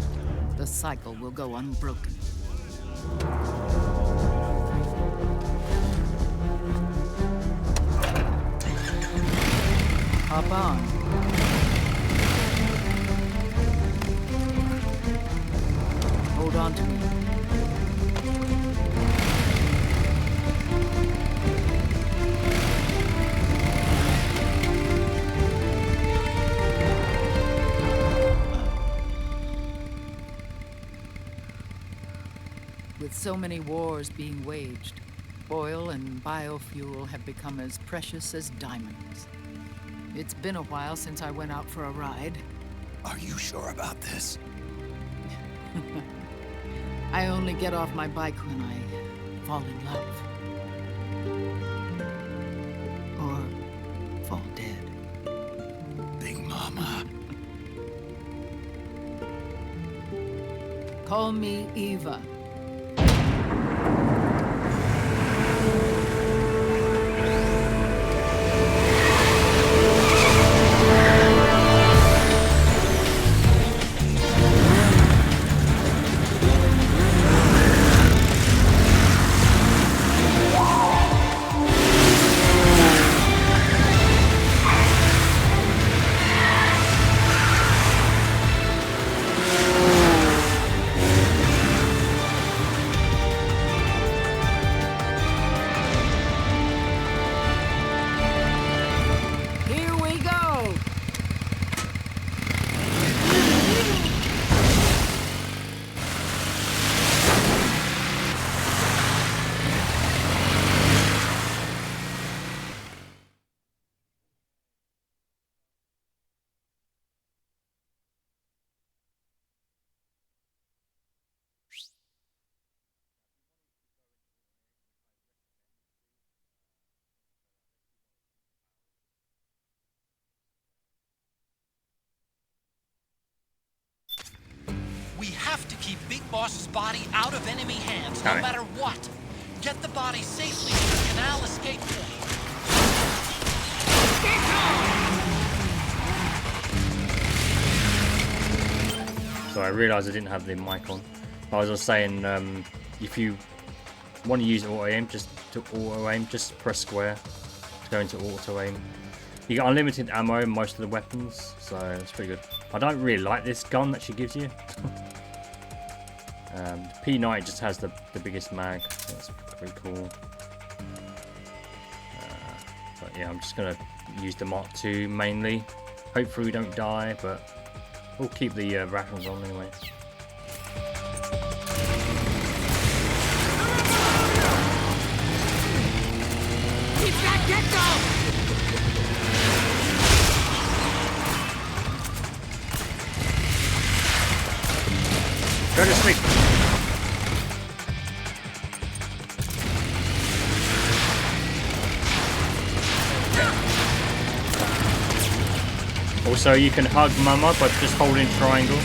Speaker 19: the cycle will go unbroken. Hop on. Hold on to me. With so many wars being waged, oil and biofuel have become as precious as diamonds. It's been a while since I went out for a ride.
Speaker 5: Are you sure about this?
Speaker 19: I only get off my bike when I fall in love. Or fall dead.
Speaker 5: Big Mama.
Speaker 19: Call me Eva.
Speaker 11: We have to keep Big Boss's body out of enemy hands, no matter what. Get the body safely to the canal escape point.
Speaker 1: So I realised I didn't have the mic on. I was just saying, if you want to use auto aim, just press square to go into auto aim. You get unlimited ammo in most of the weapons, so it's pretty good. I don't really like this gun that she gives you. P90 just has the biggest mag, so that's pretty cool. But yeah, I'm just gonna use the Mark II mainly. Hopefully we don't die, but we'll keep the rations on anyway.
Speaker 11: Keep that get-go!
Speaker 1: Go to sleep. Also, you can hug Mama by just holding triangle.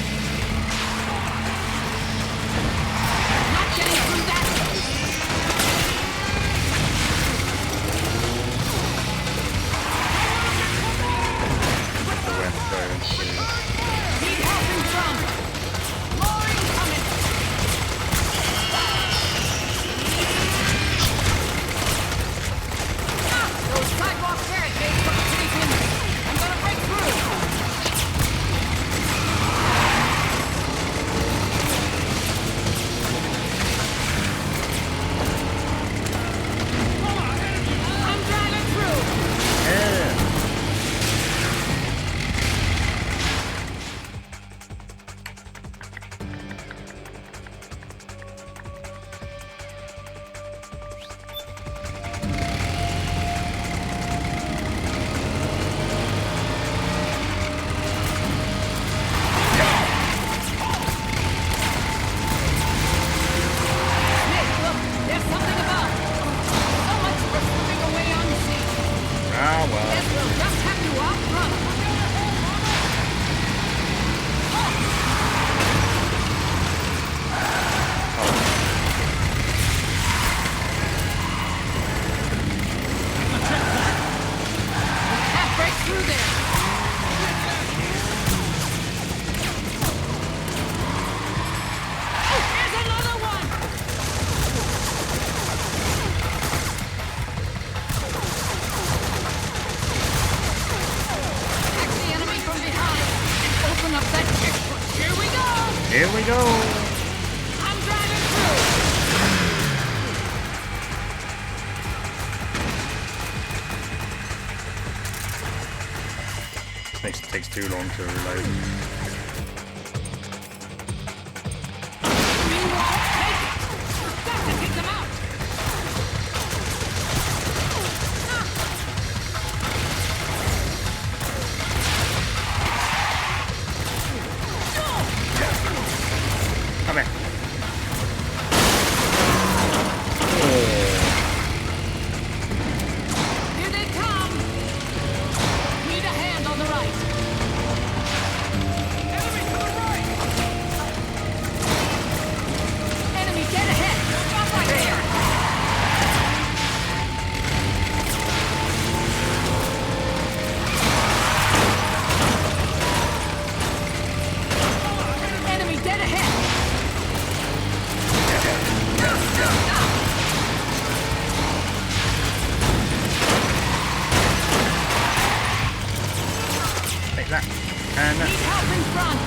Speaker 1: Here we go.
Speaker 2: I'm driving through.
Speaker 1: Takes too long to reload. Come here.
Speaker 2: Here they come. Need a hand on the right. Enemy to the right. Enemy dead ahead. Stop right there. Enemy dead ahead.
Speaker 1: Take that. And
Speaker 2: Need help in front.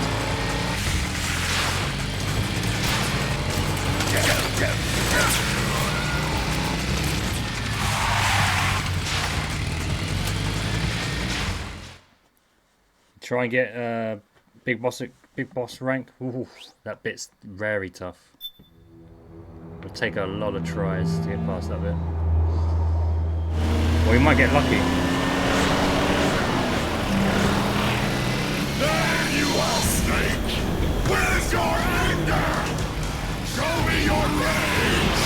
Speaker 1: try and get big boss rank. Ooh, that bit's very tough. It'll take a lot of tries to get past that bit. Or you might get lucky.
Speaker 20: There you are, Snake! Where's your anger? Show me your rage!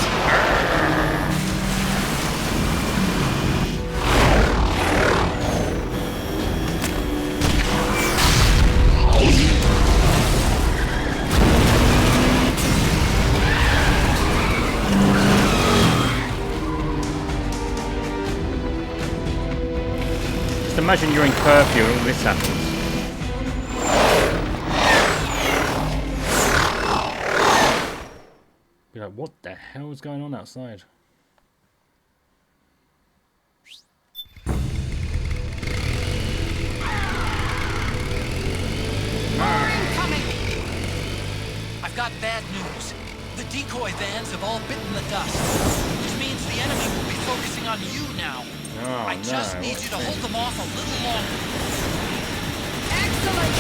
Speaker 1: Just imagine you're in curfew and all this happens. Be like, what the hell is going on outside?
Speaker 11: Incoming! I've got bad news. The decoy vans have all bitten the dust, which means the enemy will be focusing on you now.
Speaker 1: Oh,
Speaker 11: I just need you to hold them off a little longer.
Speaker 2: Excellent,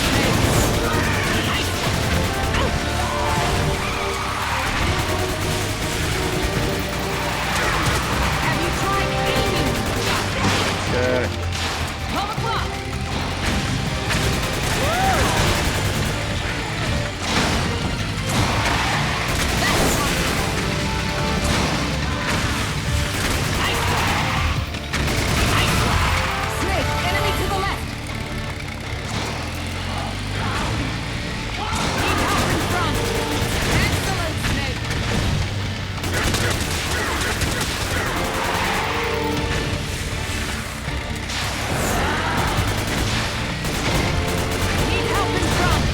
Speaker 2: Have you tried aiming?
Speaker 1: Good.
Speaker 2: 12 o'clock. Snake, enemy to the left. Need help in front. Excellent, Snake. Need help in front.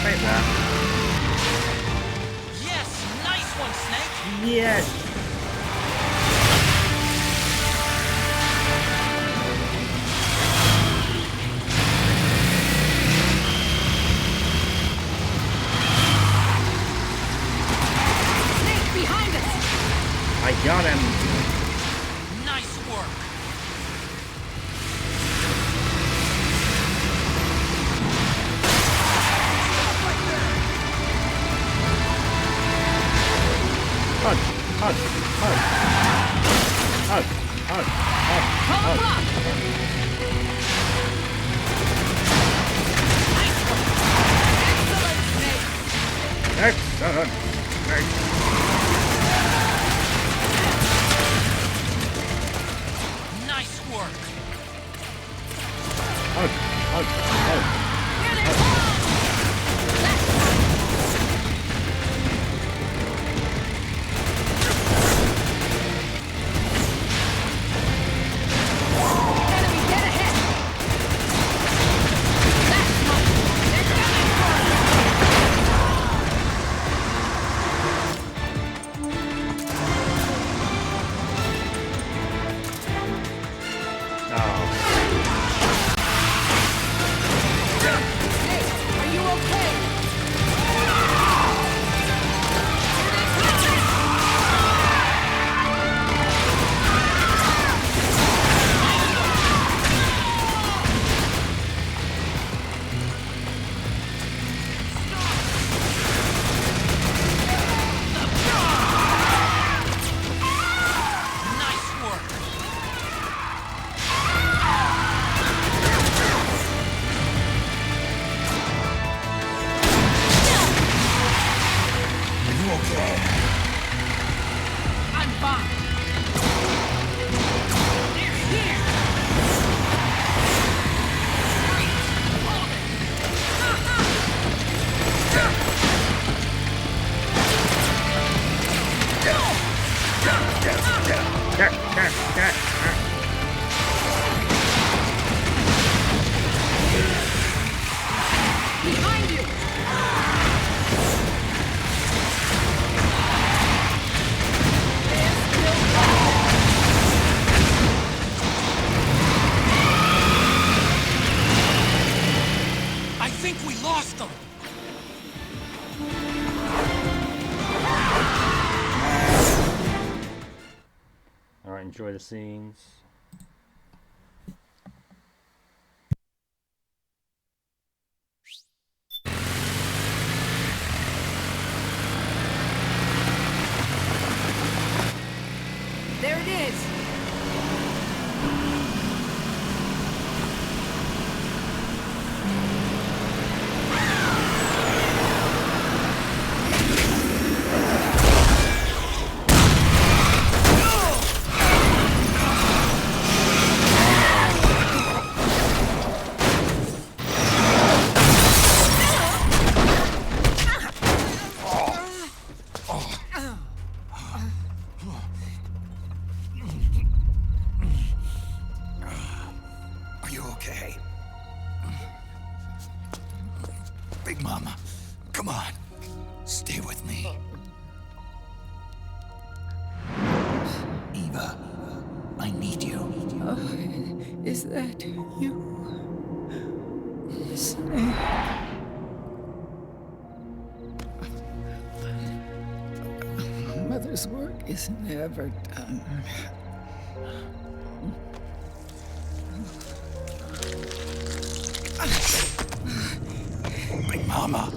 Speaker 1: Wait there.
Speaker 11: Yes, nice one, Snake.
Speaker 1: Yes.
Speaker 2: Snake behind us.
Speaker 1: I got him.
Speaker 11: Nice work.
Speaker 1: Hug, hug, hug. Hug, hug, hug, hug. Excellent.
Speaker 11: Nice work.
Speaker 1: Hug, hug, hug.
Speaker 2: Enemy dead ahead. That's one. They're coming for us.
Speaker 1: enjoy the scenes.
Speaker 2: There it is.
Speaker 5: Are you okay? Big Mama, come on. Stay with me. Eva, I need you.
Speaker 19: Oh, is that you? Snake. Mother's work is never done.
Speaker 5: Big Mama.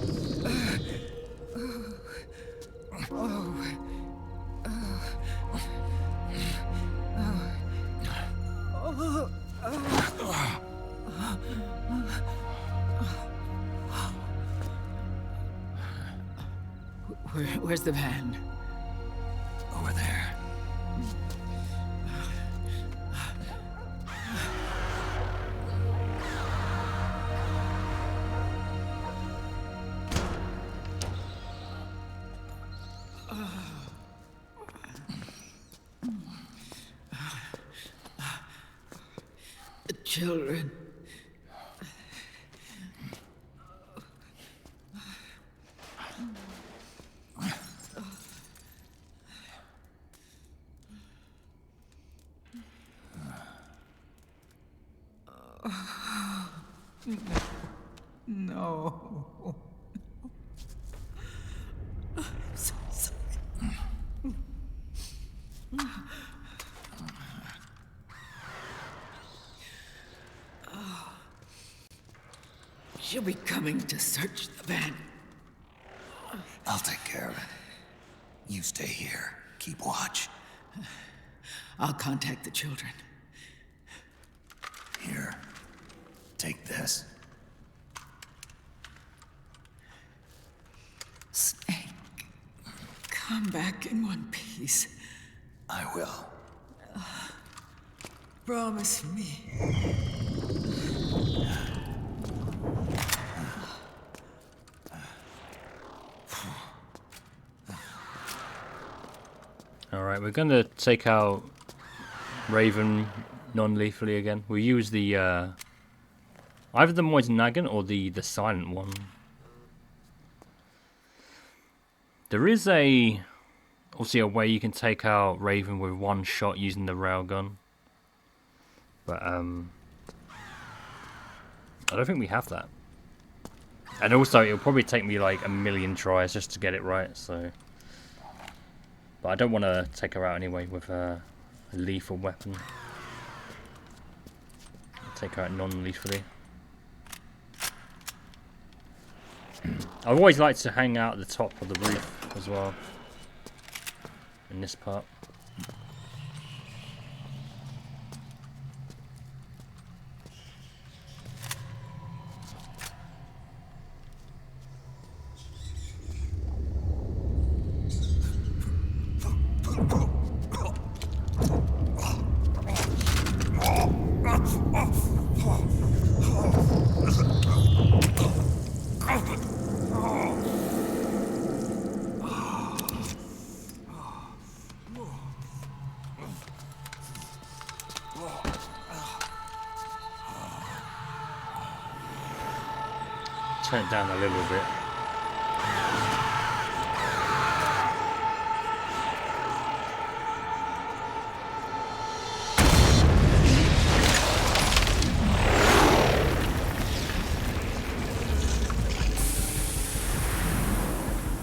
Speaker 19: Where's the van?
Speaker 5: Over there.
Speaker 19: The children. No. I'm so sorry. She'll be coming to search the van.
Speaker 5: I'll take care of it. You stay here. Keep watch.
Speaker 19: I'll contact the children.
Speaker 5: Here. Take this.
Speaker 19: Snake, come back in one piece.
Speaker 5: I will.
Speaker 19: Promise me.
Speaker 1: Alright, we're gonna take out Raven non-lethally again. We'll use the either the Moid Nagin or the silent one. There is obviously a way you can take out Raven with one shot using the railgun. But I don't think we have that. And also it'll probably take me like a million tries just to get it right, so. But I don't want to take her out anyway with a lethal weapon. I'll take her out non-lethally. I've always liked to hang out at the top of the roof as well. In this part. Turn it down a little bit.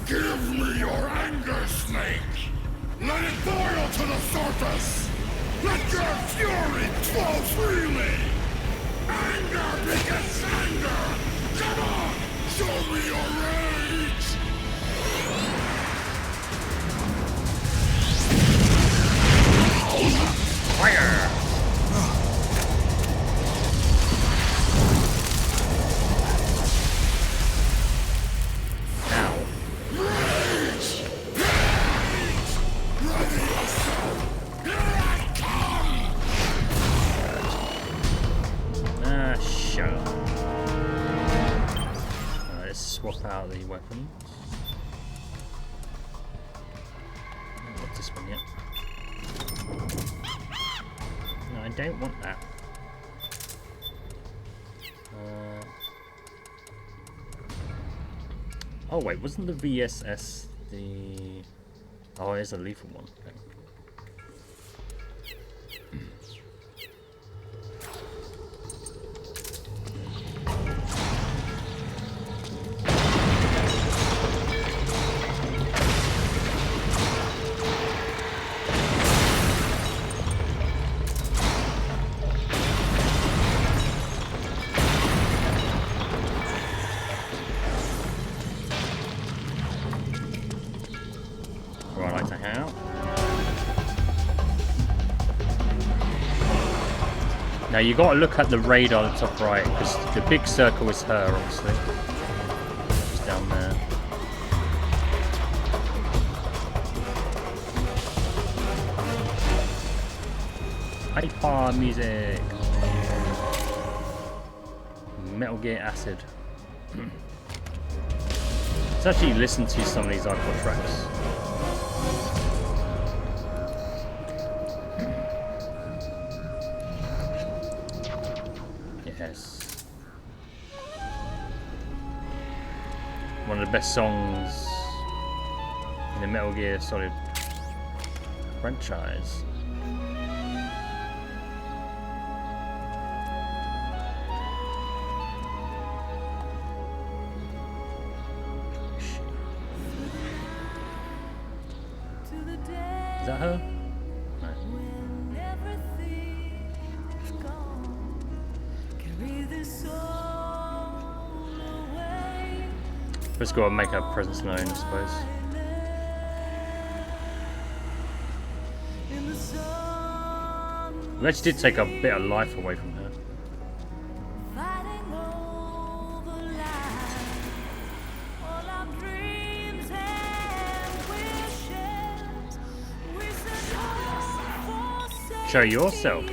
Speaker 20: Give me your anger, Snake! Let it boil to the surface! Let your fury flow freely! Anger begets anger! Come on! Show me your rage!
Speaker 1: Fire! Swap out the weapons. What's this one yet? No, I don't want that. Oh wait, wasn't the VSS the... Oh, it is a lethal one. Okay. Now you got to look at the radar on the top right, because the big circle is her, obviously. She's down there. Hyper music. Metal Gear Acid. Let's actually listen to some of these iPod tracks. Yes. One of the best songs in the Metal Gear Solid franchise. Is that her? No. Just gotta make her presence known, I suppose. We actually did take a bit of life away from her. Show yourself.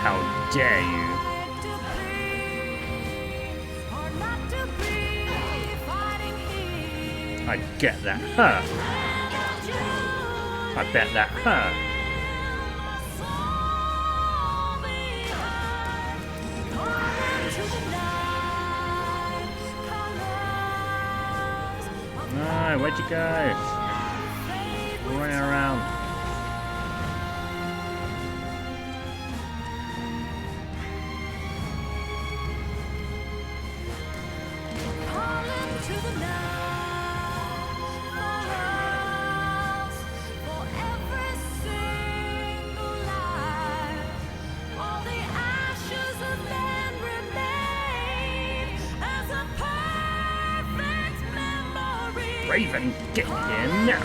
Speaker 1: How dare you? I get that, huh? I bet that, huh? No, where'd you go? Running around. Raven, get here now!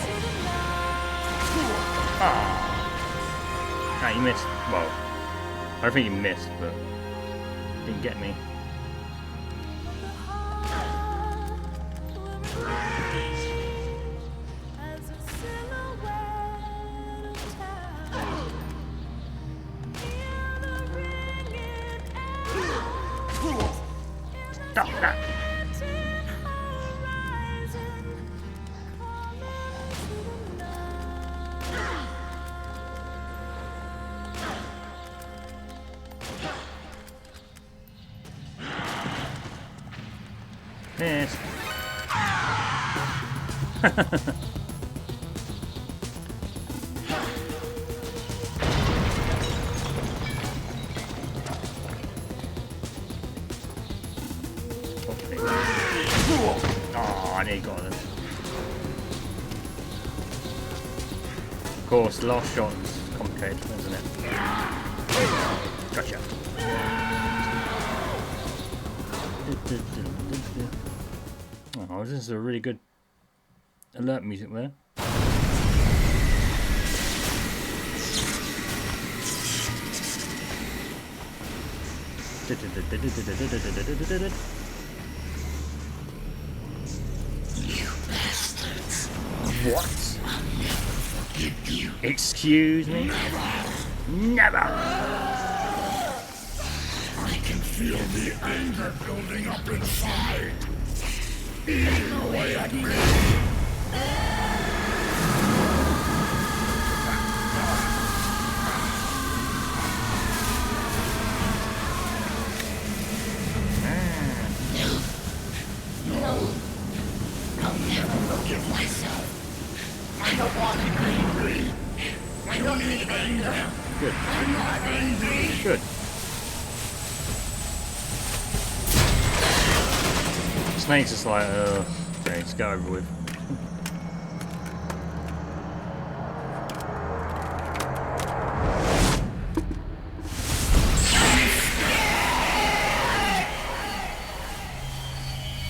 Speaker 1: Ah, you missed. Well, I don't think you missed, but didn't get me. stop that. Yes. Oh, I nearly got them. Of course, the last shot is complicated, isn't it? Gotcha. Oh, this is a really good alert music there. What? Excuse me? Never!
Speaker 20: I can feel the anger building up inside. Eating away at me. No. I'll never forgive myself. I don't want to be angry. I don't need anger.
Speaker 1: Good.
Speaker 20: I'm not angry.
Speaker 1: Good. Snake's just like, okay, let's go over with.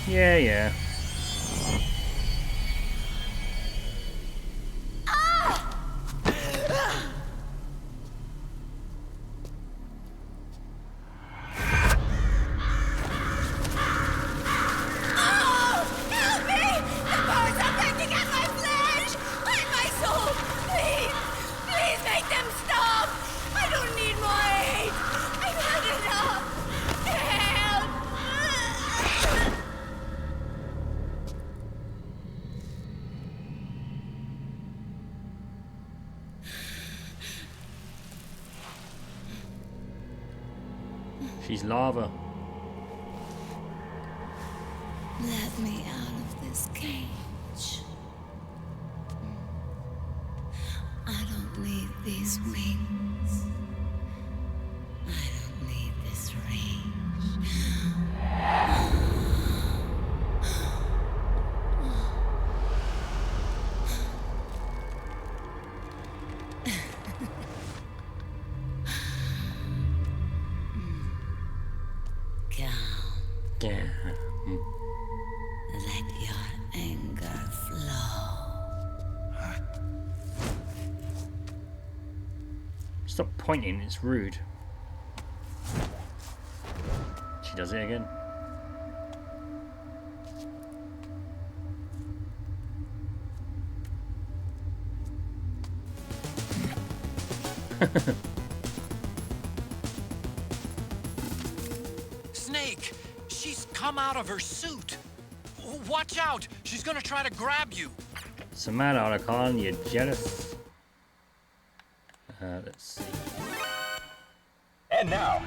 Speaker 1: Yeah, yeah. She's lava.
Speaker 7: Let me out of this cage. I don't need these wings. I don't need this range.
Speaker 1: Yeah.
Speaker 7: Let your anger flow.
Speaker 1: Stop pointing, it's rude. She does it again.
Speaker 11: Snake! She's come out of her suit! Watch out! She's gonna try to grab you!
Speaker 1: Samantha Otacon, you jealous? Let's see.
Speaker 5: And now.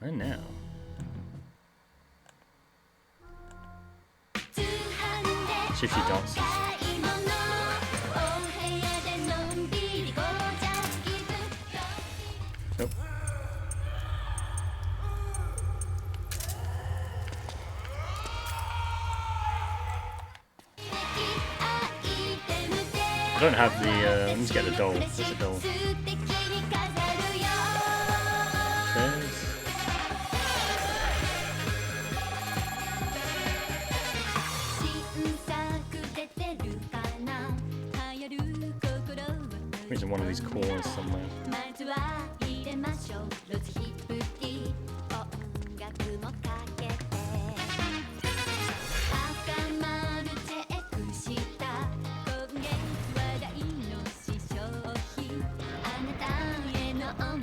Speaker 1: And now. Shifty dances. Nope. I don't have the, let me just get the doll. Where's the doll? Chairs. It's in one of these corners somewhere.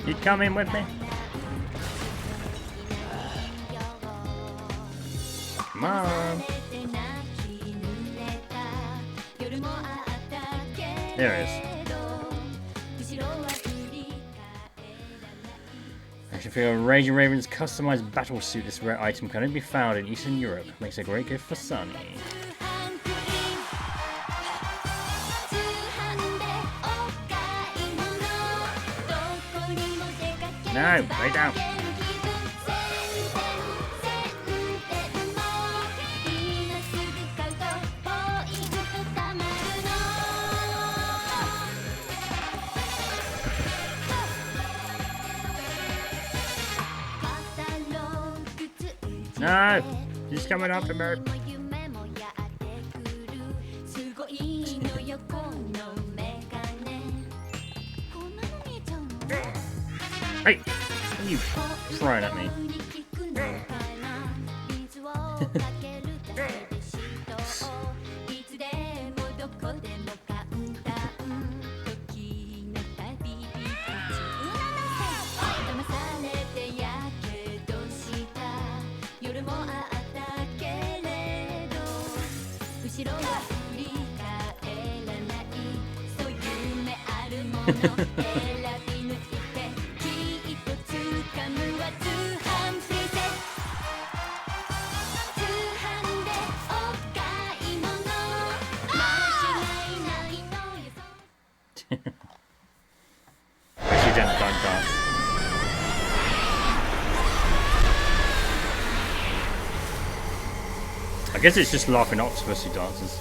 Speaker 1: You coming with me? Come on. There it is. Action figure Raging Raven's customized battle suit. This rare item can only be found in Eastern Europe. Makes a great gift for Sunny. No, lay down. No, he's coming after me. Hey, what are you throwing at me? I guess it's just laughing octopus who dances.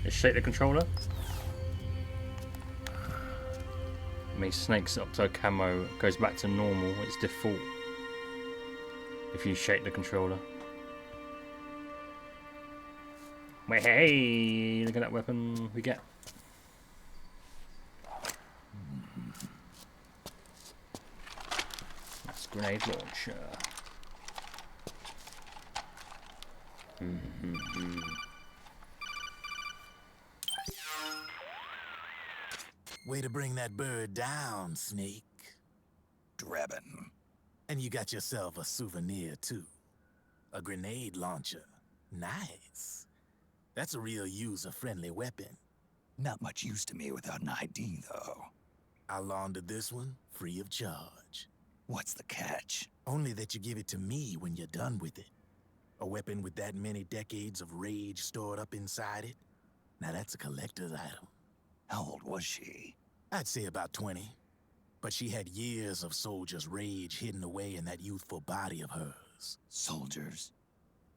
Speaker 1: Shake the controller. I mean, Snake's Octo camo goes back to normal, its default, if you shake the controller. Wait, hey, look at that weapon we get. That's grenade launcher.
Speaker 6: Way to bring that bird down, Snake.
Speaker 5: Drebin.
Speaker 6: And you got yourself a souvenir, too. A grenade launcher. Nice. That's a real user-friendly weapon.
Speaker 5: Not much use to me without an ID, though.
Speaker 6: I'll launder this one free of charge.
Speaker 5: What's the catch?
Speaker 6: Only that you give it to me when you're done with it. A weapon with that many decades of rage stored up inside it? Now that's a collector's item.
Speaker 5: How old was she?
Speaker 6: I'd say about 20. But she had years of soldiers' rage hidden away in that youthful body of hers.
Speaker 5: Soldiers?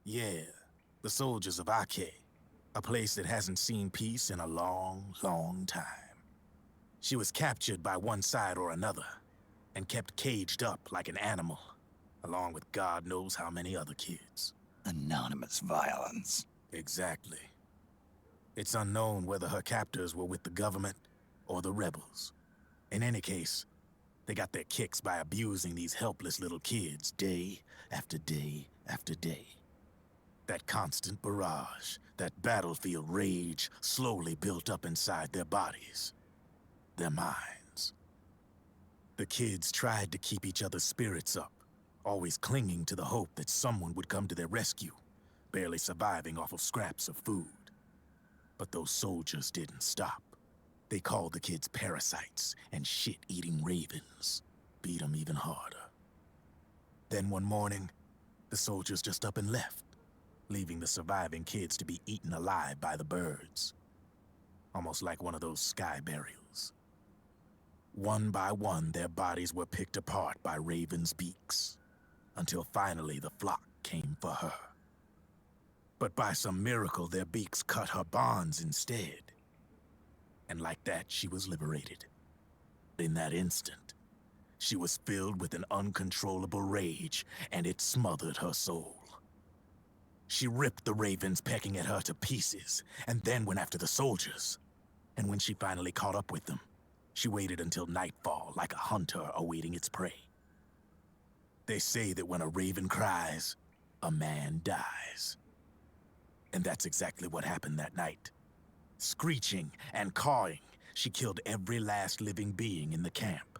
Speaker 6: Yeah, the soldiers of Ake. A place that hasn't seen peace in a long, long time. She was captured by one side or another, and kept caged up like an animal, along with God knows how many other kids.
Speaker 5: Anonymous violence.
Speaker 6: Exactly. It's unknown whether her captors were with the government or the rebels. In any case, they got their kicks by abusing these helpless little kids day after day after day. That constant barrage, that battlefield rage slowly built up inside their bodies, their minds. The kids tried to keep each other's spirits up, always clinging to the hope that someone would come to their rescue, barely surviving off of scraps of food. But those soldiers didn't stop. They called the kids parasites and shit-eating ravens. Beat them even harder. Then one morning, the soldiers just up and left, leaving the surviving kids to be eaten alive by the birds. Almost like one of those sky burials. One by one, their bodies were picked apart by ravens' beaks, until finally the flock came for her. But by some miracle, their beaks cut her bonds instead. And like that, she was liberated. In that instant, She was filled with an uncontrollable rage, and it smothered her soul. She ripped the ravens pecking at her to pieces, and then went after the soldiers. And when she finally caught up with them, she waited until nightfall like a hunter awaiting its prey. They say that when a raven cries, a man dies. And that's exactly what happened that night. Screeching and cawing, she killed every last living being in the camp.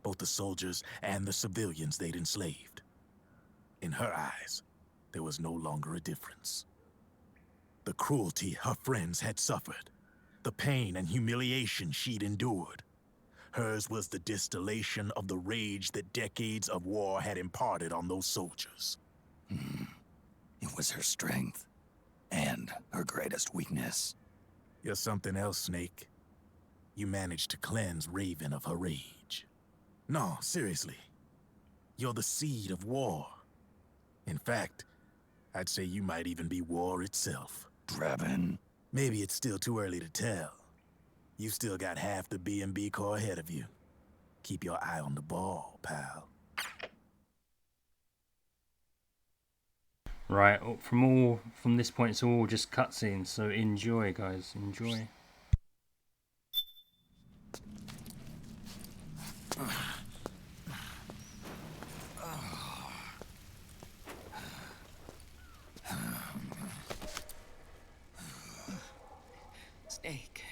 Speaker 6: Both the soldiers and the civilians they'd enslaved. In her eyes, there was no longer a difference. The cruelty her friends had suffered, the pain and humiliation she'd endured. Hers was the distillation of the rage that decades of war had imparted on those soldiers.
Speaker 5: It was her strength, and her greatest weakness.
Speaker 6: You're something else, Snake. You managed to cleanse Raven of her rage. No, seriously. You're the seed of war. In fact, I'd say you might even be war itself.
Speaker 5: Drebin?
Speaker 6: Maybe it's still too early to tell. You still got half the B&B Corps ahead of you. Keep your eye on the ball, pal.
Speaker 1: Right, from this point it's all just cutscenes, so enjoy, guys, enjoy.
Speaker 19: Snake,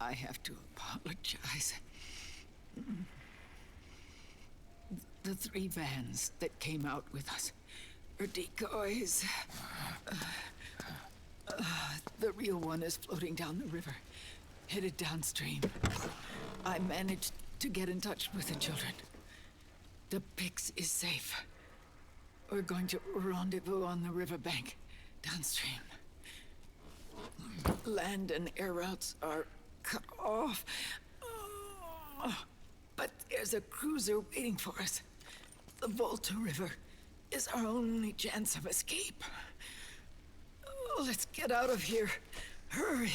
Speaker 19: I have to apologize. The 3 vans that came out with us are decoys. The real one is floating down the river, headed downstream. I managed to get in touch with the children. The Pix is safe. We're going to rendezvous on the riverbank, downstream. Land and air routes are cut off. But there's a cruiser waiting for us. The Volta River is our only chance of escape. Let's get out of here. Hurry.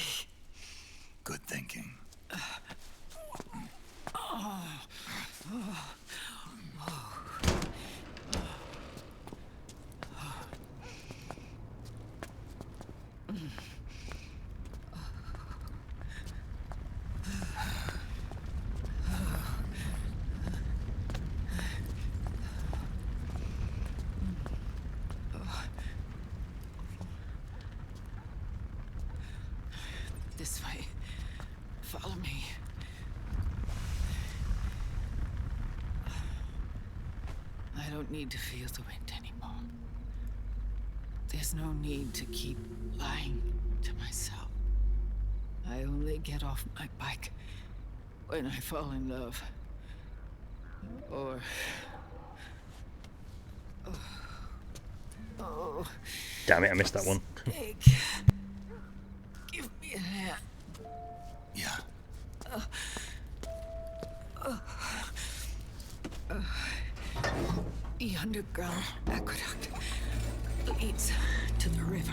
Speaker 5: Good thinking.
Speaker 19: This way. Follow me. I don't need to feel the wind anymore. There's no need to keep lying to myself. I only get off my bike when I fall in love. Or... Oh...
Speaker 1: Damn it, I missed that one.
Speaker 19: Snake. Give me a hand.
Speaker 5: Yeah.
Speaker 19: The underground aqueduct leads to the river.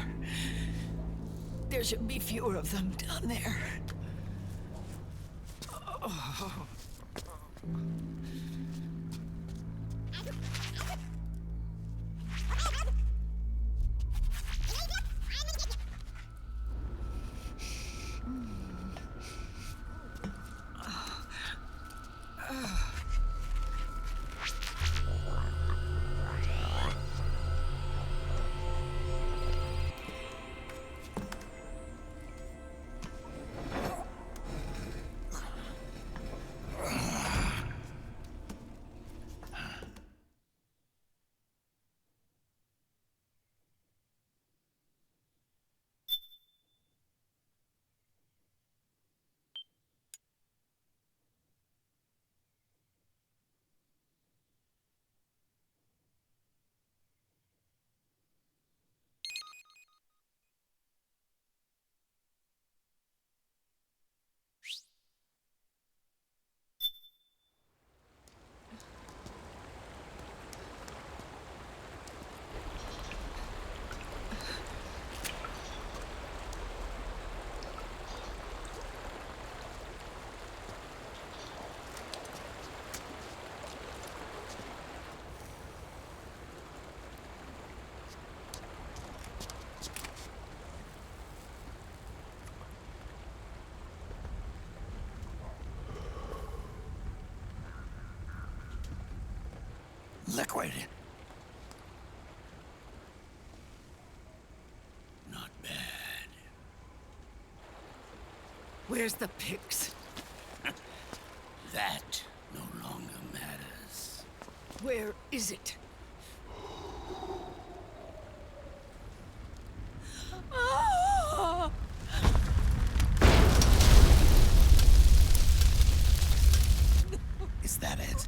Speaker 19: There should be fewer of them down there. Oh.
Speaker 5: Liquid.
Speaker 3: Not bad. Where's the pics? That no longer matters. Where is it?
Speaker 5: Is that it?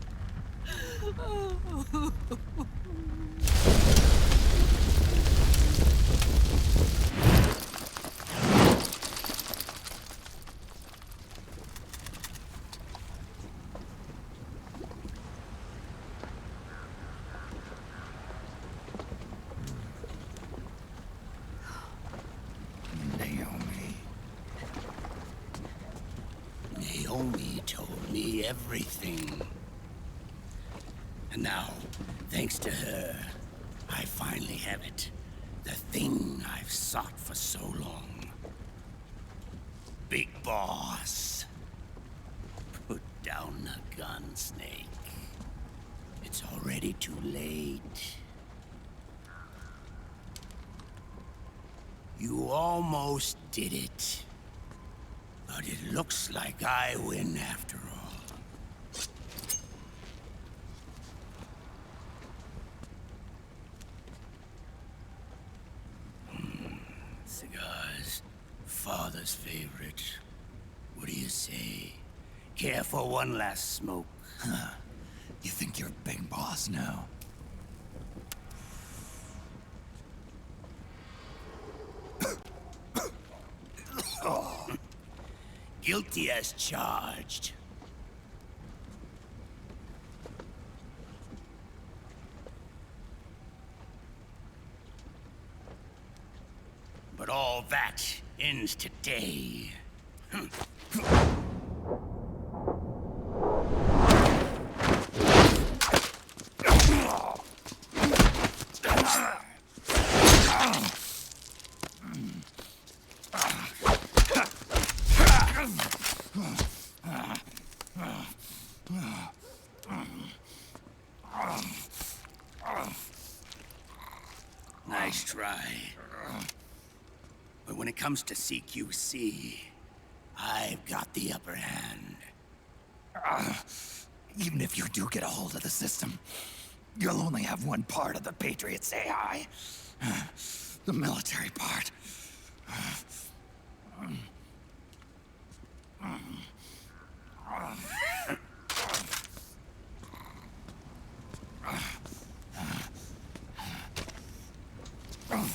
Speaker 3: Naomi told me everything. And now, thanks to her, I finally have it. The thing I've sought for so long. Big Boss. Put down the gun, Snake. It's already too late. You almost did it. But it looks like I win after all. Cigars. Father's favorite. What do you say? Care for one last smoke?
Speaker 5: Huh. You think you're Big Boss now?
Speaker 3: Oh. Guilty as charged. But all that ends today. Nice try. But when it comes to CQC, I've got the upper hand.
Speaker 5: Even if you do get a hold of the system, you'll only have one part of the Patriots AI. The military part.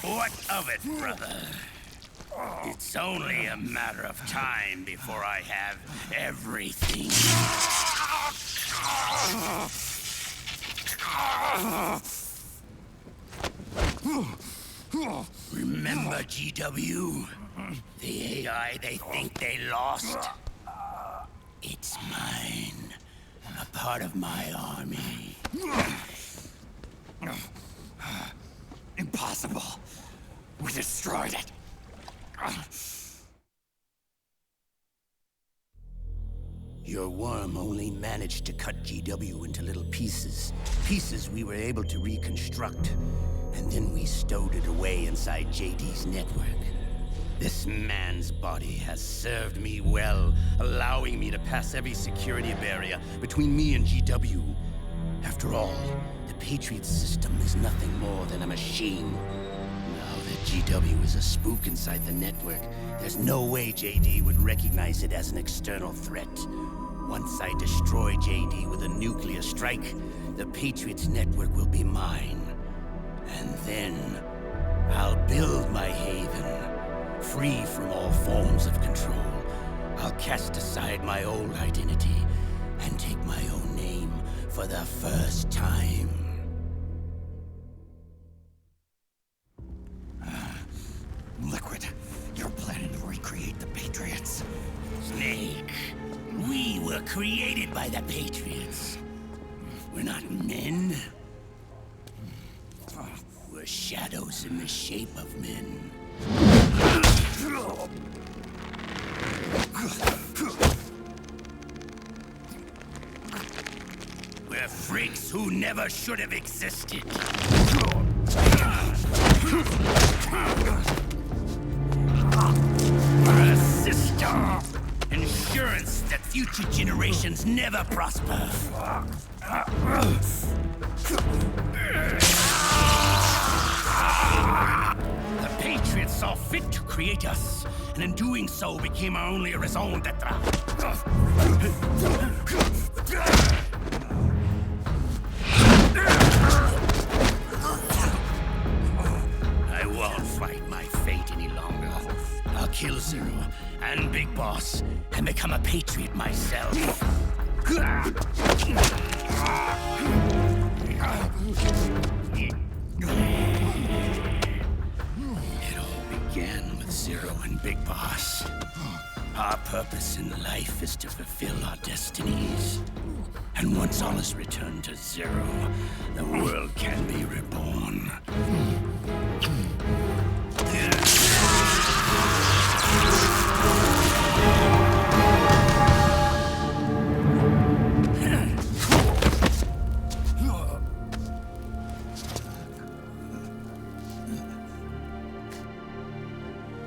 Speaker 3: What of it, brother? It's only a matter of time before I have everything. Remember GW? The AI they think they lost? It's mine. A part of my army.
Speaker 5: Impossible. We destroyed it.
Speaker 3: Your worm only managed to cut GW into little pieces. Pieces we were able to reconstruct. And then we stowed it away inside JD's network. This man's body has served me well, allowing me to pass every security barrier between me and GW. After all, the Patriots system is nothing more than a machine. Now that GW is a spook inside the network, there's no way JD would recognize it as an external threat. Once I destroy JD with a nuclear strike, the Patriots network will be mine. And then, I'll build my haven, free from all forms of control. I'll cast aside my old identity and take my own name for the first time.
Speaker 5: Liquid, you're planning to recreate the Patriots.
Speaker 3: Snake, we were created by the Patriots. We're not men. We're shadows in the shape of men. We're They're freaks who never should have existed. We're a system. Insurance that future generations never prosper. The Patriots saw fit to create us, and in doing so became our only raison d'etre. I won't fight my fate any longer. I'll kill Zero and Big Boss and become a Patriot myself. It all began with Zero and Big Boss. Our purpose in life is to fulfill our destinies. And once all is returned to Zero, the world can be reborn.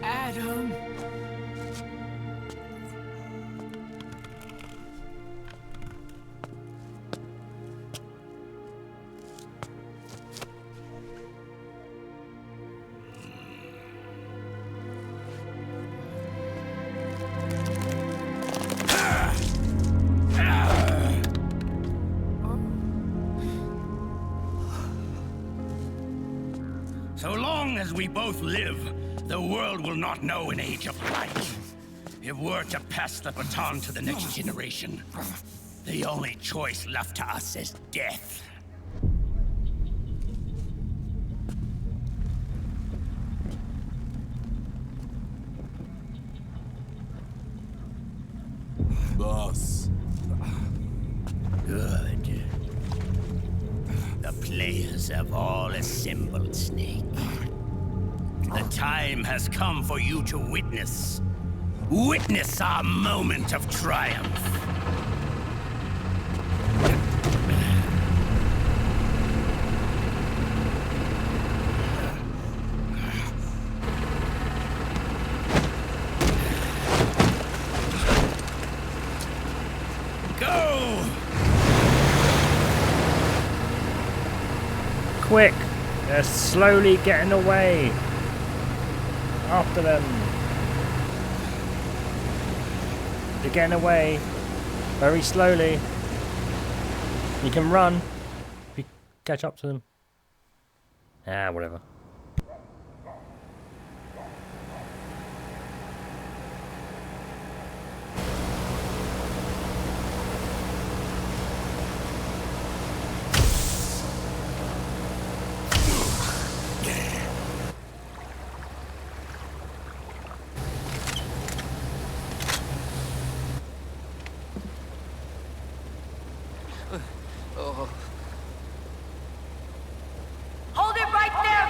Speaker 2: Adam.
Speaker 3: So long as we both live, the world will not know an age of light. If we're to pass the baton to the next generation, the only choice left to us is death.
Speaker 17: Boss.
Speaker 3: Good. The players have all assembled, Snake. The time has come for you to witness our moment of triumph. Go!
Speaker 1: Quick! They're slowly getting away! After them! They're getting away very slowly. You can run if you catch up to them. Ah, whatever.
Speaker 10: Hold it right there,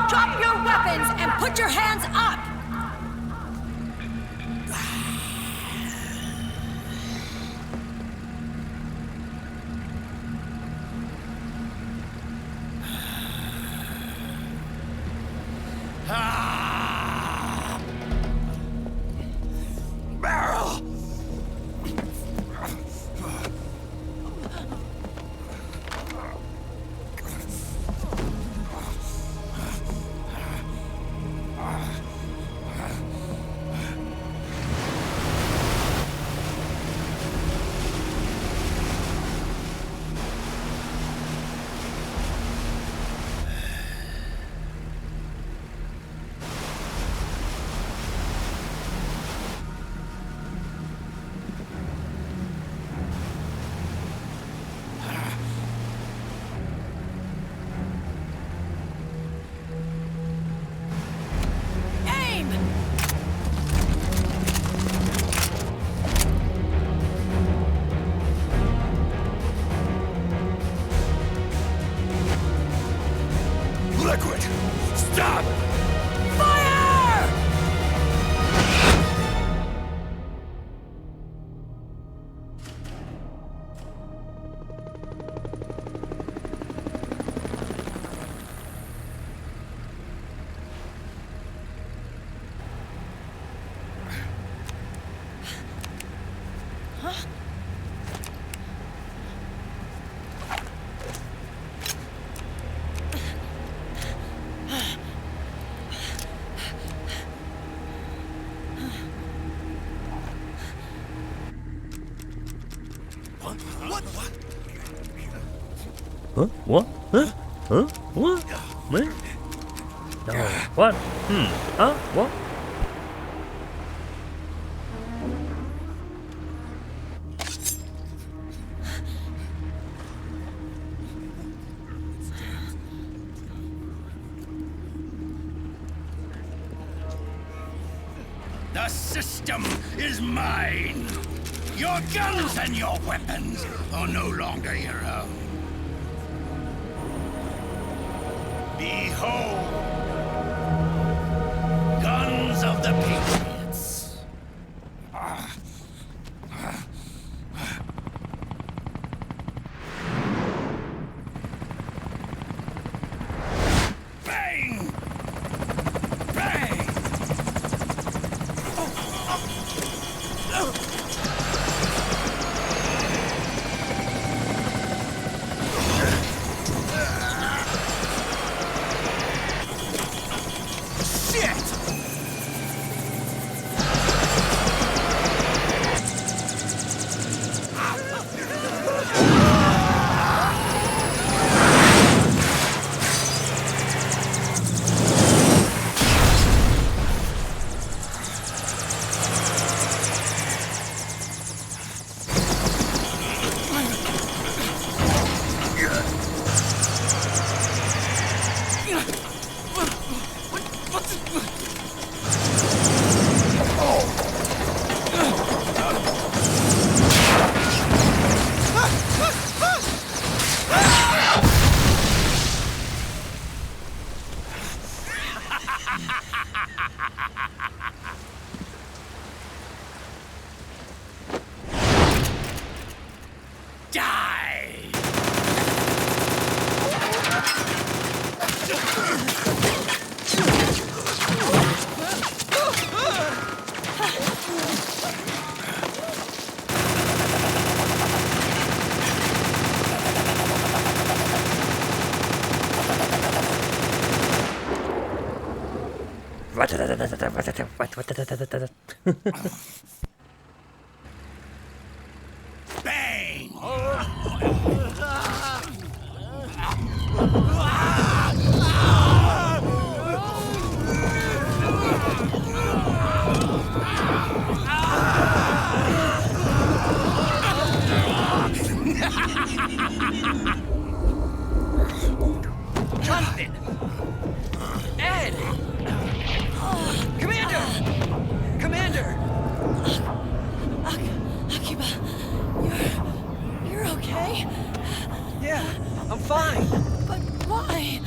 Speaker 10: Drop your weapons and put your hands up!
Speaker 3: Barrel! Liquid! Stop!
Speaker 10: Fire!
Speaker 1: Huh? What? Huh? Huh? What? Me? No. What? Huh? What?
Speaker 3: The system is mine. Your guns and your weapons are no longer your own. Behold, guns of the Patriots. Bang! Bang! Bang!
Speaker 11: Jonathan! Ed! Commander! Commander!
Speaker 10: Akiba, you're okay?
Speaker 11: Yeah, I'm fine.
Speaker 10: But why?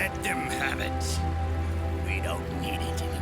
Speaker 3: Let them have it. We don't need it anymore.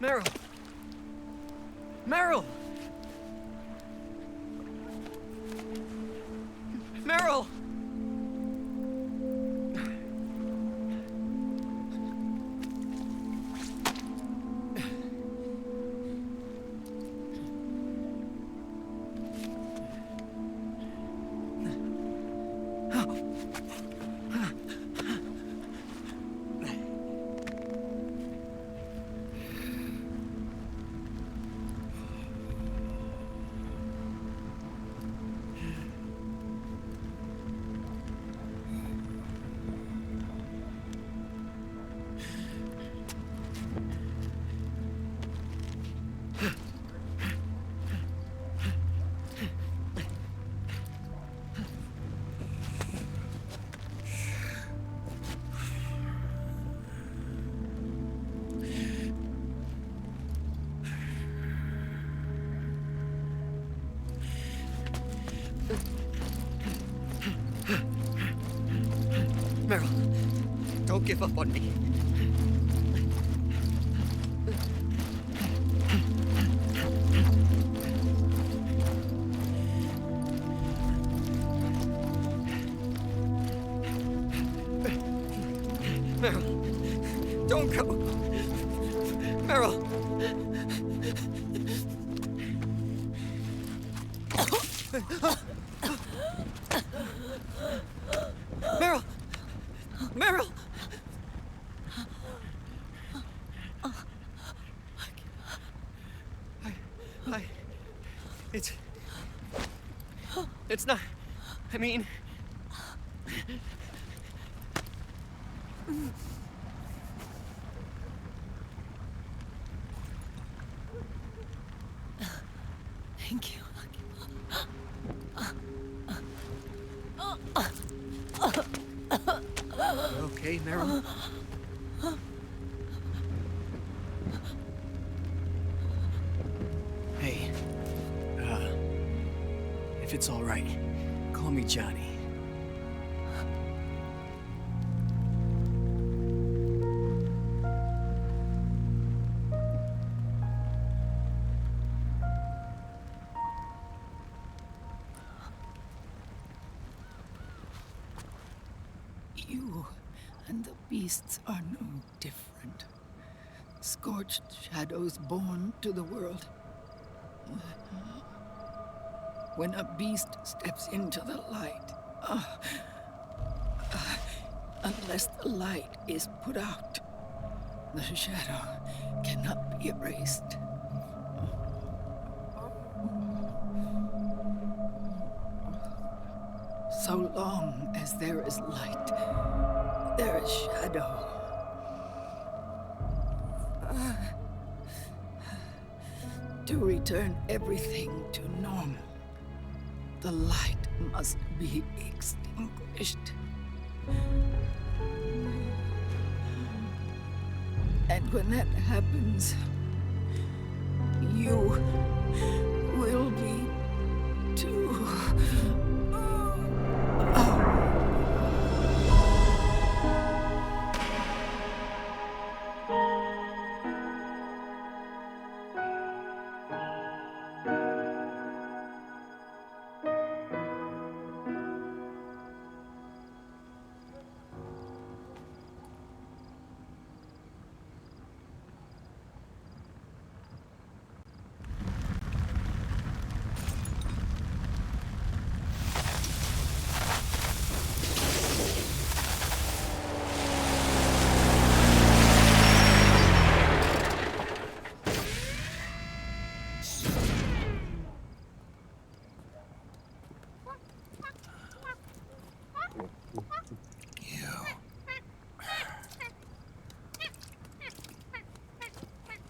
Speaker 9: Meryl! Meryl! Meryl! Meryl, don't give up on me. Meryl, don't go. Meryl. Meryl! Meryl! It's not... I mean...
Speaker 10: Thank you.
Speaker 9: Okay, Meryl? Hey, if it's all right, call call me Johnny.
Speaker 10: You and the beasts are no different. Scorched shadows born to the world. When a beast steps into the light, unless the light is put out, the shadow cannot be erased. So long as there is light, there is shadow. To return everything to normal, the light must be extinguished. And when that happens, you will be too.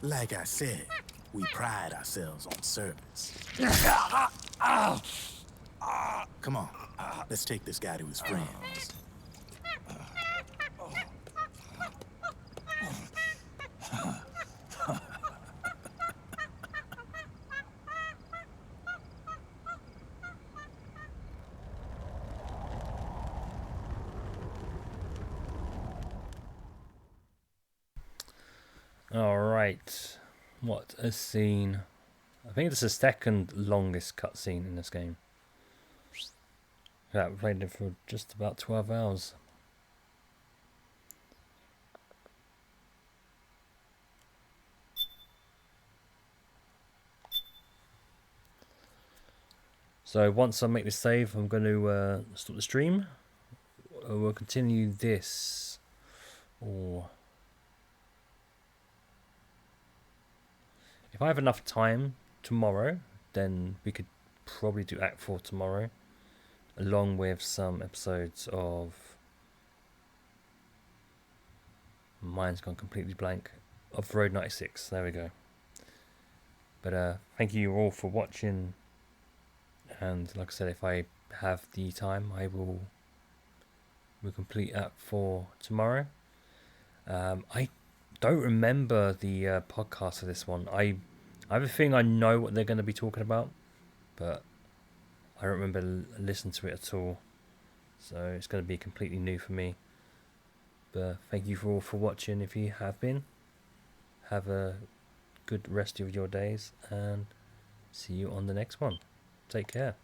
Speaker 6: Like I said, we pride ourselves on service. Come on, let's take this guy to his friends.
Speaker 1: Alright, what a scene. I think it's the second longest cutscene in this game. Yeah, we played it for just about 12 hours. So once I make this save, I'm going to stop the stream. We'll continue this, or if I have enough time tomorrow, then we could probably do Act 4 tomorrow, along with some episodes of... Mine's gone completely blank. Of Road 96, there we go. But thank you all for watching, and like I said, if I have the time, we'll complete Act 4 tomorrow. I don't remember the podcast for this one. I have a feeling I know what they're going to be talking about, but I don't remember listening to it at all. So it's going to be completely new for me. But thank you all for watching. If you have been, have a good rest of your days, and see you on the next one. Take care.